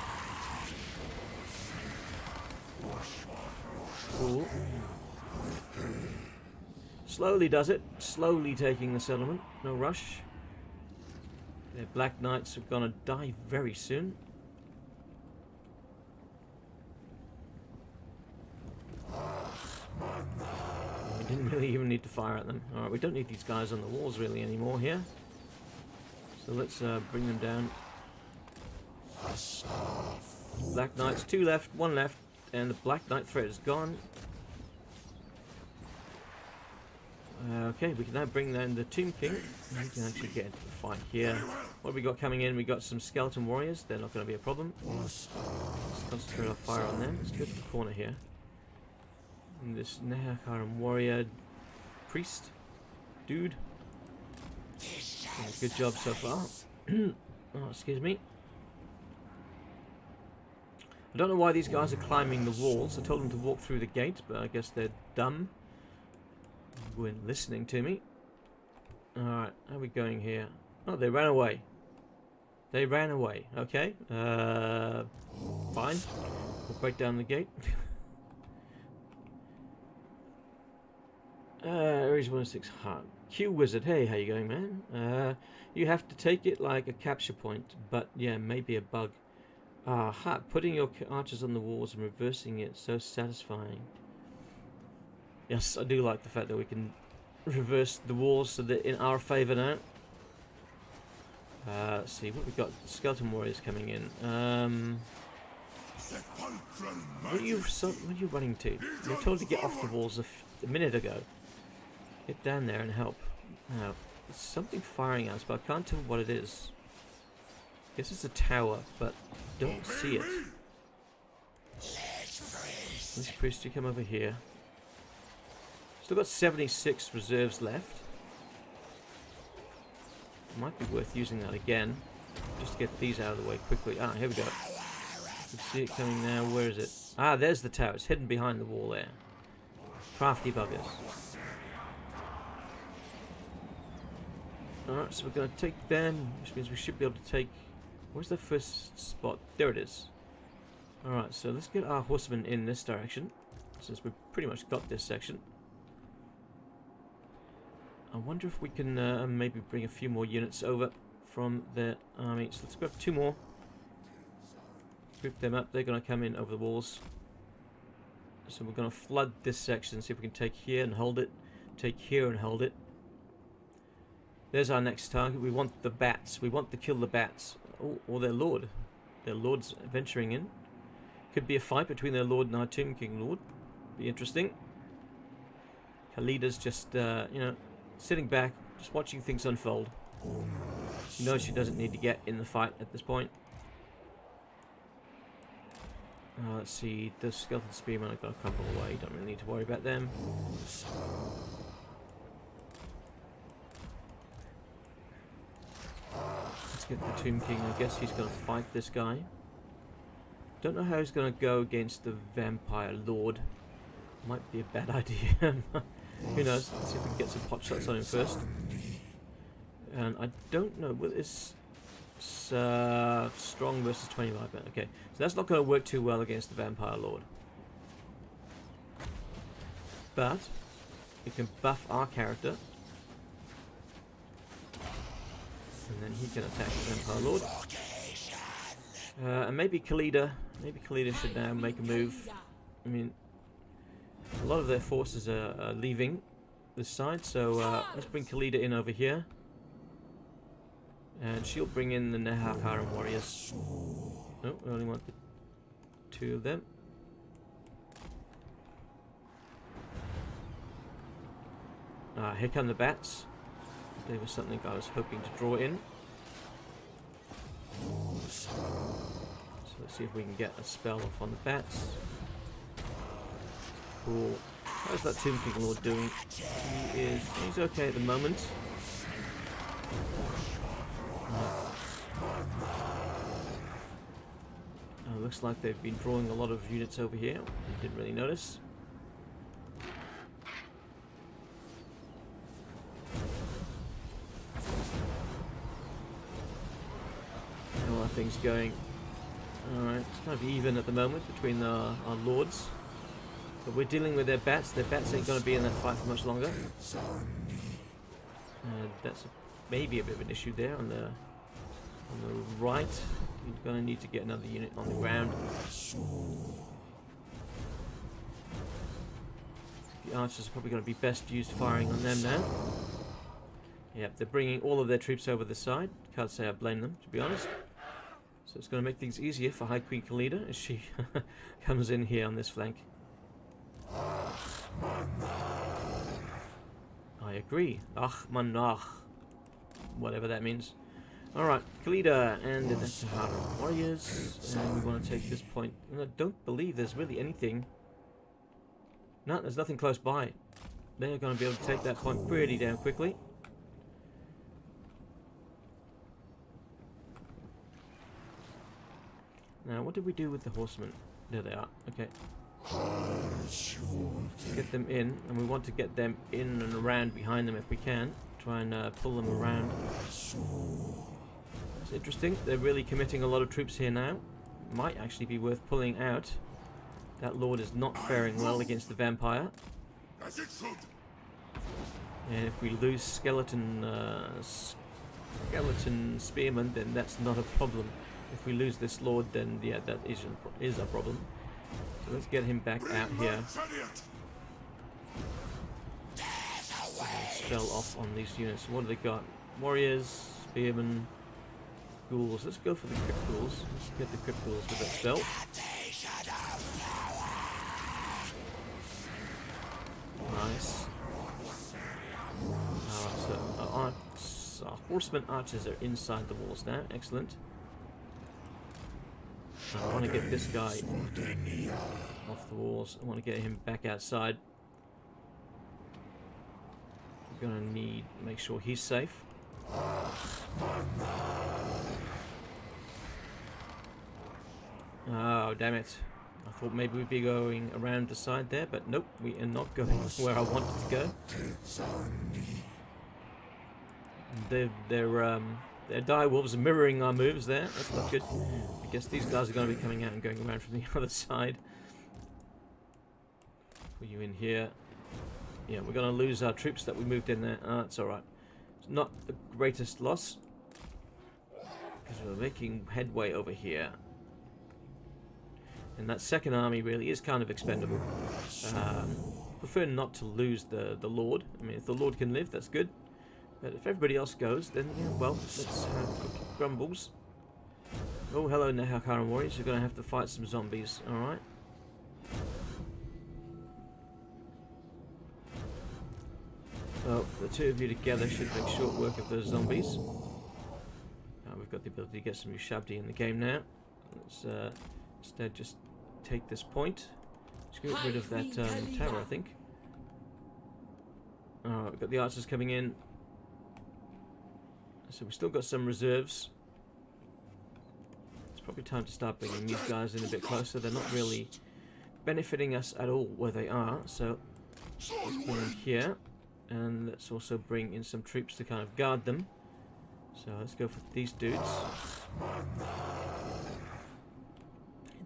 Cool. Slowly does it. Slowly taking the settlement. No rush. Their Black Knights are gonna die very soon. We didn't really even need to fire at them. Alright, we don't need these guys on the walls really anymore here. So let's bring them down. Black Knights, 2 left, 1 left, and the Black Knight threat is gone. Okay, we can now bring down the Tomb King. We can actually get into the fight here. What have we got coming in? We got some skeleton warriors. They're not going to be a problem. Let's concentrate our fire on them. Let's go to the corner here. And this Nehekhara warrior priest dude. Yeah, good job so far. Oh, excuse me. I don't know why these guys are climbing the walls. I told them to walk through the gate, but I guess they're dumb. They weren't listening to me. Alright, how are we going here? Oh, they ran away. They ran away. Okay. Fine. We'll break down the gate. Ares 106 Heart. Q Wizard. Hey, how you going, man? You have to take it like a capture point, but yeah, maybe a bug. Heart. Putting your archers on the walls and reversing it. So satisfying. Yes, I do like the fact that we can reverse the walls so that in our favour now. Let's see what we got. Skeleton warriors coming in. What are you running to? You're told to get off the walls a minute ago. Get down there and help. Now, there's something firing at us, but I can't tell what it is. Guess it's a tower, but don't see it. This priest, you come over here. Still got 76 reserves left. Might be worth using that again, just to get these out of the way quickly. Ah, here we go. You see it coming now. Where is it? Ah, there's the tower. It's hidden behind the wall there. Crafty buggers. Alright, so we're going to take them, which means we should be able to take... Where's the first spot? There it is. Alright, so let's get our horsemen in this direction, since we've pretty much got this section. I wonder if we can maybe bring a few more units over from the army. So let's grab 2 more. Group them up. They're going to come in over the walls. So we're going to flood this section, see if we can take here and hold it. Take here and hold it. There's our next target. We want the bats. We want to kill the bats. Oh, or their lord. Their lord's venturing in. Could be a fight between their lord and our Tomb King Lord. Be interesting. Khalida's just, you know, sitting back, just watching things unfold. She knows she doesn't need to get in the fight at this point. Let's see, the skeleton spearmen are going to crumble away. Don't really need to worry about them. Let's get the Tomb King. I guess he's going to fight this guy. Don't know how he's going to go against the Vampire Lord. Might be a bad idea. Who knows? Let's see if we can get some pot shots on him first. And I don't know. Well, it's strong versus 25 men. Okay, so that's not going to work too well against the Vampire Lord. But we can buff our character. And then he can attack the Vampire Lord. And maybe Khalida. Maybe Khalida should now make a move. I mean, a lot of their forces are leaving this side, so let's bring Khalida in over here. And she'll bring in the Nehekhara warriors. No, we only want the 2 of them. Here come the bats. There was something I was hoping to draw in. So let's see if we can get a spell off on the bats. Cool. How's that Tomb King Lord doing? He's okay at the moment. Looks like they've been drawing a lot of units over here. Didn't really notice. How are things going? Alright, it's kind of even at the moment between our lords. But we're dealing with their bats. Their bats ain't going to be in that fight for much longer. That's maybe a bit of an issue there on the right. You're going to need to get another unit on the ground. The archers are probably going to be best used firing on them now. Yep, they're bringing all of their troops over the side. Can't say I blame them, to be honest. So it's going to make things easier for High Queen Khalida as she comes in here on this flank. I agree. Achmanach. Whatever that means. Alright, Khalida and the Nehekhara warriors. And we want to take this point. And I don't believe there's really anything. No, there's nothing close by. They're going to be able to take that point pretty damn quickly. Now, what did we do with the horsemen? There they are. Okay. Get them in, and we want to get them in and around behind them if we can. Try and pull them around. It's interesting. They're really committing a lot of troops here now. Might actually be worth pulling out. That lord is not faring well against the vampire. And if we lose skeleton spearmen, then that's not a problem. If we lose this lord, then yeah, that is a problem. So let's get him back out here. Spell off on these units. What do they got? Warriors, spearmen, ghouls. Let's go for the crypt ghouls. Let's get the crypt ghouls with that spell. Nice. Alright, so Yes, our horseman archers are inside the walls now. Excellent. I want to get this guy off the walls. I want to get him back outside. We're going to need to make sure he's safe. Oh, damn it. I thought maybe we'd be going around the side there, but nope, we are not going where I wanted to go. Their dire wolves are mirroring our moves there. That's not good. I guess these guys are going to be coming out and going around from the other side. Put you in here. Yeah, we're going to lose our troops that we moved in there. That's alright. It's not the greatest loss, because we're making headway over here. And that second army really is kind of expendable. Prefer not to lose the Lord. I mean, if the Lord can live, that's good. But if everybody else goes, then, yeah, well, let's have grumbles. Oh, hello, Nehekhara warriors. You're going to have to fight some zombies, alright? Well, the two of you together should make short work of those zombies. We've got the ability to get some Ushabti in the game now. Let's instead just take this point. Let's get rid of that tower, I think. Alright, we've got the archers coming in. So we've still got some reserves. It's probably time to start bringing these guys in a bit closer. They're not really benefiting us at all where they are. So let's bring them here. And let's also bring in some troops to kind of guard them. So let's go for these dudes.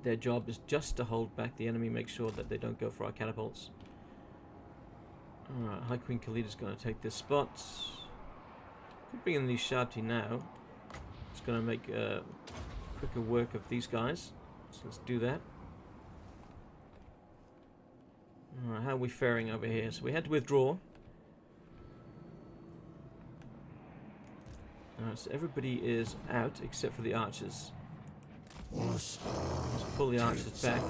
Their job is just to hold back the enemy, make sure that they don't go for our catapults. Alright, High Queen Khalida's going to take this spot. Could bring in these Shabti now. It's going to make quicker work of these guys. So let's do that. Alright, how are we faring over here? So we had to withdraw. Alright, so everybody is out except for the archers. Let's pull the archers back.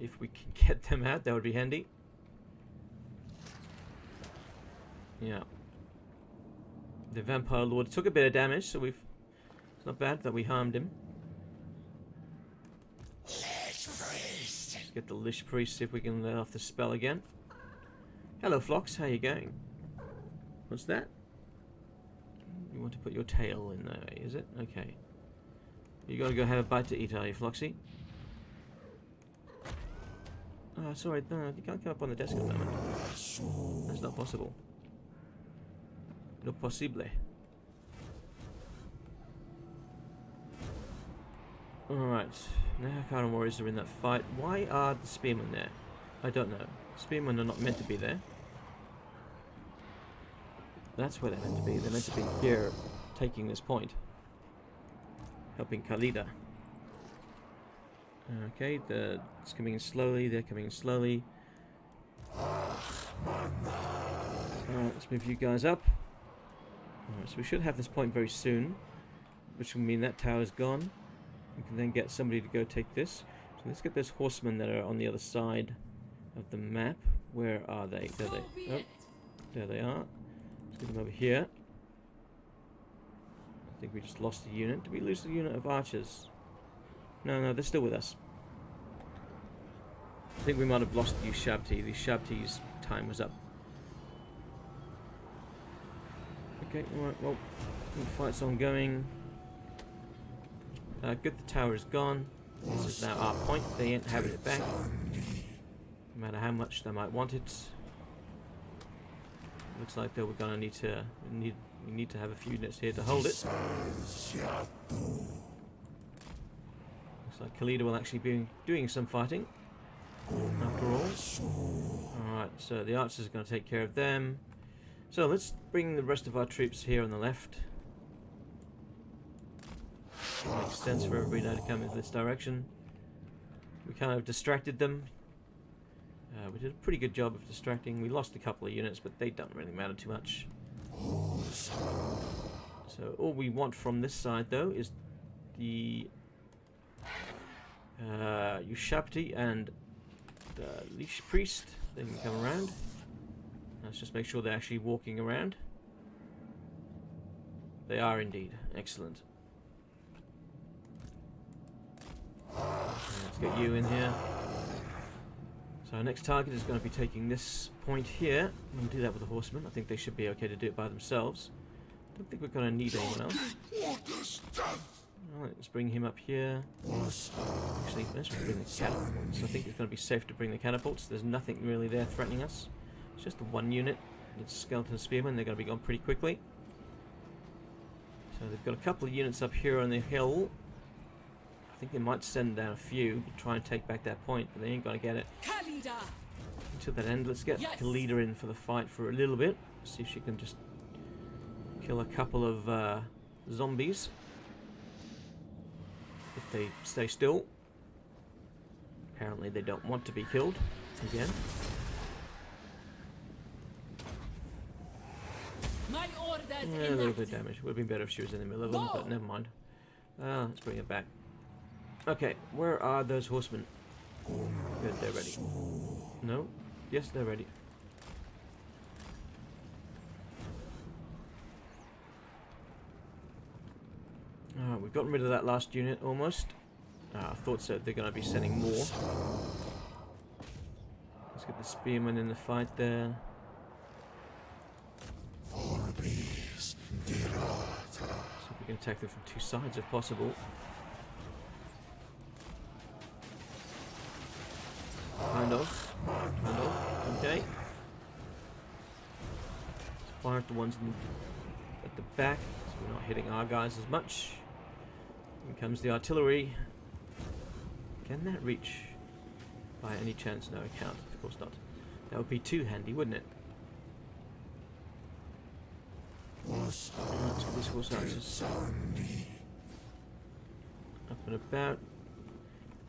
If we can get them out, that would be handy. Yeah. The Vampire Lord took a bit of damage, so it's not bad that we harmed him. Let's get the Lich Priest, see if we can let off the spell again. Hello, Phlox, how you going? What's that? You want to put your tail in there, is it? Okay. You gotta go have a bite to eat, are you, Floxy? Oh, sorry, no, you can't come up on the desk at the moment. That's not possible. No possible. Alright, Nehekhara warriors are in that fight. Why are the spearmen there? I don't know. Spearmen are not meant to be there. That's where they're meant to be. They're meant to be here, taking this point. Helping Khalida. Okay, it's coming in slowly. They're coming in slowly. Alright, let's move you guys up. Alright, so we should have this point very soon, which will mean that tower's gone. We can then get somebody to go take this. So let's get those horsemen that are on the other side of the map. Where are they? There they. Oh, there they are. Let's get them over here. I think we just lost a unit. Did we lose the unit of archers? No, they're still with us. I think we might have lost the Ushabti. The Ushabti's time was up. Okay, alright, well, the fight's ongoing. Good, the tower is gone. This is now our point. They ain't having it back. No matter how much they might want it. Looks like though we're gonna need to we need to have a few units here to hold it. Looks like Khalida will actually be doing some fighting after all. Alright, so the archers are going to take care of them. So let's bring the rest of our troops here on the left. Makes sense for everybody now to come in this direction. We kind of distracted them. We did a pretty good job of distracting. We lost a couple of units, but they don't really matter too much. So all we want from this side, though, is the Ushabti and the Lich Priest. They can come around. Let's just make sure they're actually walking around. They are indeed. Excellent. Let's get you in here. So our next target is going to be taking this point here. I'm going to do that with the horsemen. I think they should be okay to do it by themselves. Don't think we're going to need anyone else. Alright, let's bring him up here. Actually, let's bring the catapults. I think it's going to be safe to bring the catapults. There's nothing really there threatening us. It's just the one unit. It's skeleton spearmen. They're going to be gone pretty quickly. So they've got a couple of units up here on the hill. I think they might send down a few to try and take back that point, but they ain't going to get it. Khalida! Until that end, let's get Yes. Khalida in for the fight for a little bit. See if she can just kill a couple of zombies. If they stay still. Apparently they don't want to be killed again. My orders Yeah, a little bit enacted. of damage. Would have been better if she was in the middle of them, No. but never mind. Let's bring it back. Okay, where are those horsemen? Good, they're ready. No? Yes, they're ready. We've gotten rid of that last unit almost. I thought so. They're going to be sending more. Let's get the spearmen in the fight there. So we can attack them from two sides if possible. Kind of. Okay. Let's fire at the ones at the back, so we're not hitting our guys as much. In comes the artillery. Can that reach by any chance? No, it can't. Of course not. That would be too handy, wouldn't it? Let's get these horse archers up and about.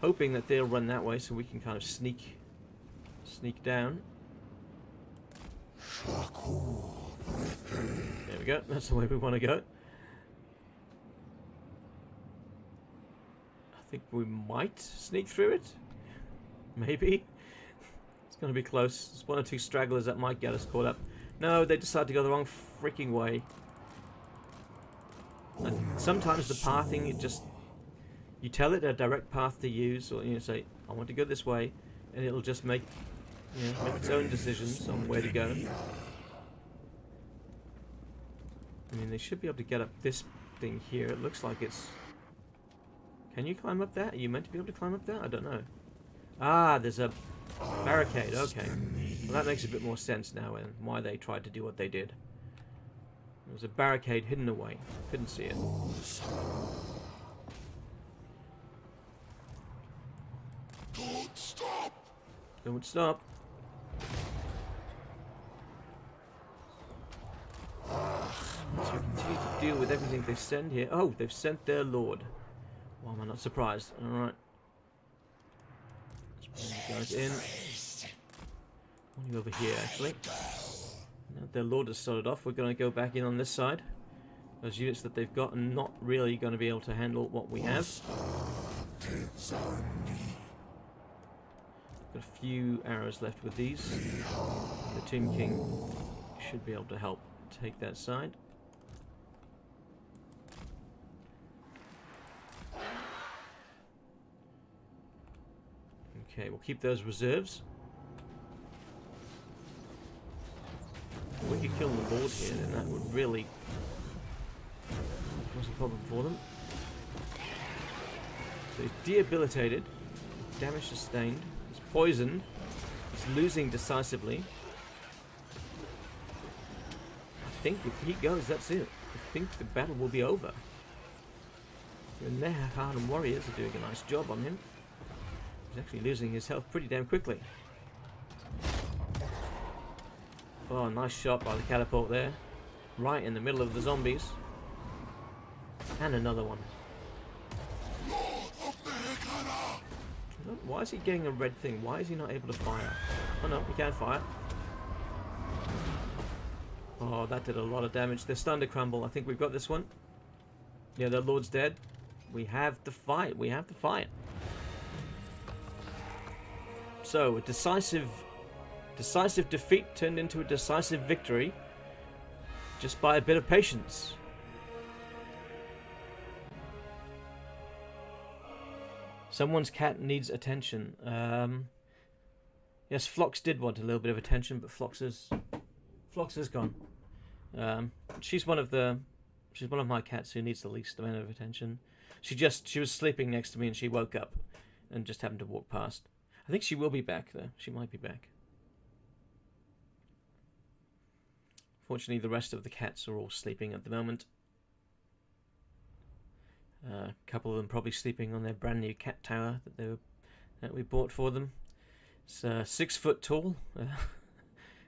Hoping that they'll run that way so we can kind of sneak down. There we go. That's the way we want to go. I think we might sneak through it. Maybe. It's going to be close. There's one or two stragglers that might get us caught up. No, they decide to go the wrong freaking way. And sometimes the pathing, it just... You tell it a direct path to use, or you say, I want to go this way, and it'll just make, make its own decisions on where to go. I mean, they should be able to get up this thing here. It looks like it's... Can you climb up that? Are you meant to be able to climb up that? I don't know. Ah, there's a barricade. Okay. Well, that makes a bit more sense now and why they tried to do what they did. There was a barricade hidden away. Couldn't see it. Don't stop! Don't stop. So we continue to deal with everything they send here. Oh, they've sent their lord. Why am I not surprised? Alright. Let's bring these guys in. Only over here, actually. Now their lord has started off. We're going to go back in on this side. Those units that they've got are not really going to be able to handle what we have. Got a few arrows left with these. The Tomb King should be able to help take that side. Okay, we'll keep those reserves. If we could kill the Lord here, then that would really cause a problem for them. So he's debilitated, damage sustained, he's poisoned, he's losing decisively. I think if he goes, that's it. I think the battle will be over. The Nehekhara warriors are doing a nice job on him. He's actually losing his health pretty damn quickly. Oh, nice shot by the catapult there. Right in the middle of the zombies. And another one. Why is he getting a red thing? Why is he not able to fire? Oh no, he can fire. Oh, that did a lot of damage. They're stunned to crumble. I think we've got this one. Yeah, their lord's dead. We have to fight. We have to fight. So, a decisive defeat turned into a decisive victory just by a bit of patience. Someone's cat needs attention. Yes, Phlox did want a little bit of attention, but Phlox is gone. She's one of my cats who needs the least amount of attention. She was sleeping next to me and she woke up and just happened to walk past. I think she will be back though. She might be back. Fortunately, the rest of the cats are all sleeping at the moment. A couple of them probably sleeping on their brand new cat tower that we bought for them. It's 6 foot tall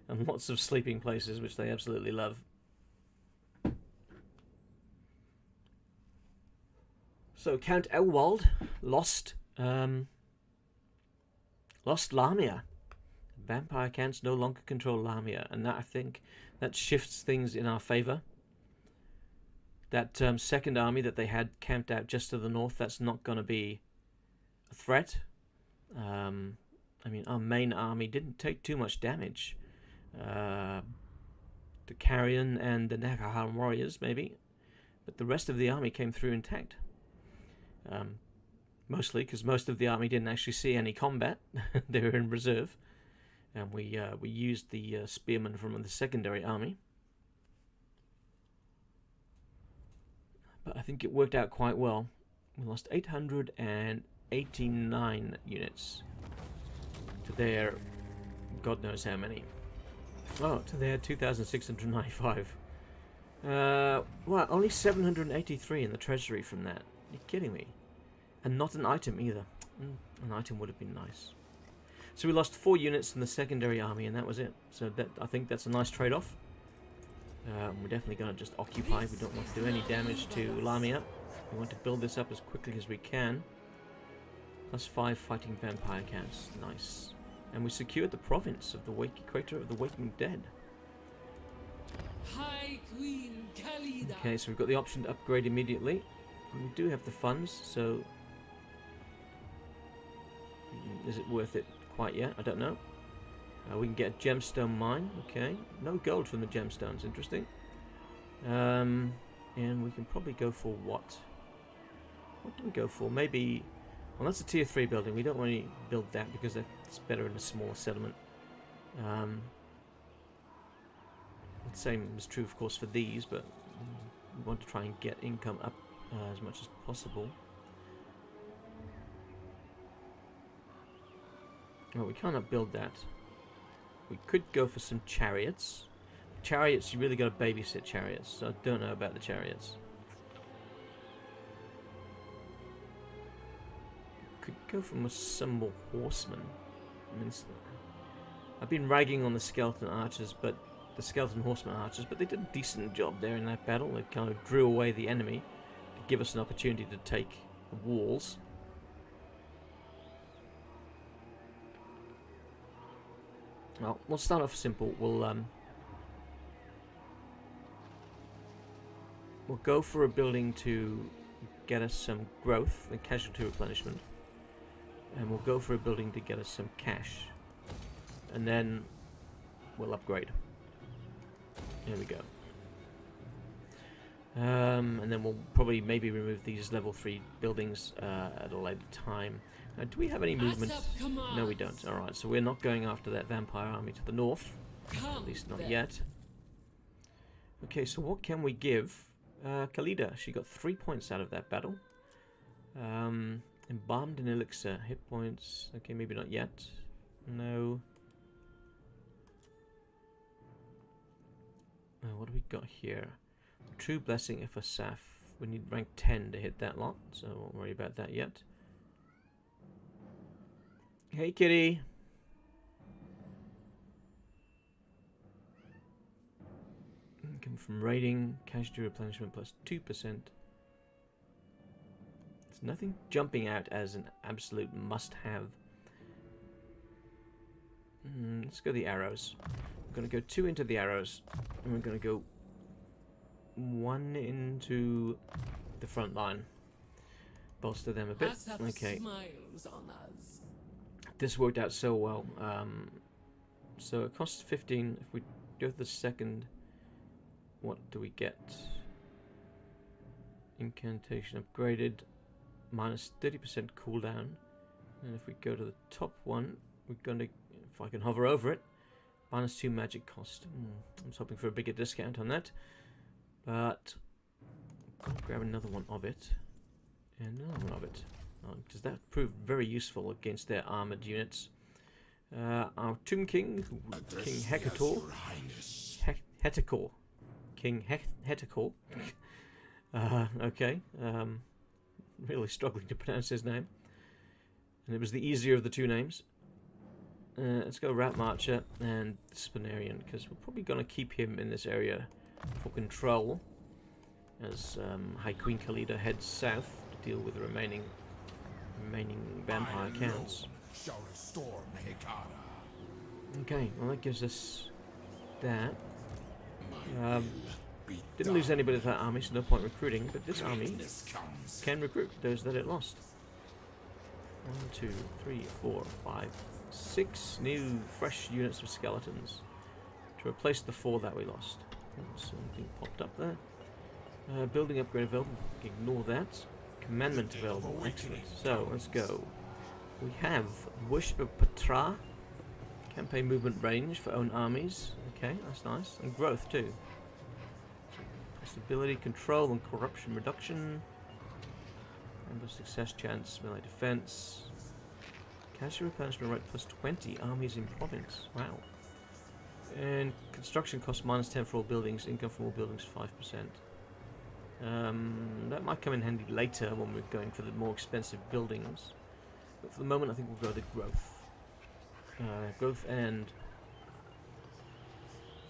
and lots of sleeping places, which they absolutely love. So Count Elwald lost Lamia. Vampire cats no longer control Lamia, and that, I think, that shifts things in our favour. That second army that they had camped out just to the north, that's not going to be a threat. I mean, our main army didn't take too much damage. The Carrion and the Nehekhara warriors, maybe. But the rest of the army came through intact. Mostly because most of the army didn't actually see any combat. They were in reserve. And we used the spearmen from the secondary army. But I think it worked out quite well. We lost 889 units to their God knows how many. Oh, to their 2,695. Well, only 783 in the treasury from that. Are you kidding me? And not an item either. An item would have been nice. So we lost 4 units in the secondary army, and that was it. So I think that's a nice trade-off. We're definitely going to just occupy. We don't want to do any damage to Lamia. We want to build this up as quickly as we can. +5 fighting vampire cats. Nice. And we secured the province of the Crater of the Waking Dead. High Queen Khalida. Okay, so we've got the option to upgrade immediately. And we do have the funds, so... is it worth it quite yet? I don't know. We can get a gemstone mine. Okay. No gold from the gemstones. Interesting. And we can probably go for what? What do we go for? Maybe... well, that's a tier 3 building. We don't want to build that because it's better in a smaller settlement. The same is true, of course, for these, but we want to try and get income up as much as possible. Oh, we cannot build that. We could go for some chariots. Chariots, you really got to babysit chariots, so I don't know about the chariots. Could go for some more horsemen. I mean, I've been ragging on the skeleton archers, but the skeleton horsemen archers, but they did a decent job there in that battle. They kind of drew away the enemy to give us an opportunity to take the walls. Well, we'll start off simple. We'll go for a building to get us some growth and casualty replenishment. And we'll go for a building to get us some cash. And then we'll upgrade. There we go. And then we'll probably maybe remove these level 3 buildings at a later time. Do we have any movement? No, we don't. Alright, so we're not going after that vampire army to the north. At least not yet. Okay, so what can we give? Khalida, she got 3 points out of that battle. Embalmed in elixir, hit points. Okay, maybe not yet. No. What do we got here? True Blessing for Saf. We need rank 10 to hit that lot, so I won't worry about that yet. Hey, kitty. Come from raiding, casualty replenishment plus 2%. There's nothing jumping out as an absolute must-have. Let's go the arrows. We're going to go 2 into the arrows, and we're going to go 1 into the front line. Bolster them a bit. Okay. This worked out so well. So it costs 15. If we go to the second, what do we get? Incantation upgraded. minus 30% cooldown. And if we go to the top one, we're going to, if I can hover over it, minus 2 magic cost. I was hoping for a bigger discount on that. But I'll grab another one of it. And another one of it. Because that proved very useful against their armored units. Our Tomb King, King Hecator. Hecator. King Hecator. Okay. Really struggling to pronounce his name. And it was the easier of the two names. Let's go Rat Marcher and Spinarian, because we're probably going to keep him in this area for control as High Queen Khalida heads south to deal with the remaining vampire counts. Shall restore Nehekhara. Okay, well that gives us that. Didn't lose anybody with that army, so no point recruiting, but this army can recruit those that it lost. 1, 2, 3, 4, 5, 6 new fresh units of skeletons to replace the 4 that we lost. Something popped up there. Building upgrade available. Ignore that. Commandment available. Excellent. So let's go. We have Worship of Patra. Campaign movement range for own armies. Okay, that's nice. And growth too. Possibility, control, and corruption reduction. Ambush success chance, melee defense. Casual replenishment rate plus 20. Armies in province. Wow. And construction cost minus 10 for all buildings. Income from all buildings 5%. That might come in handy later when we're going for the more expensive buildings. But for the moment, I think we'll go the growth. Growth and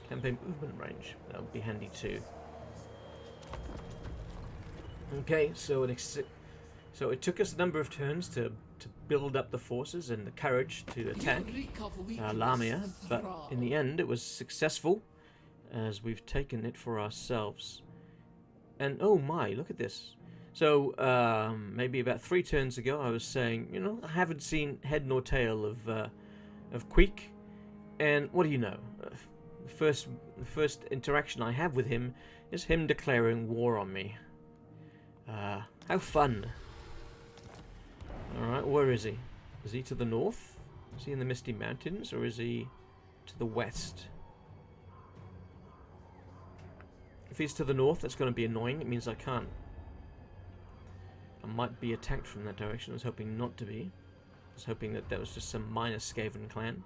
campaign movement range. That would be handy too. Okay, so it took us a number of turns to build up the forces and the courage to attack Lamia, but in the end it was successful as we've taken it for ourselves. And oh my, look at this. So maybe about 3 turns ago I was saying, you know, I haven't seen head nor tail of Queek, and what do you know? The first interaction I have with him is him declaring war on me. How fun. Alright, where is he? Is he to the north? Is he in the Misty Mountains, or is he to the west? If he's to the north, that's going to be annoying. It means I might be attacked from that direction. I was hoping not to be. I was hoping that was just some minor Skaven clan.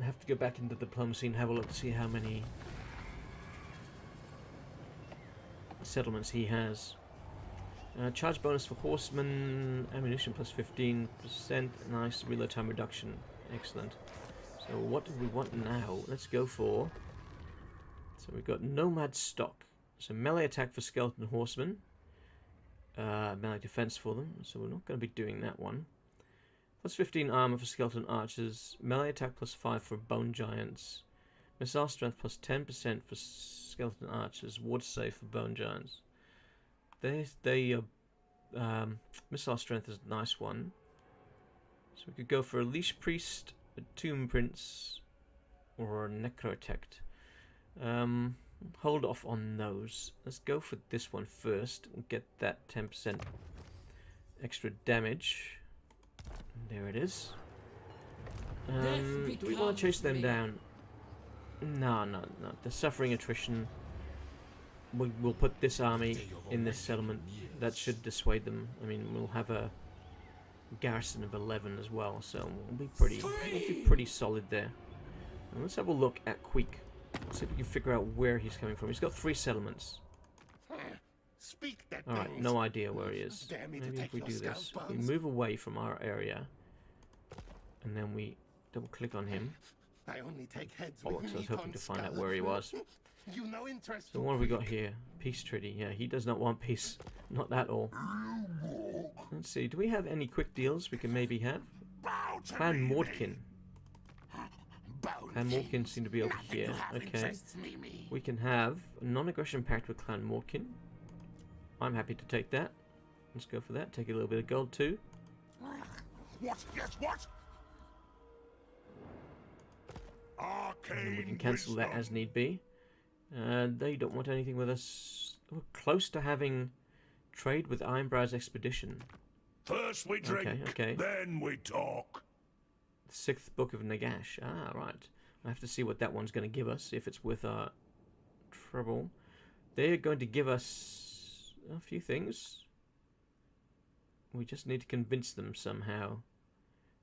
I have to go back into diplomacy and have a look to see how many settlements he has. Charge bonus for horsemen, ammunition plus 15%, nice reload time reduction, excellent. So what do we want now? Let's go for, so we've got nomad stock, so melee attack for skeleton horsemen, melee defense for them, so we're not going to be doing that one. Plus 15 armor for skeleton archers, melee attack plus 5 for bone giants, missile strength plus 10% for skeleton archers, water save for bone giants. Missile strength is a nice one. So we could go for a leash priest, a tomb prince, or a necrotect. Hold off on those. Let's go for this one first and get that 10% extra damage. There it is. Do we want to chase them down? No. They're suffering attrition. We'll put this army in this settlement. That should dissuade them. I mean, we'll have a garrison of 11 as well, so we'll be pretty solid there. And let's have a look at Queek. See if we can figure out where he's coming from. He's got 3 settlements. Alright, no idea where he is. Maybe if we do this, we move away from our area, and then we double click on him. I only take heads I was hoping to find out where he was. So what have we got here? Peace treaty. Yeah, he does not want peace. Not at all. Let's see. Do we have any quick deals we can maybe have? Clan Mordkin. Clan Mordkin seem to be over here. Okay. We can have a non-aggression pact with Clan Mordkin. I'm happy to take that. Let's go for that. Take a little bit of gold too. What? Yes, what? And we can cancel that as need be. They don't want anything with us. We're close to having trade with Ironbrow's expedition. First we drink, Okay. then we talk. The 6th Book of Nagash. Ah, right. I have to see what that one's going to give us, if it's worth our trouble. They're going to give us a few things. We just need to convince them somehow.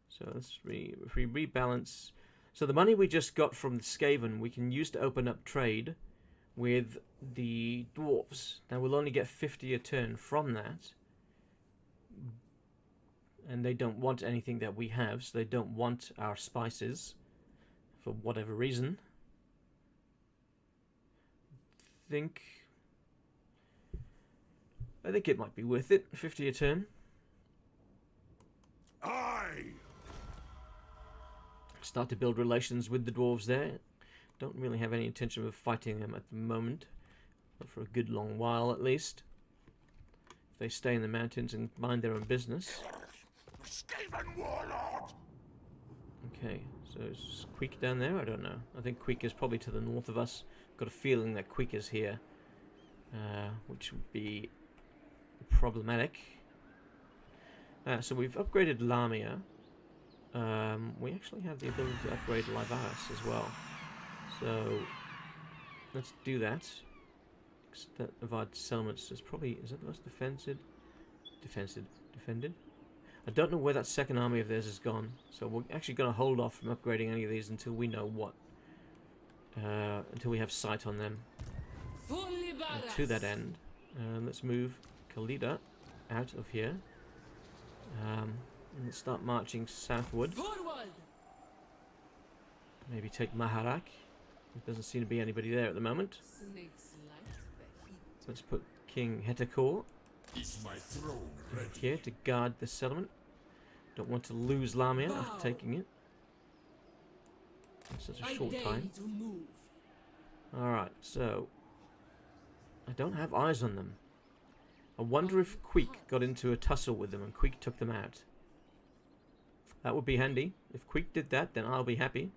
So let's if we rebalance. So the money we just got from the Skaven, we can use to open up trade with the dwarves. Now we'll only get 50 a turn from that. And they don't want anything that we have, so they don't want our spices for whatever reason. I think it might be worth it. 50 a turn. Aye. Start to build relations with the dwarves there. Don't really have any intention of fighting them at the moment, but for a good long while at least. If they stay in the mountains and mind their own business. Skaven warlord. Okay, so is Queek down there? I don't know. I think Queek is probably to the north of us. Got a feeling that Queek is here, which would be problematic. So we've upgraded Lamia. We actually have the ability to upgrade Livaris as well. So let's do that. That of our settlements is probably, is that the most defended? I don't know where that second army of theirs has gone, so we're actually going to hold off from upgrading any of these until we know what, until we have sight on them. To that end, let's move Khalida out of here, and let's start marching southward. Forward. Maybe take Maharak. There doesn't seem to be anybody there at the moment. Snakes like the heat. Let's put King Nehekhara Is my throne ready? here to guard the settlement. Don't want to lose Lamia after taking it. In such a short time. To move. Alright, so I don't have eyes on them. I wonder if Queek got into a tussle with them and Queek took them out. That would be handy. If Queek did that, then I'll be happy.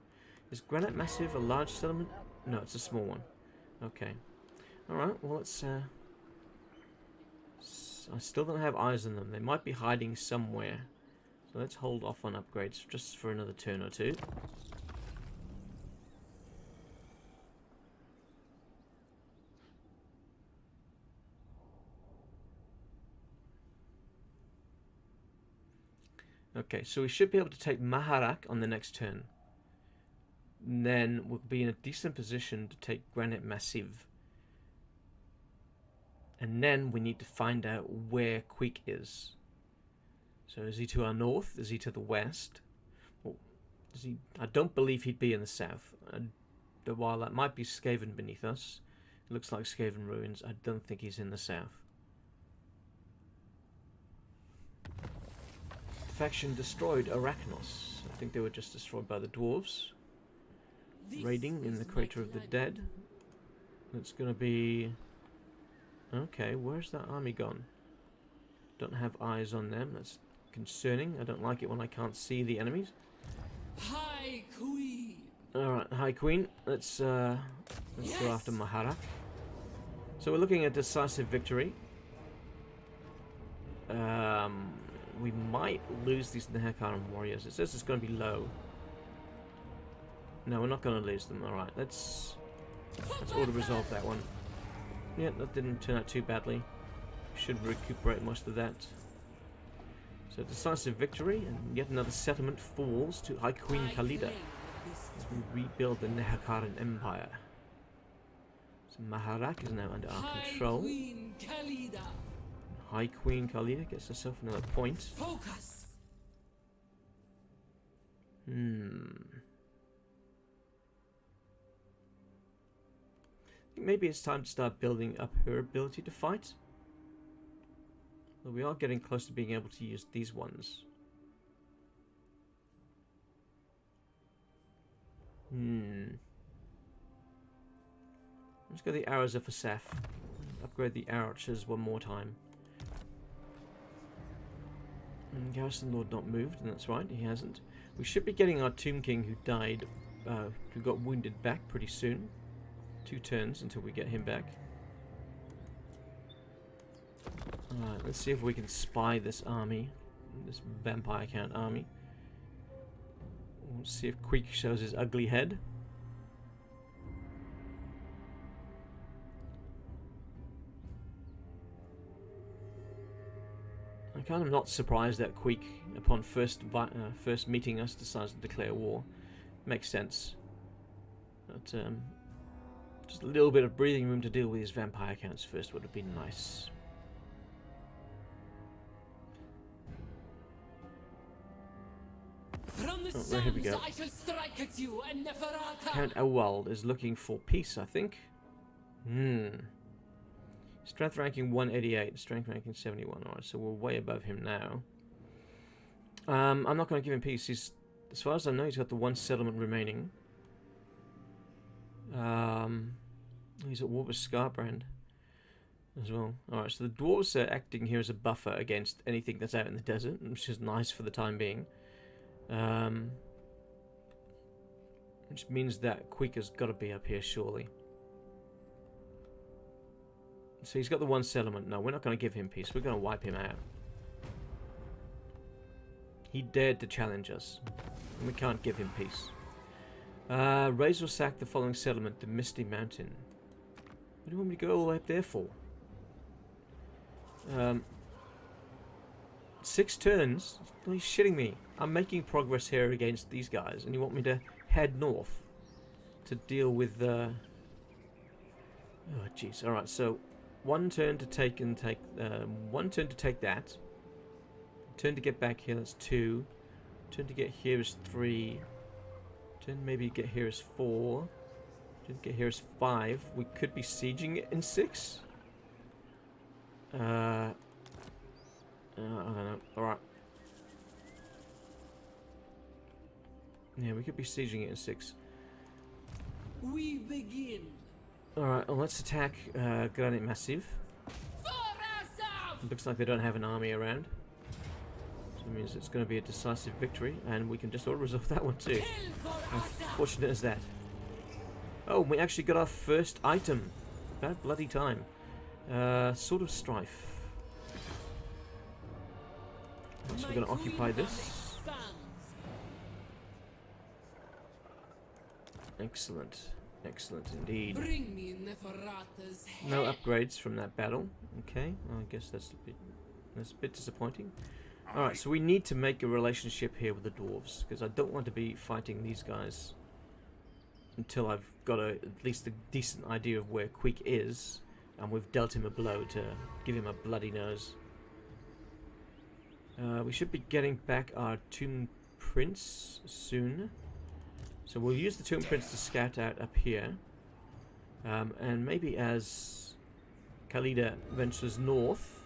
Is Granite Massive a large settlement? No, it's a small one. Okay. Alright, well let's... I still don't have eyes on them. They might be hiding somewhere. So let's hold off on upgrades just for another turn or two. Okay, so we should be able to take Maharak on the next turn. And then we'll be in a decent position to take Granite Massive. And then we need to find out where Queek is. So is he to our north? Is he to the west? Or is he? I don't believe he'd be in the south. While that might be Skaven beneath us, it looks like Skaven ruins. I don't think he's in the south. Faction destroyed Arachnos. I think they were just destroyed by the dwarves. Raiding in the Crater of the Dead. It's going to be... Okay, where's that army gone? Don't have eyes on them. That's concerning. I don't like it when I can't see the enemies. High Queen. Alright, High Queen. Let's go after Maharak. So we're looking at decisive victory. We might lose these Nehekhara warriors. It says it's going to be low. No, we're not going to lose them. Alright, let's auto-resolve that one. Yeah, that didn't turn out too badly. Should recuperate most of that. So decisive victory, and yet another settlement falls to High Queen Khalida as we rebuild the Nehekharan Empire. So Maharak is now under our control. Queen Khalida. High Queen Khalida gets herself another point. Focus. I think maybe it's time to start building up her ability to fight. Well, we are getting close to being able to use these ones. Let's go the arrows of Asaf. Upgrade the archers one more time. Garrison Lord not moved, and that's right, he hasn't. We should be getting our Tomb King who died who got wounded back pretty soon. 2 turns until we get him back. Alright, let's see if we can spy this army. This vampire count army. Let's see if Queek shows his ugly head. I'm kind of not surprised that Queek, upon first meeting us, decides to declare war. Makes sense. But just a little bit of breathing room to deal with his vampire counts first would have been nice. From the right, here we sands go. I shall strike at you, and Nehekhara. Count Ewald is looking for peace, I think. Strength ranking 188, strength ranking 71. Alright, so we're way above him now. I'm not going to give him peace. He's, as far as I know, he's got the 1 settlement remaining. He's at war with Scarbrand as well. Alright, so the dwarves are acting here as a buffer against anything that's out in the desert, which is nice for the time being. Which means that Queek has got to be up here, surely. So he's got the 1 settlement. No, we're not going to give him peace. We're going to wipe him out. He dared to challenge us, and we can't give him peace. Raise or sack the following settlement, the Misty Mountain. What do you want me to go all the way up there for? 6 turns? Are you shitting me? I'm making progress here against these guys, and you want me to head north to deal with the... Oh, jeez. All right. So 1 turn to take and take. 1 turn to take that. Turn to get back here. That's 2. Turn to get here is 3. Turn maybe get here is 4. Turn to get here is 5. We could be sieging it in 6. I don't know. All right. Yeah, we could be sieging it in 6. We begin. Alright, well, let's attack Granite Massive. Looks like they don't have an army around. So it means it's going to be a decisive victory, and we can just auto-resolve that one too. How fortunate is that? Oh, we actually got our first item. About bloody time. Sword of Strife. So we're going to occupy this. Excellent. Excellent indeed. Bring me Neferata's head. No upgrades from that battle. Okay, well, I guess that's a bit disappointing. Alright, so we need to make a relationship here with the dwarves, because I don't want to be fighting these guys until I've got at least a decent idea of where Queek is, and we've dealt him a blow to give him a bloody nose. We should be getting back our Tomb Prince soon. So we'll use the Tomb Prince to scout out up here. And maybe as Khalida ventures north,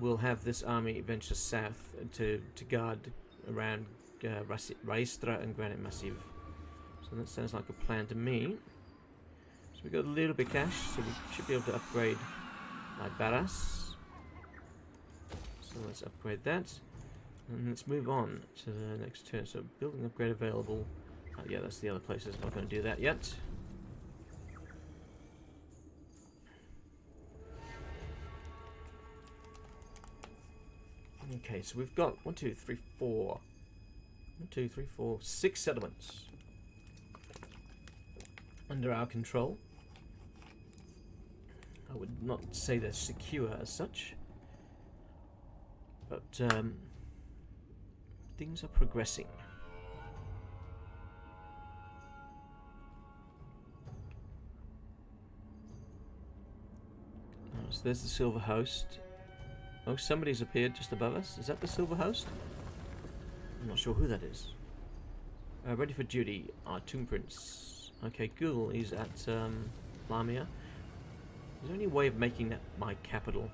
we'll have this army venture south to guard around Raistra and Granite Massive. So that sounds like a plan to me. So we got a little bit of cash, so we should be able to upgrade my Barras. So let's upgrade that. And let's move on to the next turn. So building upgrade available. Oh, yeah, that's the other places. I'm not going to do that yet. Okay, so we've got 1, 2, 3, 4. 1, 2, 3, 4, 6 settlements under our control. I would not say they're secure as such, but things are progressing. So there's the Silver Host. Oh, somebody's appeared just above us. Is that the Silver Host? I'm not sure who that is. Ready for duty. Our Tomb Prince. Okay, Ghoul is at Lamia. Is there any way of making that my capital?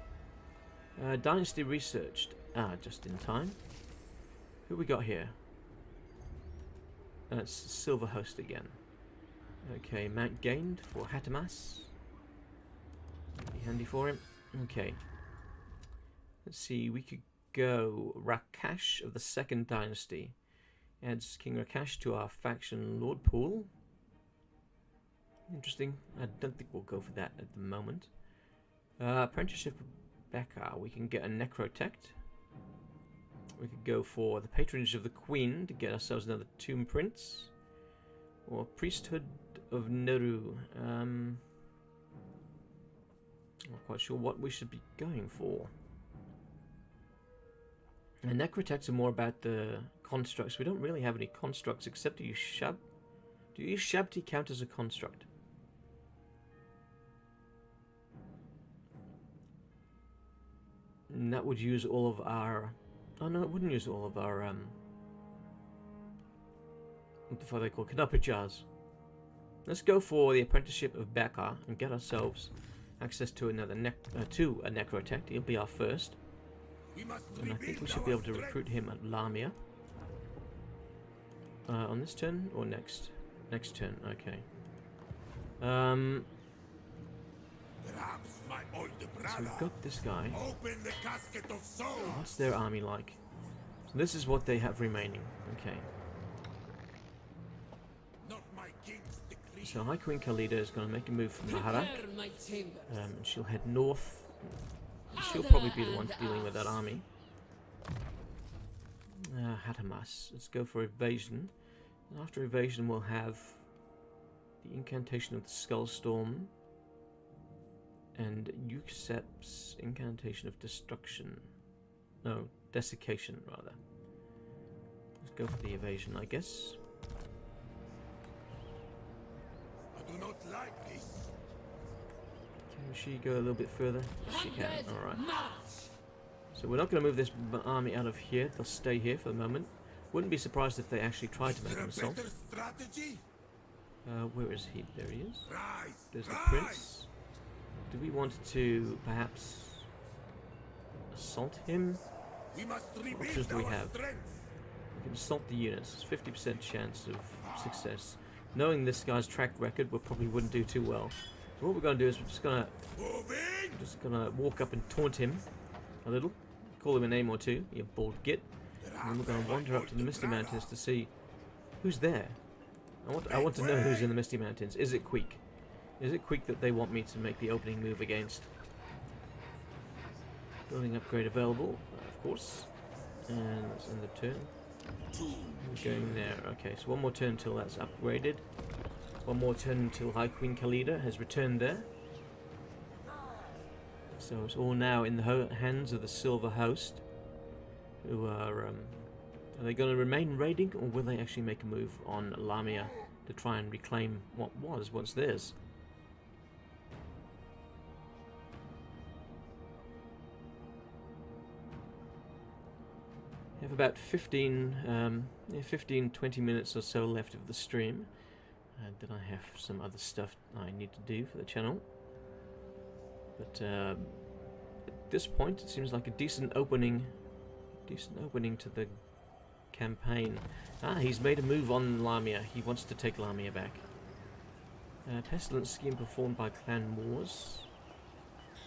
Dynasty researched. Ah, just in time. Who we got here? That's Silver Host again. Okay, Mount gained for Hatamas. Be handy for him. Okay. Let's see, we could go Rakash of the Second Dynasty. Adds King Rakash to our faction Lord pool. Interesting. I don't think we'll go for that at the moment. Apprenticeship of Becca. We can get a Necrotect. We could go for the Patronage of the Queen to get ourselves another Tomb Prince. Or Priesthood of Neru. I'm not quite sure what we should be going for. And Necrotects are more about the constructs. We don't really have any constructs except to use Shab. Do you use Shabti count as a construct? And that would use all of our... Oh no, it wouldn't use all of our... what the fuck are they called? Canopy jars. Let's go for the Apprenticeship of Becca and get ourselves access to another a Necrotect. He'll be our first. And I think we should be able to recruit him at Lamia. On this turn or next? Next turn, okay. So we've got this guy. What's their army like? So this is what they have remaining. Okay. So High Queen Khalida is going to make a move from Nehekhara. And she'll head north. She'll probably be the one dealing with that army. Hatamas. Let's go for evasion. And after evasion we'll have the incantation of the Skullstorm and Yuksep's incantation of destruction. No, desiccation rather. Let's go for the evasion, I guess. I do not like this. Can she go a little bit further? Yes, she can. Alright. So we're not going to move this army out of here. They'll stay here for the moment. Wouldn't be surprised if they actually tried to make an assault. Where is he? There he is. There's the prince. Do we want to perhaps assault him? What options do we have? We can assault the units. 50% chance of success. Knowing this guy's track record, we probably wouldn't do too well. So what we're going to do is we're just gonna walk up and taunt him a little, call him a name or two, you bald git, and then we're going to wander up to the Misty Mountains to see who's there. I want to know who's in the Misty Mountains. Is it Queek? Is it Queek that they want me to make the opening move against? Building upgrade available, of course, and that's in the turn. We're going there. Okay, so one more turn until that's upgraded. One more turn until High Queen Khalida has returned there. So it's all now in the hands of the Silver Host, who are they going to remain raiding, or will they actually make a move on Lamia to try and reclaim what was once theirs? We have about 15, 20 minutes or so left of the stream. Then I have some other stuff I need to do for the channel. But at this point, it seems like a decent opening to the campaign. He's made a move on Lamia. He wants to take Lamia back. Pestilence scheme performed by Clan Wars.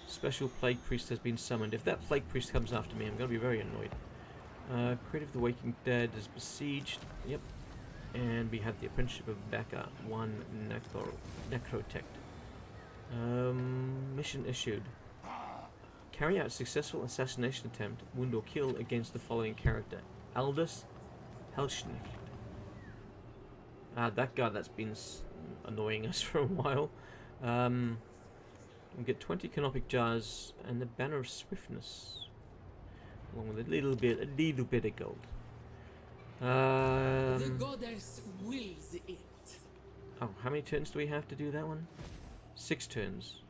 Special Plague Priest has been summoned. If that Plague Priest comes after me, I'm going to be very annoyed. Creative of the Waking Dead is besieged. Yep. And we have the Apprenticeship of Becca, 1 Necrotect. Mission issued. Carry out successful assassination attempt, wound or kill against the following character. Aldous Helschnicht. That guy that's been annoying us for a while. We get 20 Canopic Jars and the Banner of Swiftness. Along with a little bit of gold. The goddess wills it. Oh, how many turns do we have to do that one? 6 turns.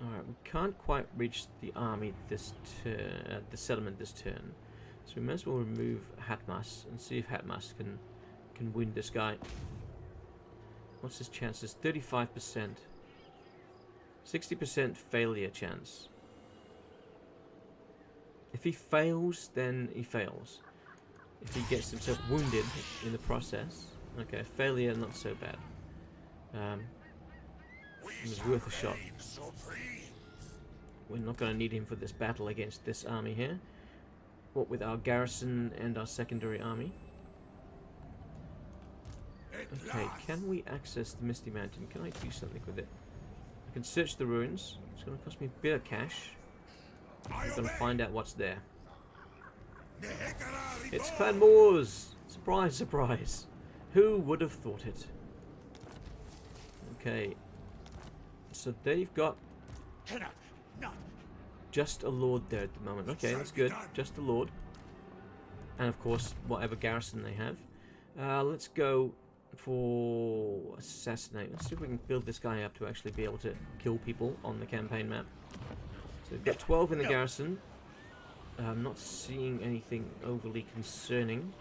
Alright, we can't quite reach the army this turn, the settlement this turn. So we may as well remove Hatmas and see if Hatmas can win this guy. What's his chances? 35%. 60% failure chance. If he fails, then he fails. If he gets himself wounded in the process, okay, failure not so bad. It was worth a shot. We're not going to need him for this battle against this army here. What with our garrison and our secondary army? Okay, can we access the Misty Mountain? Can I do something with it? I can search the ruins. It's going to cost me a bit of cash. I'm going to find out what's there. Nehekhara It's reborn! Clan Wars! Surprise, surprise. Who would have thought it? Okay. So they've got Cannot not. just a lord there at the moment. Okay, that's good. Just a lord. And of course, whatever garrison they have. Let's go for assassinate. Let's see if we can build this guy up to actually be able to kill people on the campaign map. So we've got 12 in the garrison. I'm not seeing anything overly concerning.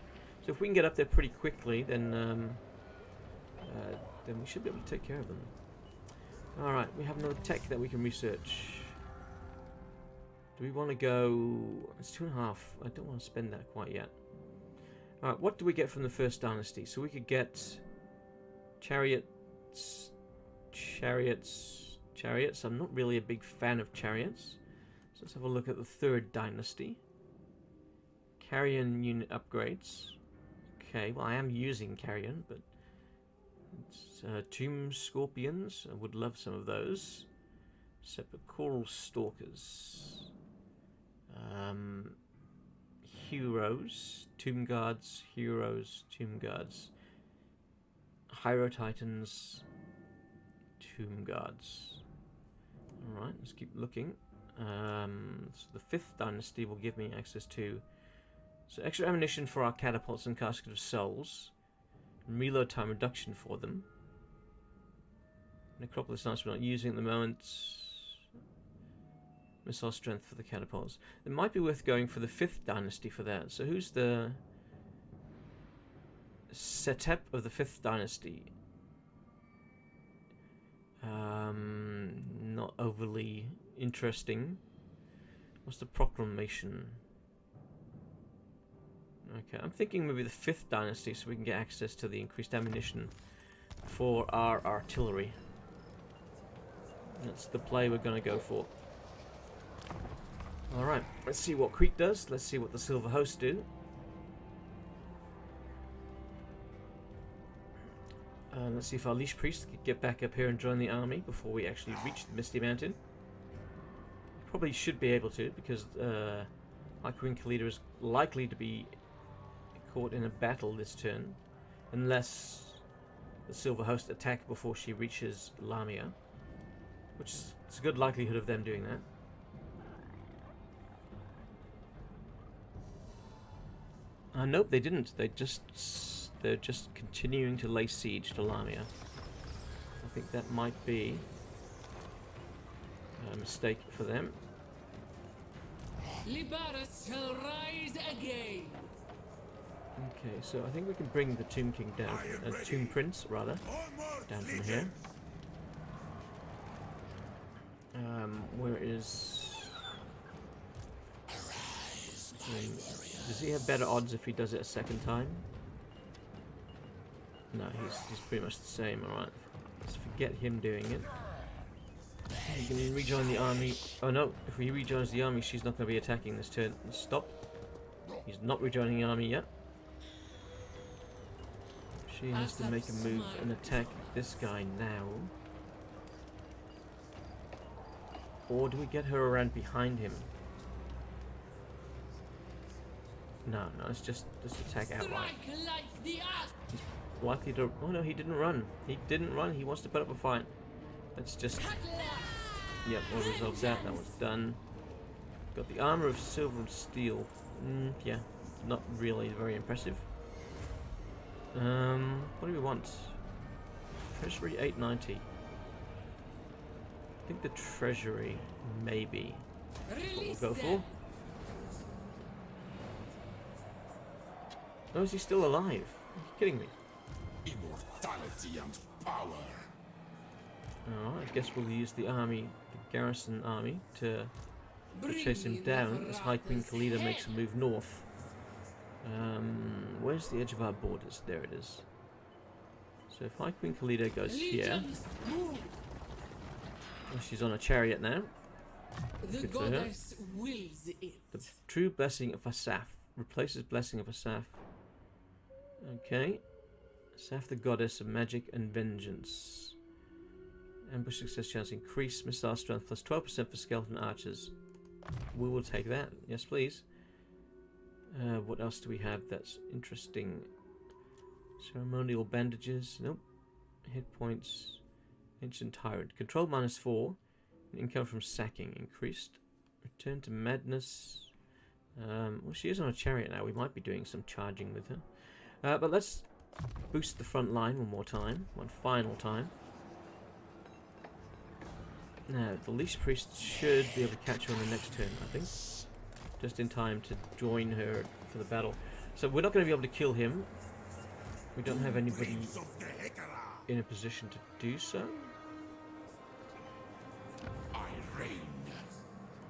So if we can get up there pretty quickly, then we should be able to take care of them. Alright, we have another tech that we can research. Do we want to go... It's 2.5. I don't want to spend that quite yet. Alright, what do we get from the First Dynasty? So we could get... Chariots. I'm not really a big fan of chariots. So let's have a look at the Third Dynasty. Carrion unit upgrades. Okay, well I am using Carrion, but... It's, Tomb Scorpions. I would love some of those. Sepulchral Stalkers. Heroes. Tomb Guards. Heroes. Tomb Guards. Hyro Titans. Tomb Guards. Alright, let's keep looking. So the Fifth Dynasty will give me access to extra ammunition for our catapults and casket of souls. Reload time reduction for them. Necropolis Knights we're not using at the moment. Missile strength for the catapults. It might be worth going for the Fifth Dynasty for that. So who's the Setep of the Fifth Dynasty? Not overly interesting. What's the proclamation? Okay, I'm thinking maybe the Fifth Dynasty so we can get access to the increased ammunition for our artillery. That's the play we're going to go for. Alright, let's see what Creek does. Let's see what the Silver Host do. Let's see if our Leash Priest could get back up here and join the army before we actually reach the Misty Mountain. Probably should be able to, because our Queen Khalida is likely to be caught in a battle this turn, unless the Silver Host attack before she reaches Lamia, which is a good likelihood of them doing that. Nope, they didn't. They're just continuing to lay siege to Lamia. I think that might be a mistake for them. Libaris shall rise again. Okay, so I think we can bring the Tomb King down, Tomb Prince rather, down from here. Where is? Does he have better odds if he does it a second time? No, he's pretty much the same. All right, let's forget him doing it. He can rejoin the army. Oh no, if he rejoins the army, she's not going to be attacking this turn. Stop. He's not rejoining the army yet. She has to make a move and attack this guy now. Or do we get her around behind him? No, let's just attack outright. He's likely to... Oh no, he didn't run. He didn't run. He wants to put up a fight. Let's just... Yep, we'll resolve that. That one's done. Got the armor of silver and steel. Yeah, not really very impressive. What do we want? Treasury 890. I think the treasury, maybe. That's what we'll go for. Oh, is he still alive? Are you kidding me? Immortality and power. Alright, I guess we'll use the army, the garrison army, to chase him down as High Queen Khalida makes a move north. Where's the edge of our borders? There it is. So if High Queen Khalida goes here... Oh, she's on a chariot now. The goddess wills it. The true blessing of Asaf. Replaces blessing of Asaf. Okay. Saf the Goddess of Magic and Vengeance. Ambush success chance increase. Missile strength plus 12% for skeleton archers. We will take that. Yes, please. What else do we have that's interesting? Ceremonial bandages. Nope. Hit points. Ancient Tyrant. Control -4. Income from sacking increased. Return to madness. Well, she is on a chariot now. We might be doing some charging with her. But let's boost the front line one more time. One final time. Now, the Leash Priest should be able to catch her on the next turn, I think. Just in time to join her for the battle. So we're not going to be able to kill him. We don't have anybody in a position to do so.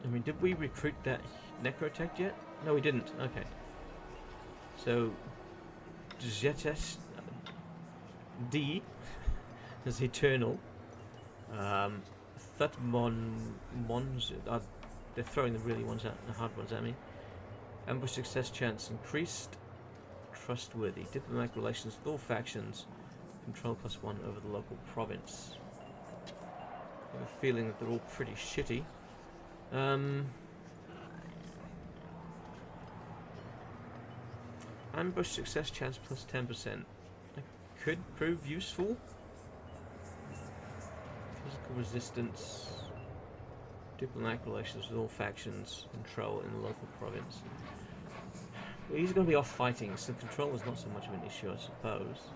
I mean, did we recruit that Necrotect yet? No, we didn't. Okay. So, Zetes D is Eternal. Thutmons. They're throwing the hard ones at me. Ambush success chance increased. Trustworthy. Diplomatic relations with all factions. Control +1 over the local province. I have a feeling that they're all pretty shitty. Ambush success chance +10%. That could prove useful. Physical resistance. Diplomatic relations with all factions. Control in the local province. Well, he's going to be off fighting, so control is not so much of an issue, I suppose.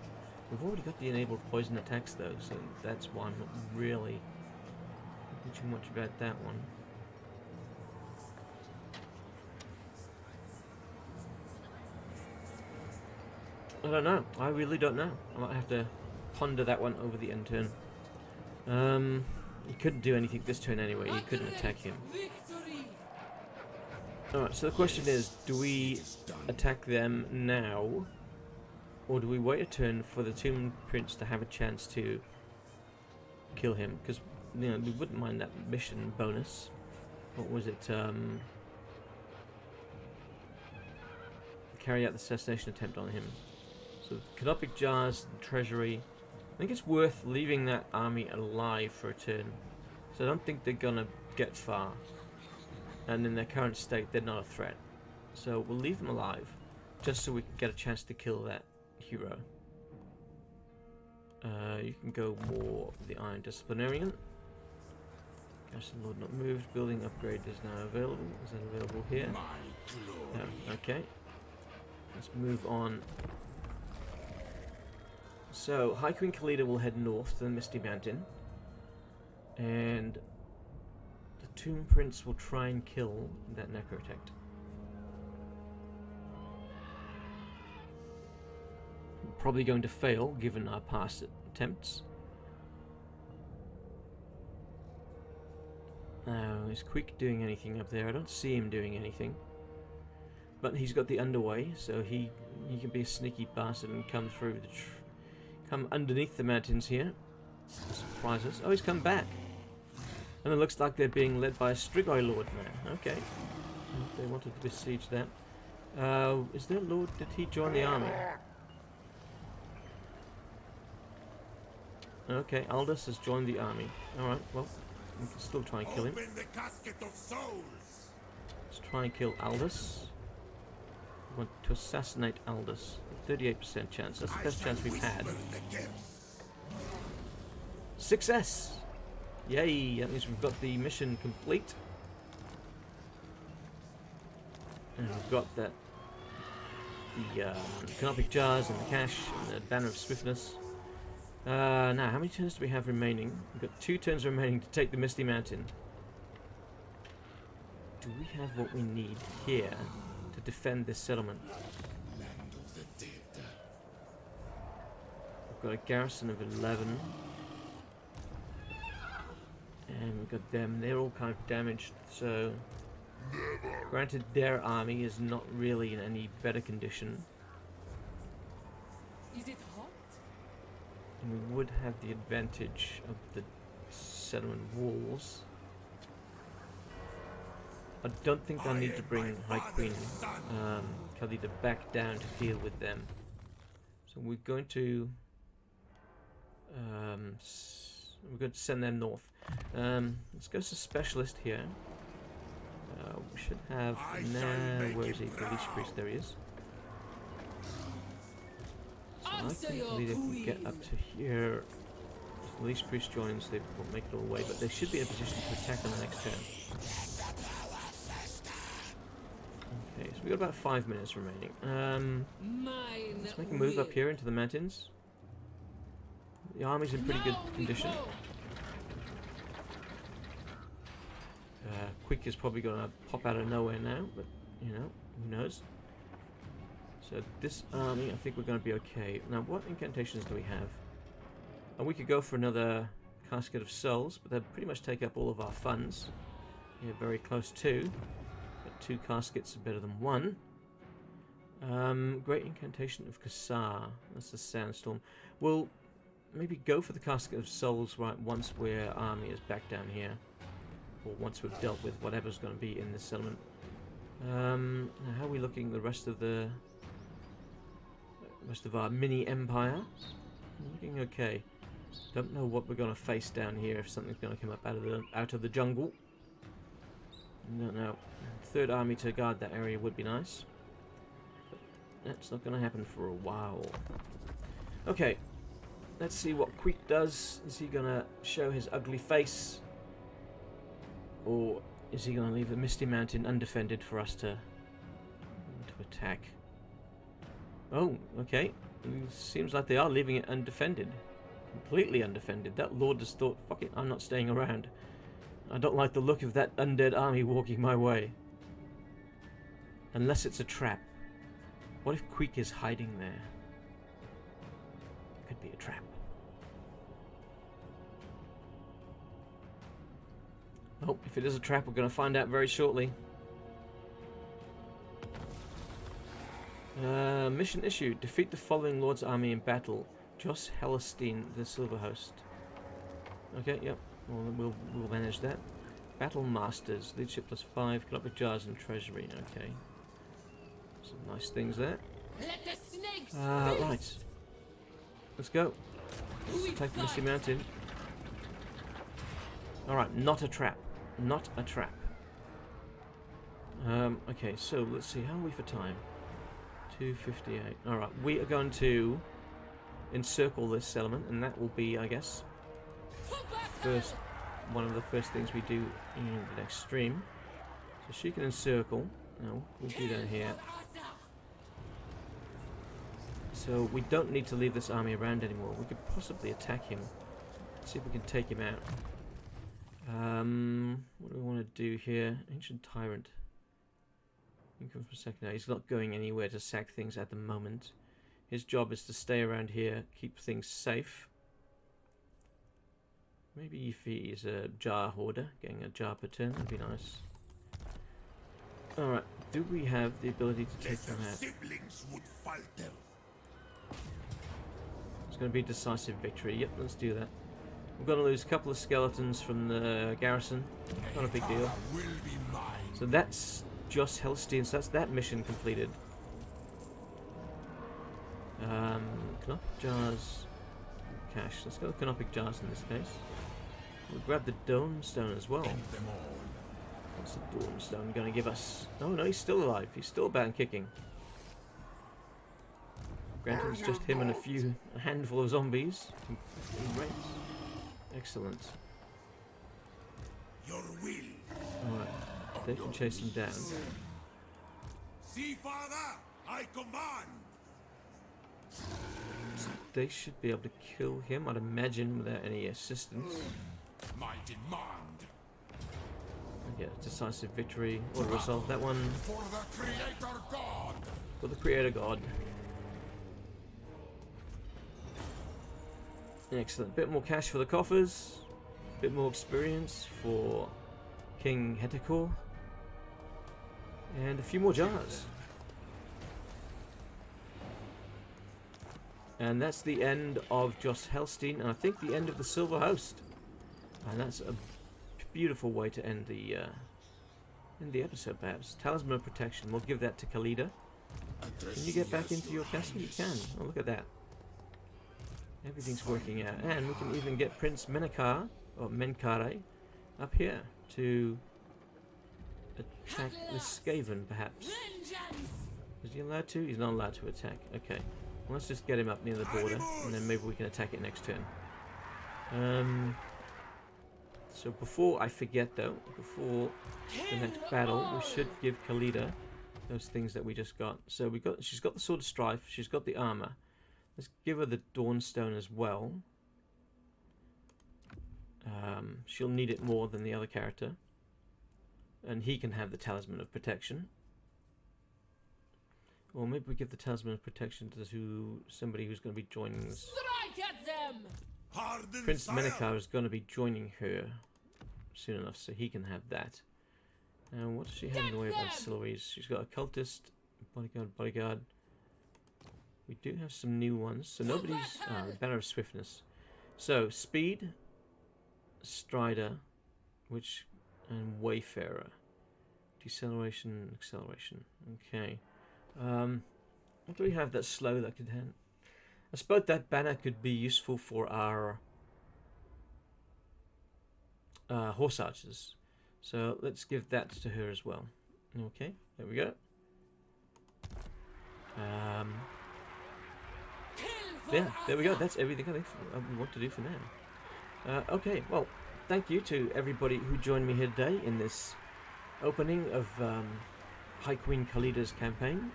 We've already got the enabled poison attacks though, so that's why I'm not really thinking too much about that one. I don't know. I really don't know. I might have to ponder that one over the end turn. He couldn't do anything this turn anyway. He couldn't attack him. Alright, so the question is, do we attack them now? Or do we wait a turn for the Tomb Prince to have a chance to kill him? Because, you know, we wouldn't mind that mission bonus. What was it? Carry out the assassination attempt on him. So, Canopic Jars, Treasury. I think it's worth leaving that army alive for a turn. So I don't think they're gonna get far. And in their current state, they're not a threat. So we'll leave them alive, just so we can get a chance to kill that hero. You can go more of the Iron Disciplinarian. Garrison Lord not moved. Building upgrade is now available. Is that available here? No. Okay. Let's move on. So, High Queen Khalida will head north to the Misty Mountain. And the Tomb Prince will try and kill that Necrotect. Probably going to fail, given our past attempts. Now, is Quick doing anything up there? I don't see him doing anything. But he's got the underway, so he can be a sneaky bastard and come through the come underneath the mountains here. Surprise us. Oh, he's come back. And it looks like they're being led by a Strigoi Lord now. Okay. They wanted to besiege that. Is there a Lord? Did he join the army? Okay, Aldous has joined the army. Alright, well, we can still try and kill him. Open the casket of souls. Let's try and kill Aldous. We want to assassinate Aldous. 38% chance. That's the best chance we've had. Success! Yay! That means we've got the mission complete. And we've got that the Canopic Jars and the cash and the Banner of Swiftness. Now, how many turns do we have remaining? We've got 2 turns remaining to take the Misty Mountain. Do we have what we need here to defend this settlement? We've got a garrison of 11. And we've got them. They're all kind of damaged, so... Granted, their army is not really in any better condition. Is it hot? And we would have the advantage of the settlement walls. I don't think I need to bring High Queen Khalida back down to deal with them. So we're going to send them north. Let's go to specialist here. We should have now. Where is he? The Leech Priest. There he is. So I think Khalida can get up to here. If the Leech Priest joins, they won't make it all the way, but they should be in a position to attack on the next turn. Okay, so we've got about 5 minutes remaining. Let's make a move up here into the mountains. The army's in pretty good condition. Quick is probably going to pop out of nowhere now, but, you know, who knows. So this army, I think we're going to be okay. Now, what incantations do we have? And we could go for another Casket of Souls, but they'd pretty much take up all of our funds. Yeah, very close to. But 2 caskets are better than 1. Great Incantation of Kassar. That's the Sandstorm. We'll maybe go for the Casket of Souls right once our army is back down here. Or once we've dealt with whatever's going to be in this settlement. Now how are we looking the rest of our mini empire? Looking okay. Don't know what we're going to face down here, if something's going to come up out of the jungle. Don't know. 3rd army to guard that area would be nice. But that's not going to happen for a while. Okay. Let's see what Queek does. Is he going to show his ugly face? Or is he going to leave the Misty Mountain undefended for us to attack? Oh, okay. It seems like they are leaving it undefended. Completely undefended. That lord just thought, fuck it, I'm not staying around. I don't like the look of that undead army walking my way. Unless it's a trap. What if Queek is hiding there? Could be a trap. Oh, if it is a trap, we're going to find out very shortly. Mission issued. Defeat the following Lord's army in battle. Jos Helestein, the Silver Host. Okay, yep. We'll manage that. Battle Masters. Leadership +5. Canopic Jars and Treasury. Okay. Some nice things there. Right. Let's go. Let's take the Misty Mountain. Alright, not a trap. Not a trap. Okay, so let's see. How are we for time? 2:58. Alright, we are going to encircle this settlement, and that will be, I guess, one of the first things we do in the next stream. So she can encircle. No, we'll do that here. So we don't need to leave this army around anymore. We could possibly attack him. See if we can take him out. What do we want to do here? Ancient Tyrant. Income for a second now. He's not going anywhere to sack things at the moment. His job is to stay around here, keep things safe. Maybe if he's a jar hoarder, getting a jar per turn would be nice. Alright, do we have the ability to take them out? It's going to be decisive victory. Yep, let's do that. We're going to lose a couple of skeletons from the garrison. Not a big deal. So that's Jos Helestein. So that's that mission completed. Canopic Jars. Cash. Let's go with Canopic Jars in this case. We'll grab the Dome Stone as well. What's the Dome Stone going to give us? Oh no, he's still alive. He's still about and kicking. Granted, it's just him and a handful of zombies. Great. Excellent. Your will. Alright, they can chase him down. See, Father, I command. They should be able to kill him, I'd imagine, without any assistance. My demand. Yeah, decisive victory. Or to resolve that one. For the Creator God. For the Creator God. Excellent. Bit more cash for the coffers. Bit more experience for King Nehekhara. And a few more jars. And that's the end of Jos Helestein, and I think the end of the Silver Host. And that's a beautiful way to end the episode, perhaps. Talisman of Protection. We'll give that to Khalida. Can you get back into your castle? You can. Oh, look at that. Everything's working out. And we can even get Prince Menekhara, or Menkare, up here to attack the Skaven, perhaps. Is he allowed to? He's not allowed to attack. Okay. Well, let's just get him up near the border, and then maybe we can attack it next turn. So before I forget, though, before the next battle, we should give Khalida those things that we just got. So she's got the Sword of Strife, she's got the armor. Let's give her the Dawnstone as well. She'll need it more than the other character. And he can have the Talisman of Protection. Or maybe we give the Talisman of Protection to somebody who's going to be joining us. Strike at them! Harden Prince fire. Menekhara is going to be joining her soon enough, so he can have that. And what does she have in the way of ancillaries? She's got a cultist, bodyguard. We do have some new ones, so nobody's Banner of Swiftness. So speed, Strider, and Wayfarer, deceleration, acceleration. Okay. What do we have that's slow that could hand? I suppose that banner could be useful for our horse archers. So let's give that to her as well. Okay, there we go. Yeah, there we go. That's everything I think I want to do for now. Okay, well, thank you to everybody who joined me here today in this opening of High Queen Khalida's campaign,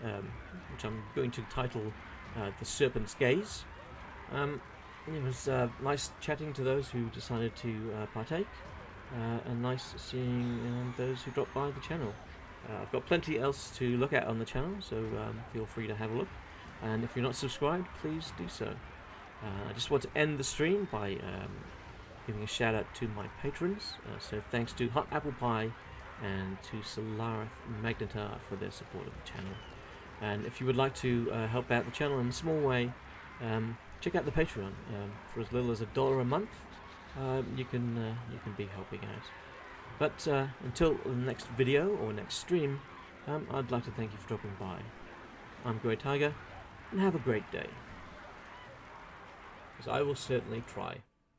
which I'm going to title The Serpent's Gaze. It was nice chatting to those who decided to partake, and nice seeing those who dropped by the channel. I've got plenty else to look at on the channel, so feel free to have a look. And if you're not subscribed, please do so. I just want to end the stream by giving a shout out to my patrons. So thanks to Hot Apple Pie and to Solarith Magnetar for their support of the channel. And if you would like to help out the channel in a small way, check out the Patreon. For as little as $1 a month, you can be helping out. But until the next video or next stream, I'd like to thank you for dropping by. I'm Grey Tiger, and have a great day. Because I will certainly try.